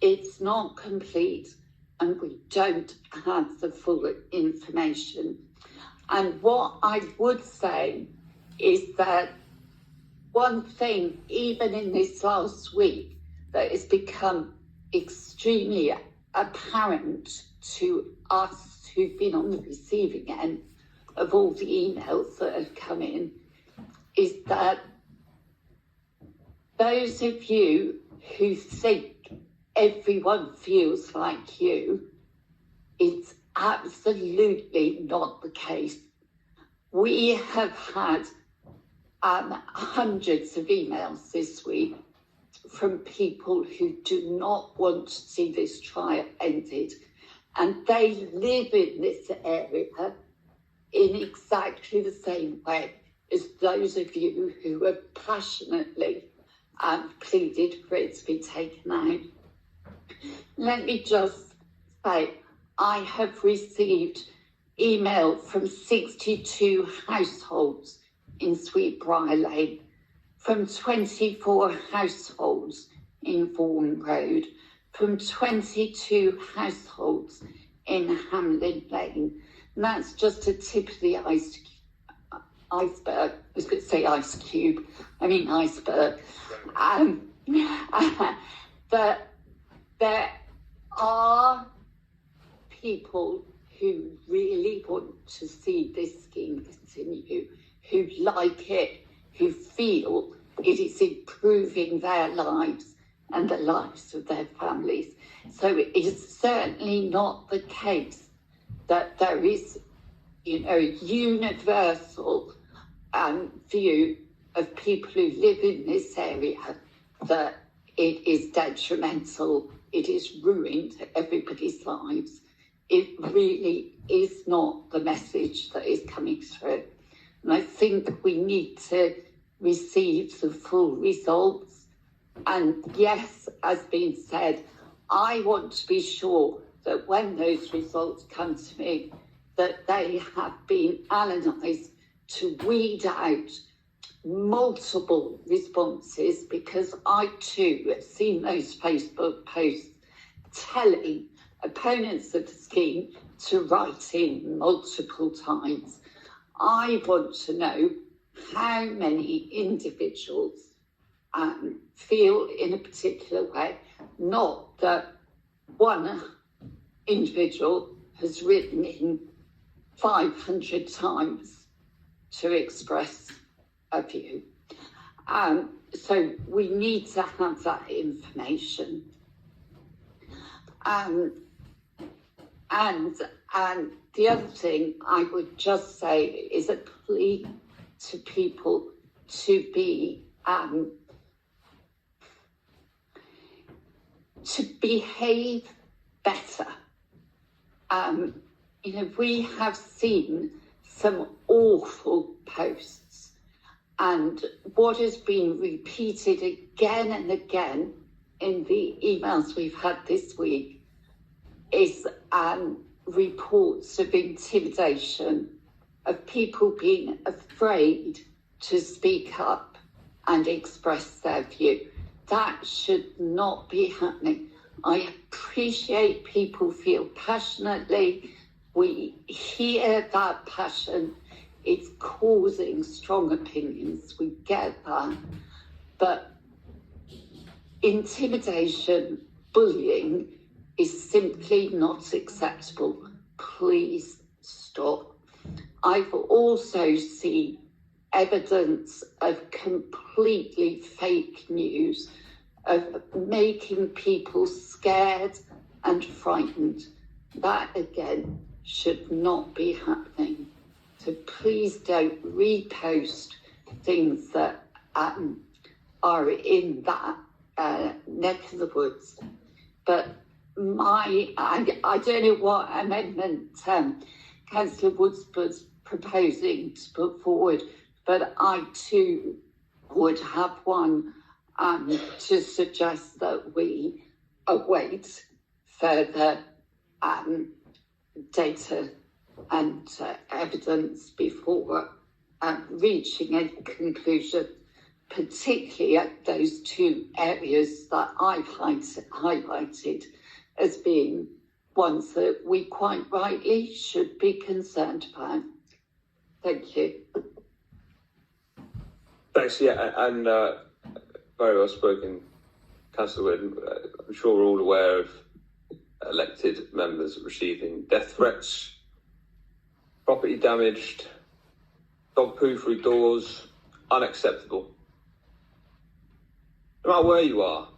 it's not complete and we don't have the full information. And what I would say is that one thing, even in this last week, that has become extremely apparent to us who've been on the receiving end of all the emails that have come in, is that those of you who think everyone feels like you, it's absolutely not the case. We have had hundreds of emails this week from people who do not want to see this trial ended, and they live in this area in exactly the same way as those of you who have passionately pleaded for it to be taken out. Let me just say, I have received email from 62 households in Sweetbriar Lane, from 24 households in Vaughan Road, from 22 households in Hamlin Lane. And that's just a tip of the iceberg. I was going to say ice cube, I mean iceberg. That there are people who really want to see this scheme continue, who like it, who feel it is improving their lives and the lives of their families. So it is certainly not the case that there is, a universal view of people who live in this area that it is detrimental, it is ruined everybody's lives. It really is not the message that is coming through. And I think we need to receive the full results. And yes, as been said, I want to be sure that when those results come to me, that they have been analysed to weed out multiple responses, because I too have seen those Facebook posts telling opponents of the scheme to write in multiple times. I want to know how many individuals feel in a particular way, not that one individual has written in 500 times to express a view. So we need to have that information. And the other thing I would just say is a plea to people to be to behave better. We have seen some awful posts, and what has been repeated again and again in the emails we've had this week is reports of intimidation, of people being afraid to speak up and express their view. That should not be happening. I appreciate people feel passionately. We hear that passion. It's causing strong opinions. We get that. But intimidation, bullying is simply not acceptable. Please stop. I've also seen evidence of completely fake news, of making people scared and frightened. That, again, should not be happening. So please don't repost things that are in that neck of the woods. But I don't know what amendment Councillor Woods was proposing to put forward, but I too would have one to suggest that we await further data and evidence before reaching a conclusion, particularly at those two areas that I've highlighted as being ones that we quite rightly should be concerned about. Thank you. Thanks, yeah, and very well spoken, Councillor Whitton. I'm sure we're all aware of elected members receiving death threats, property damaged, dog poo through doors, unacceptable. No matter where you are,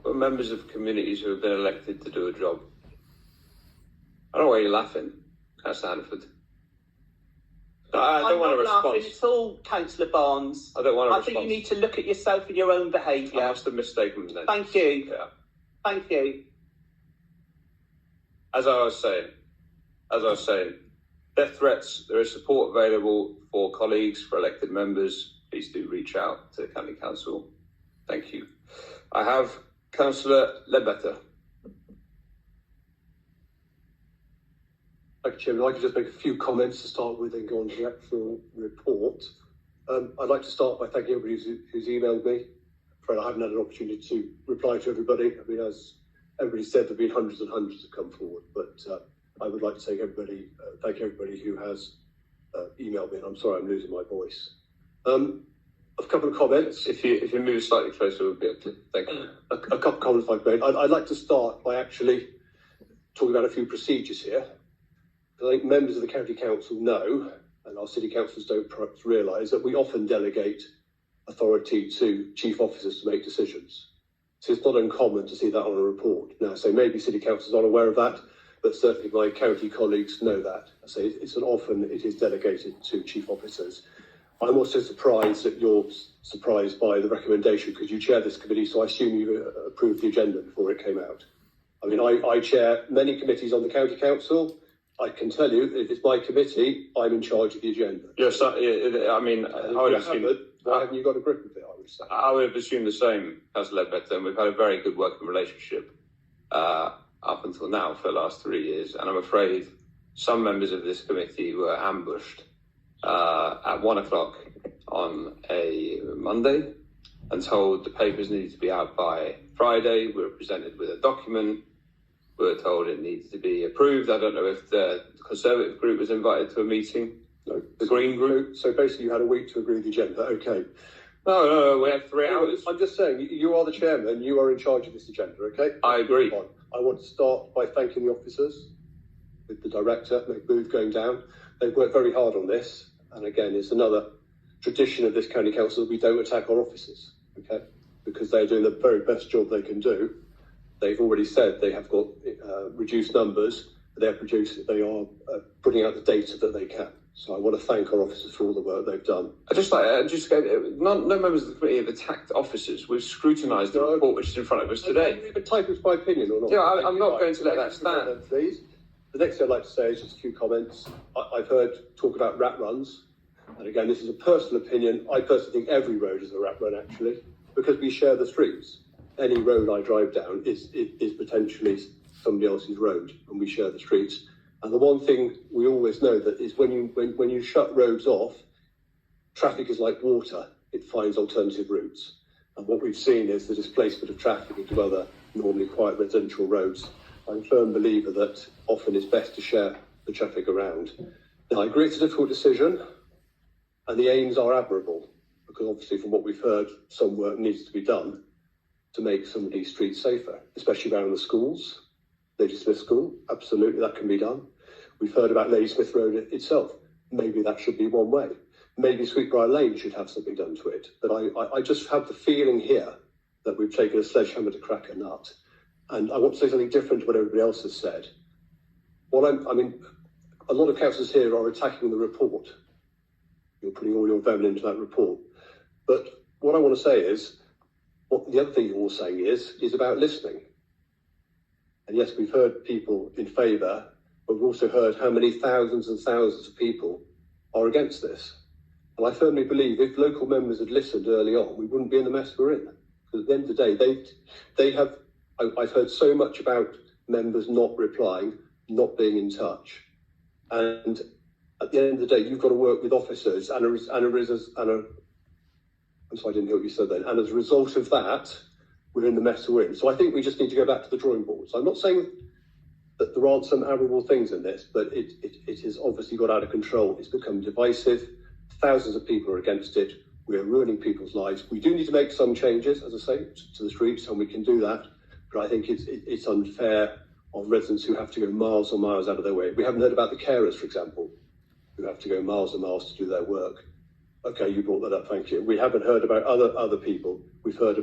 we're members of communities who have been elected to do a job. I don't know why you're laughing, Councillor Hannaford. I don't want a response. Laughing at all, Councillor Barnes. I don't want a response. I think you need to look at yourself and your own behaviour. I must have mistaken then. Thank you. Yeah. Thank you. As I was saying, death threats, there is support available for colleagues, for elected members. Please do reach out to the County Council. Thank you. I have Councillor Ledbetter. Thank you, Chairman. I could just make a few comments to start with and go on to the actual report. I'd like to start by thanking everybody who's emailed me. I'm afraid I haven't had an opportunity to reply to everybody. I mean, as everybody said, there have been hundreds and hundreds that come forward, but I would like to thank everybody who has emailed me, and I'm sorry I'm losing my voice. A couple of comments. If you move slightly closer, we'll be able to. Thank you. A couple of comments I've made. I'd like to start by actually talking about a few procedures here. I think members of the County Council know, and our city councillors don't perhaps realise, that we often delegate authority to chief officers to make decisions. So it's not uncommon to see that on a report. Now, so maybe city councillors aren't aware of that, but certainly my county colleagues know that. So often it is delegated to chief officers. I'm also surprised that you're surprised by the recommendation because you chair this committee, so I assume you approved the agenda before it came out. I mean, I chair many committees on the County Council. I can tell you, if it's my committee, I'm in charge of the agenda. Yes, I mean, I would assume... Why haven't you got a grip of it, I would say? I would have assumed the same, Councillor Ledbetter, and we've had a very good working relationship up until now for the last 3 years, and I'm afraid some members of this committee were ambushed at 1 o'clock on a Monday and told the papers needed to be out by Friday. We were presented with a document. We were told it needs to be approved. I don't know if the Conservative group was invited to a meeting. No. The Green group. So basically you had a week to agree the agenda. Okay. No, we had 3 hours. I'm just saying, you are the chairman, you are in charge of this agenda, okay? I agree. I want to start by thanking the officers, with the director, Meg Booth, going down. They've worked very hard on this. And again, it's another tradition of this county council that we don't attack our officers, okay? Because they're doing the very best job they can do. They've already said they have got reduced numbers, but they are putting out the data that they can. So I want to thank our officers for all the work they've done. No members of the committee have attacked officers. We've scrutinised the report which is in front of us today. You can type it's my opinion or not. Yeah, I'm not going to let that stand. Please. The next thing I'd like to say is just a few comments. I've heard talk about rat runs. And again, this is a personal opinion. I personally think every road is a rat run, actually, because we share the streets. Any road I drive down is potentially somebody else's road, and we share the streets. And the one thing we always know that is when you shut roads off, traffic is like water. It finds alternative routes. And what we've seen is the displacement of traffic into other normally quiet residential roads. I'm a firm believer that often it's best to share the traffic around. Now, I agree it's a difficult decision, and the aims are admirable, because obviously from what we've heard, some work needs to be done to make some of these streets safer, especially around the schools. Lady Smith School, absolutely, that can be done. We've heard about Lady Smith Road itself. Maybe that should be one way. Maybe Sweetbriar Lane should have something done to it. But I just have the feeling here that we've taken a sledgehammer to crack a nut. And I want to say something different to what everybody else has said. A lot of councillors here are attacking the report. You're putting all your venom into that report. But what I want to say is, what the other thing you're all saying is about listening. And yes, we've heard people in favour, but we've also heard how many thousands and thousands of people are against this. And I firmly believe if local members had listened early on, we wouldn't be in the mess we're in. Because at the end of the day, I've heard so much about members not replying, not being in touch. And at the end of the day, you've got to work with officers I'm sorry, I didn't hear what you said then. And as a result of that, we're in the mess we're in. So I think we just need to go back to the drawing board. So I'm not saying that there aren't some admirable things in this, but it has obviously got out of control. It's become divisive. Thousands of people are against it. We're ruining people's lives. We do need to make some changes, as I say, to the streets, and we can do that. But I think it's unfair of residents who have to go miles and miles out of their way. We haven't heard about the carers, for example, who have to go miles and miles to do their work. Okay, you brought that up, thank you. We haven't heard about other people. We've said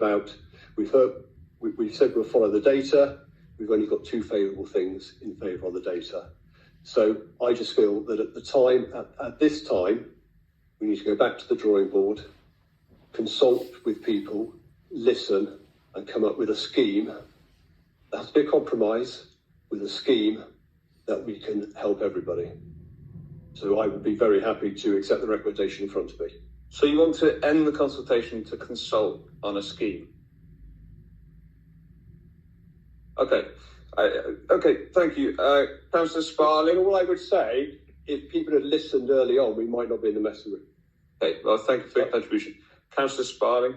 we'll follow the data. We've only got two favourable things in favour of the data. So I just feel that at this time, we need to go back to the drawing board, consult with people, listen, and come up with a scheme. There has to be a compromise with a scheme that we can help everybody. So I would be very happy to accept the recommendation in front of me. So you want to end the consultation to consult on a scheme? Okay. Okay, thank you. Councillor Sparling. All I would say, if people had listened early on, we might not be in the mess we're in. Okay, well, thank you for your contribution. Councillor Sparling.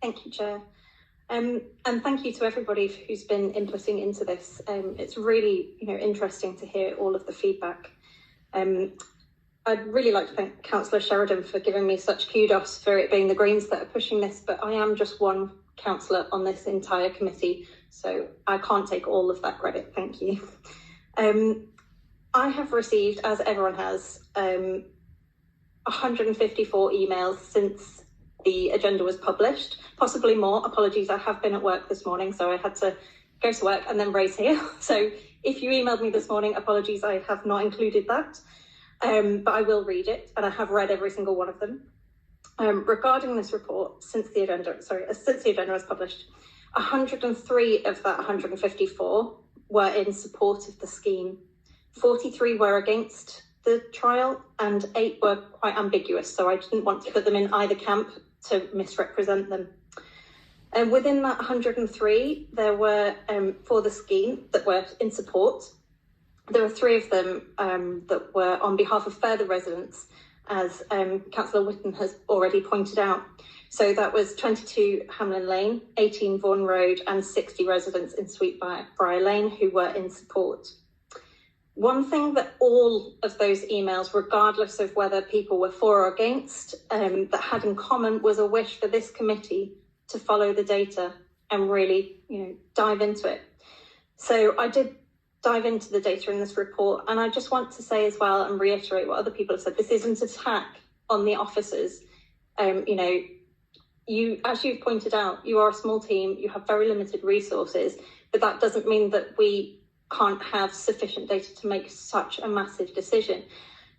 Thank you, Chair. And thank you to everybody who's been inputting into this. It's really, interesting to hear all of the feedback. I'd really like to thank Councillor Sheridan for giving me such kudos for it being the Greens that are pushing this, but I am just one councillor on this entire committee, so I can't take all of that credit. Thank you. I have received, as everyone has, 154 emails since the agenda was published, possibly more. Apologies, I have been at work this morning, so I had to go to work and then race here. So if you emailed me this morning, apologies, I have not included that. But I will read it, and I have read every single one of them. Regarding this report, since the agenda was published, 103 of that 154 were in support of the scheme. 43 were against the trial, and 8 were quite ambiguous, so I didn't want to put them in either camp to misrepresent them. And within that 103, there were, for the scheme, that were in support. There were 3 of them that were on behalf of further residents, as Councillor Whipton has already pointed out. So that was 22 Hamlin Lane, 18 Vaughan Road, and 60 residents in Sweetbriar Lane who were in support. One thing that all of those emails, regardless of whether people were for or against, that had in common was a wish for this committee to follow the data and really, dive into it. So I did dive into the data in this report, and I just want to say as well and reiterate what other people have said, this isn't an attack on the officers. You, as you've pointed out, you are a small team, you have very limited resources, but that doesn't mean that we can't have sufficient data to make such a massive decision.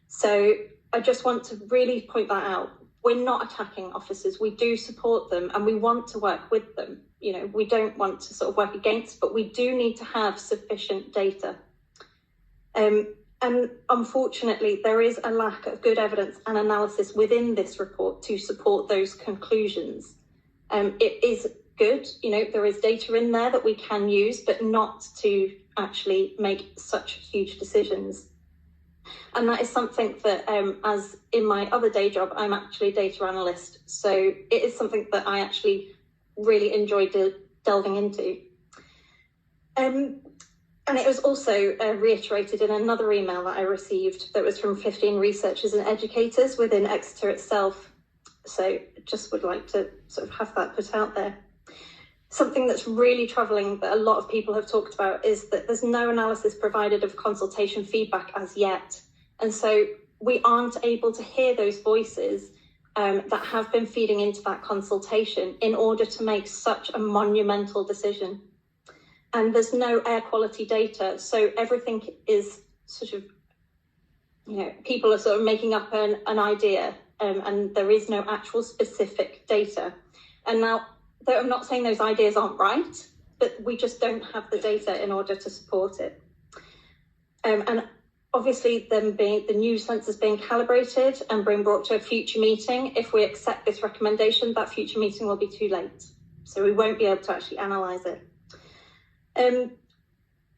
So I just want to really point that out. We're not attacking officers, we do support them and we want to work with them. We don't want to sort of work against, but we do need to have sufficient data. And unfortunately, there is a lack of good evidence and analysis within this report to support those conclusions. It is good, there is data in there that we can use, but not to actually make such huge decisions. And that is something that, as in my other day job, I'm actually a data analyst. So it is something that I actually really enjoyed delving into. And it was also reiterated in another email that I received that was from 15 researchers and educators within Exeter itself. So just would like to sort of have that put out there. Something that's really troubling that a lot of people have talked about is that there's no analysis provided of consultation feedback as yet. And so we aren't able to hear those voices that have been feeding into that consultation in order to make such a monumental decision. And there's no air quality data. So everything is sort of, people are sort of making up an idea and there is no actual specific data. And now, though I'm not saying those ideas aren't right, but we just don't have the data in order to support it. And obviously the new sensors being calibrated and being brought to a future meeting, if we accept this recommendation, that future meeting will be too late. So we won't be able to actually analyse it.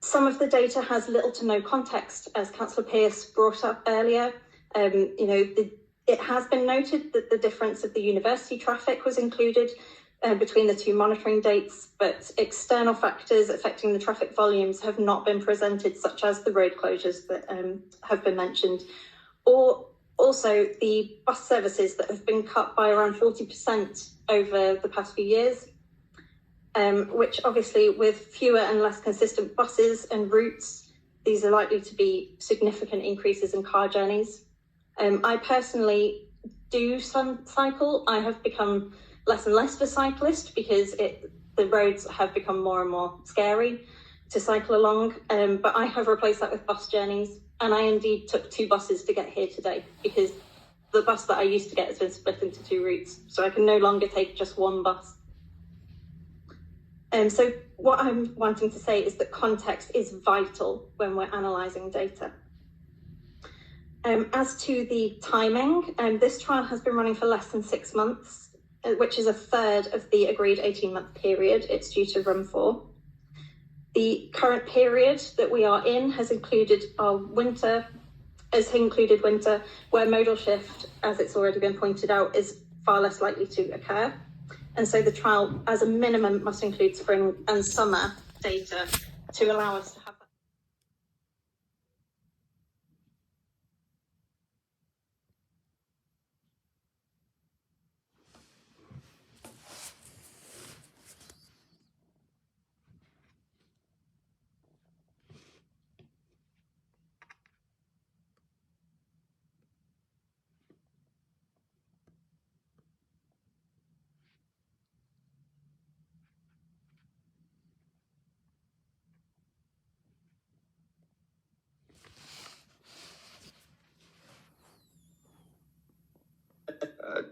Some of the data has little to no context, as Councillor Pearce brought up earlier. It has been noted that the difference of the university traffic was included between the two monitoring dates, but external factors affecting the traffic volumes have not been presented, such as the road closures that have been mentioned, or also the bus services that have been cut by around 40% over the past few years. Which obviously with fewer and less consistent buses and routes, these are likely to be significant increases in car journeys. I personally do some cycle. I have become less and less of a cyclist because the roads have become more and more scary to cycle along, but I have replaced that with bus journeys. And I indeed took 2 buses to get here today because the bus that I used to get has been split into 2 routes. So I can no longer take just 1 bus. So what I'm wanting to say is that context is vital when we're analysing data. As to the timing, this trial has been running for less than 6 months, which is a third of the agreed 18-month period it's due to run for. The current period that we are in has included winter, where modal shift, as it's already been pointed out, is far less likely to occur. And so the trial, as a minimum, must include spring and summer data to allow us to have that.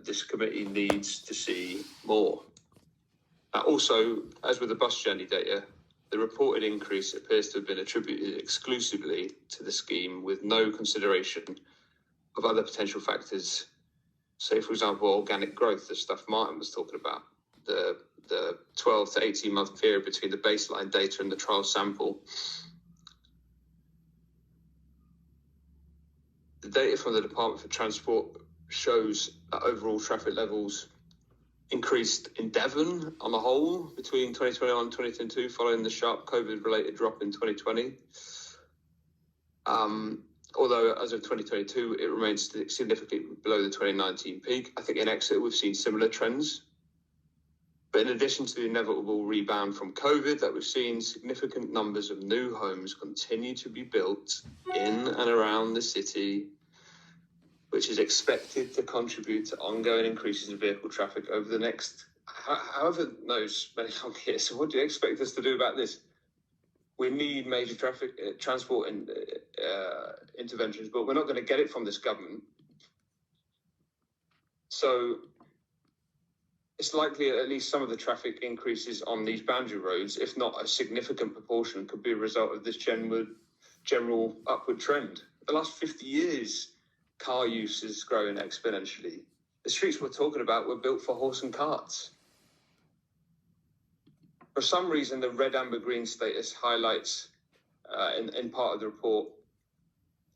This committee needs to see more. Also, as with the bus journey data, the reported increase appears to have been attributed exclusively to the scheme with no consideration of other potential factors. Say, for example, organic growth, the stuff Martin was talking about, the 12 to 18 month period between the baseline data and the trial sample. The data from the Department for Transport shows that overall traffic levels increased in Devon on the whole between 2021 and 2022 following the sharp COVID-related drop in 2020. Although as of 2022, it remains significantly below the 2019 peak. I think in Exeter, we've seen similar trends. But in addition to the inevitable rebound from COVID that we've seen, significant numbers of new homes continue to be built in and around the city, which is expected to contribute to ongoing increases in vehicle traffic over the next, however knows, many long years. So what do you expect us to do about this? We need major transport and interventions, but we're not going to get it from this government. So it's likely at least some of the traffic increases on these boundary roads, if not a significant proportion, could be a result of this general upward trend. The last 50 years, car use has grown exponentially. The streets we're talking about were built for horse and carts. For some reason, the red, amber, green status highlights, in part of the report,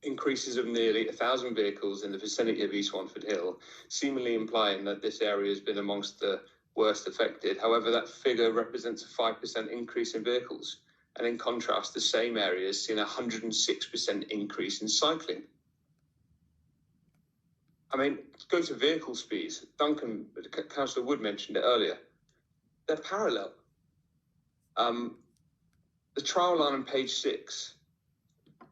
increases of nearly 1,000 vehicles in the vicinity of East Wanford Hill, seemingly implying that this area has been amongst the worst affected. However, that figure represents a 5% increase in vehicles. And in contrast, the same area has seen a 106% increase in cycling. I mean, go to vehicle speeds. Duncan, Councillor Wood mentioned it earlier. They're parallel. The trial line on page 6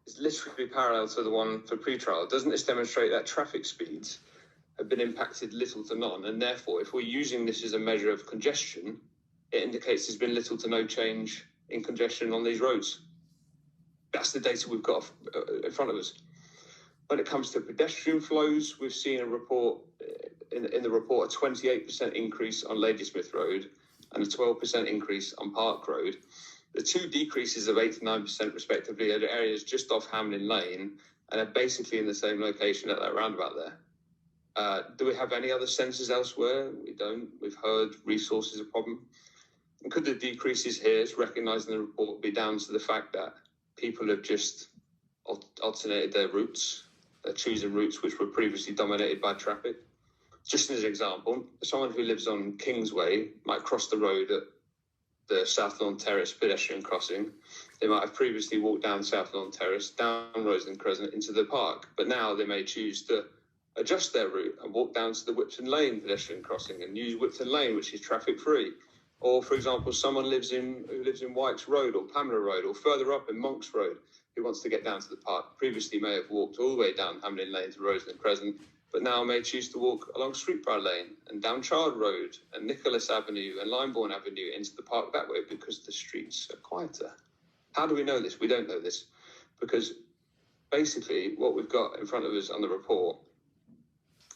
is literally parallel to the one for pre-trial. Doesn't this demonstrate that traffic speeds have been impacted little to none? And therefore, if we're using this as a measure of congestion, it indicates there's been little to no change in congestion on these roads. That's the data we've got in front of us. When it comes to pedestrian flows, we've seen a report, in the report, a 28% increase on Ladysmith Road and a 12% increase on Park Road. The two decreases of 8 to 9% respectively are areas just off Hamlin Lane and are basically in the same location at that roundabout there. Do we have any other sensors elsewhere? We don't. We've heard resources are a problem. And could the decreases here, as recognised in the report, be down to the fact that people have just alternated their routes? They're choosing routes which were previously dominated by traffic. Just as an example, someone who lives on Kingsway might cross the road at the South Lawn Terrace pedestrian crossing. They might have previously walked down South Lawn Terrace, down Roseland Crescent into the park, but now they may choose to adjust their route and walk down to the Whipton Lane pedestrian crossing and use Whipton Lane, which is traffic free. Or, for example, someone who lives in White's Road or Pamela Road or further up in Monks Road who wants to get down to the park, previously may have walked all the way down Hamlin Lane to Roseland Crescent, but now may choose to walk along Sweetbriar Lane and down Chard Road and Nicholas Avenue and Limebourne Avenue into the park that way because the streets are quieter. How do we know this? We don't know this because basically what we've got in front of us on the report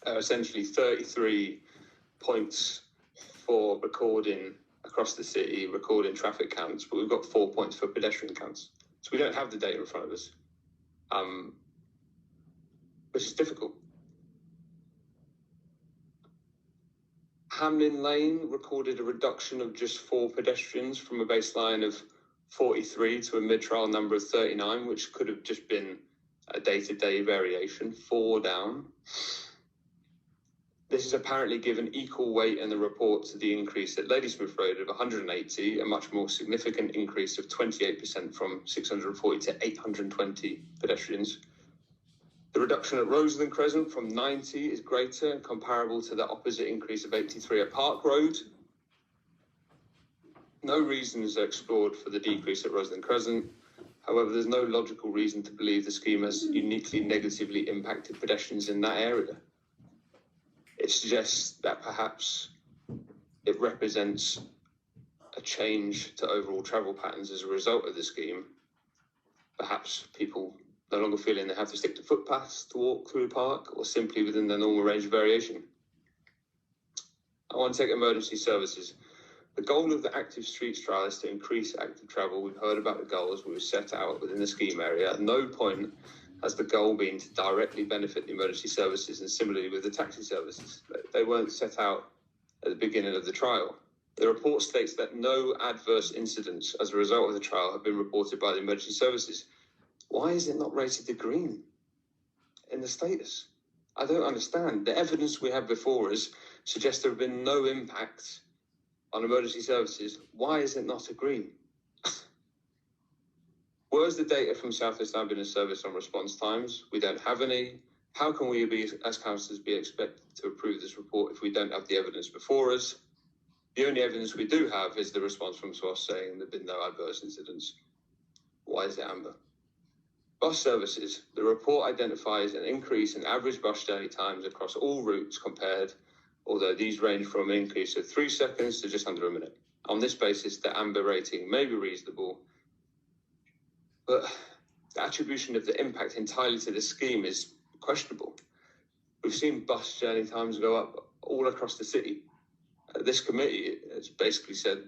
are essentially 33 points for recording across the city, recording traffic counts, but we've got 4 points for pedestrian counts. So we don't have the data in front of us, which is difficult. Hamlin Lane recorded a reduction of just 4 pedestrians from a baseline of 43 to a mid-trial number of 39, which could have just been a day-to-day variation, 4 down. This is apparently given equal weight in the report to the increase at Ladysmith Road of 180, a much more significant increase of 28% from 640 to 820 pedestrians. The reduction at Roseland Crescent from 90 is greater and comparable to the opposite increase of 83 at Park Road. No reasons are explored for the decrease at Roseland Crescent. However, there's no logical reason to believe the scheme has uniquely negatively impacted pedestrians in that area. It suggests that perhaps it represents a change to overall travel patterns as a result of the scheme. Perhaps people no longer feeling they have to stick to footpaths to walk through the park or simply within their normal range of variation. I want to take emergency services. The goal of the active streets trial is to increase active travel. We've heard about the goals we were set out within the scheme area. At no point has the goal been to directly benefit the emergency services, and similarly with the taxi services. They weren't set out at the beginning of the trial. The report states that no adverse incidents as a result of the trial have been reported by the emergency services. Why is it not rated to green in the status? I don't understand. The evidence we have before us suggests there have been no impacts on emergency services. Why is it not a green? Where's the data from South West Ambulance Service on response times? We don't have any. How can we, as councillors, be expected to approve this report if we don't have the evidence before us? The only evidence we do have is the response from SWAS saying there have been no adverse incidents. Why is it amber? Bus services. The report identifies an increase in average bus journey times across all routes compared, although these range from an increase of 3 seconds to just under a minute. On this basis, the amber rating may be reasonable, but the attribution of the impact entirely to the scheme is questionable. We've seen bus journey times go up all across the city. This committee has basically said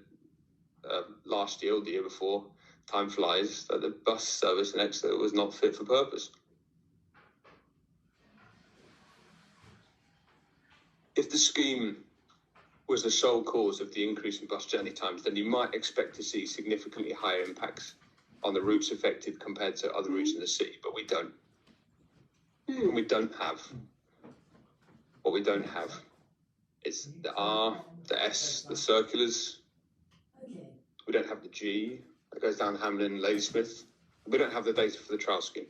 last year or the year before, time flies, that the bus service in Exeter was not fit for purpose. If the scheme was the sole cause of the increase in bus journey times, then you might expect to see significantly higher impacts on the routes affected compared to other routes in the city, but we don't. And we don't have. What we don't have is the R, the S, the circulars. We don't have the G that goes down Hamlin and Ladysmith. We don't have the data for the trial scheme.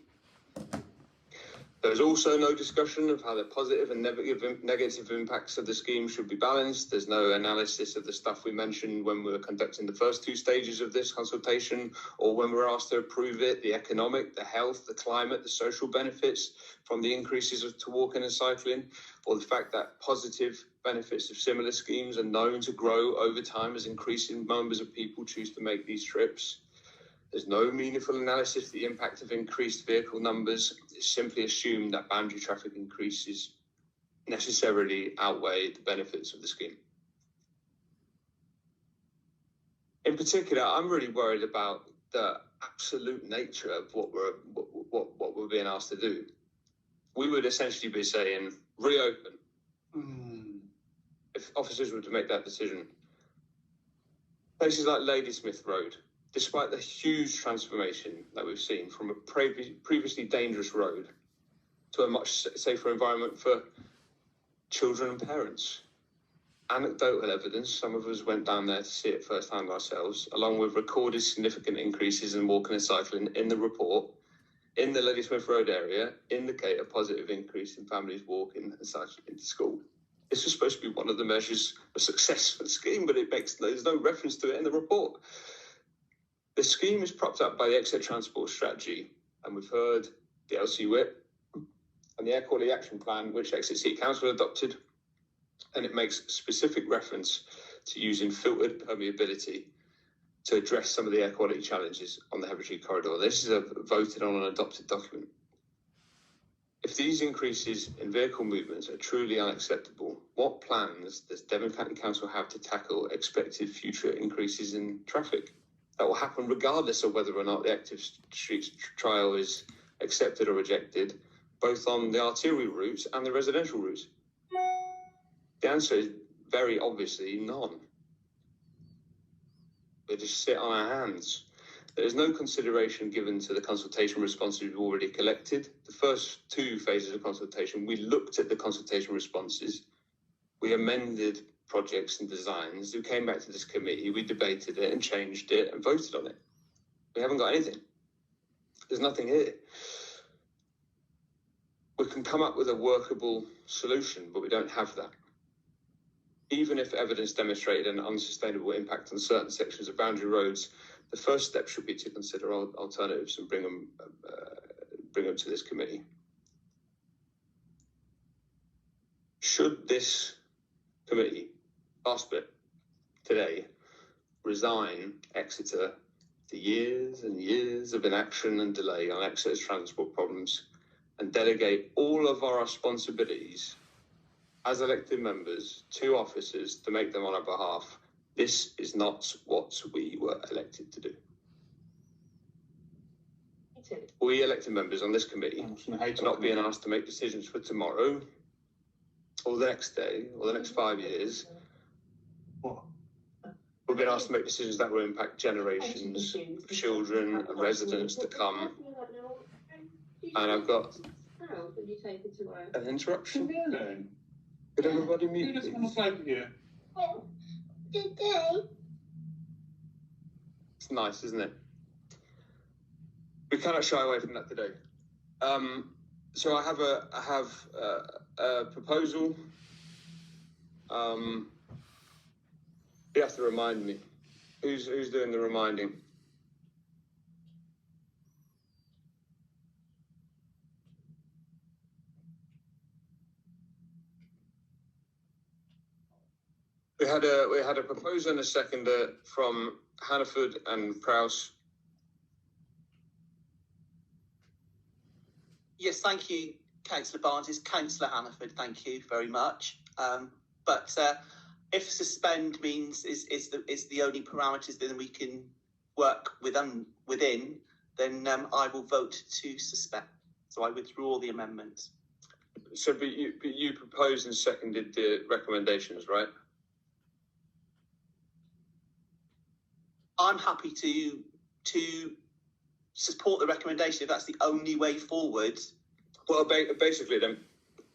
There's also no discussion of how the positive and negative impacts of the scheme should be balanced. There's no analysis of the stuff we mentioned when we were conducting the first 2 stages of this consultation, or when we were asked to approve it, the economic, the health, the climate, the social benefits from the increases to walking and cycling, or the fact that positive benefits of similar schemes are known to grow over time as increasing numbers of people choose to make these trips. There's no meaningful analysis of the impact of increased vehicle numbers. It's simply assumed that boundary traffic increases necessarily outweigh the benefits of the scheme. In particular, I'm really worried about the absolute nature of what we're being asked to do. We would essentially be saying, reopen. If officers were to make that decision. Places like Ladysmith Road, despite the huge transformation that we've seen from a previously dangerous road to a much safer environment for children and parents. Anecdotal evidence, some of us went down there to see it firsthand ourselves, along with recorded significant increases in walking and cycling in the report, in the Ladysmith Road area, indicate a positive increase in families walking and cycling into school. This was supposed to be one of the measures of success for the scheme, but there's no reference to it in the report. The scheme is propped up by the Exeter Transport Strategy, and we've heard the LC Whip and the Air Quality Action Plan, which Exeter City Council adopted, and it makes specific reference to using filtered permeability to address some of the air quality challenges on the Heavitree corridor. This is a voted on and adopted document. If these increases in vehicle movements are truly unacceptable, what plans does Devon County Council have to tackle expected future increases in traffic? That will happen regardless of whether or not the active streets trial is accepted or rejected, both on the arterial routes and the residential routes. The answer is very obviously none. We just sit on our hands. There is no consideration given to the consultation responses we've already collected. The first 2 phases of consultation, we looked at the consultation responses, we amended projects and designs, we came back to this committee, we debated it and changed it and voted on it. We haven't got anything. There's nothing here. We can come up with a workable solution, but we don't have that. Even if evidence demonstrated an unsustainable impact on certain sections of boundary roads, the first step should be to consider alternatives and bring them to this committee. Should this committee, last bit today, resign Exeter to years and years of inaction and delay on Exeter's transport problems and delegate all of our responsibilities as elected members to officers to make them on our behalf, this is not what we were elected to do. We elected members on this committee are not being asked to make decisions for tomorrow or the next day or the next 5 years. We've been asked to make decisions that will impact generations of children and residents to come. And I've got an interruption. Could everybody mute? Who doesn't want to vote here? It's nice, isn't it? We cannot shy away from that today. So I have a proposal. You have to remind me. Who's doing the reminding? We had a proposer and a seconder from Hannaford and Prowse. Yes, thank you, Councillor Barnes. It's Councillor Hannaford. Thank you very much. But if suspend means is the only parameters that we can work within, then I will vote to suspend. So I withdraw the amendment. So, but you proposed and seconded the recommendations, right? I'm happy to support the recommendation if that's the only way forward. Well, basically, then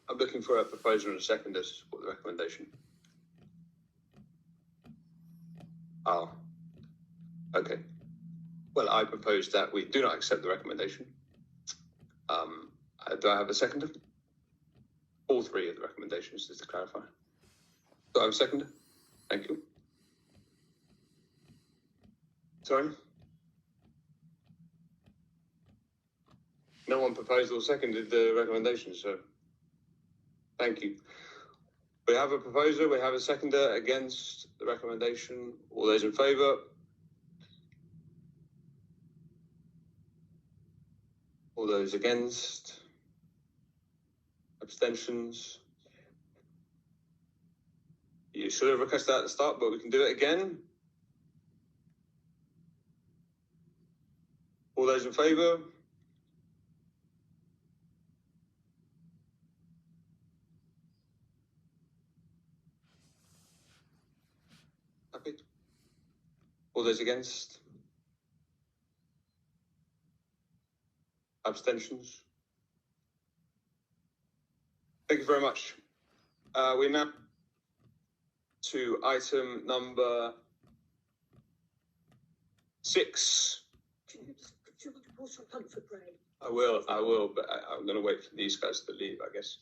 I'm looking for a proposer and a seconder to support the recommendation. Oh, okay. Well, I propose that we do not accept the recommendation. Do I have a seconder? All three of the recommendations, just to clarify. Do I have a seconder? Thank you. Sorry? No one proposed or seconded the recommendation, so thank you. We have a proposer, we have a seconder against the recommendation. All those in favour? All those against? Abstentions? You should have requested that at the start, but we can do it again. All those in favour? Happy? All those against? Abstentions? Thank you very much. We now to item number 6. I will, but I'm going to wait for these guys to leave, I guess.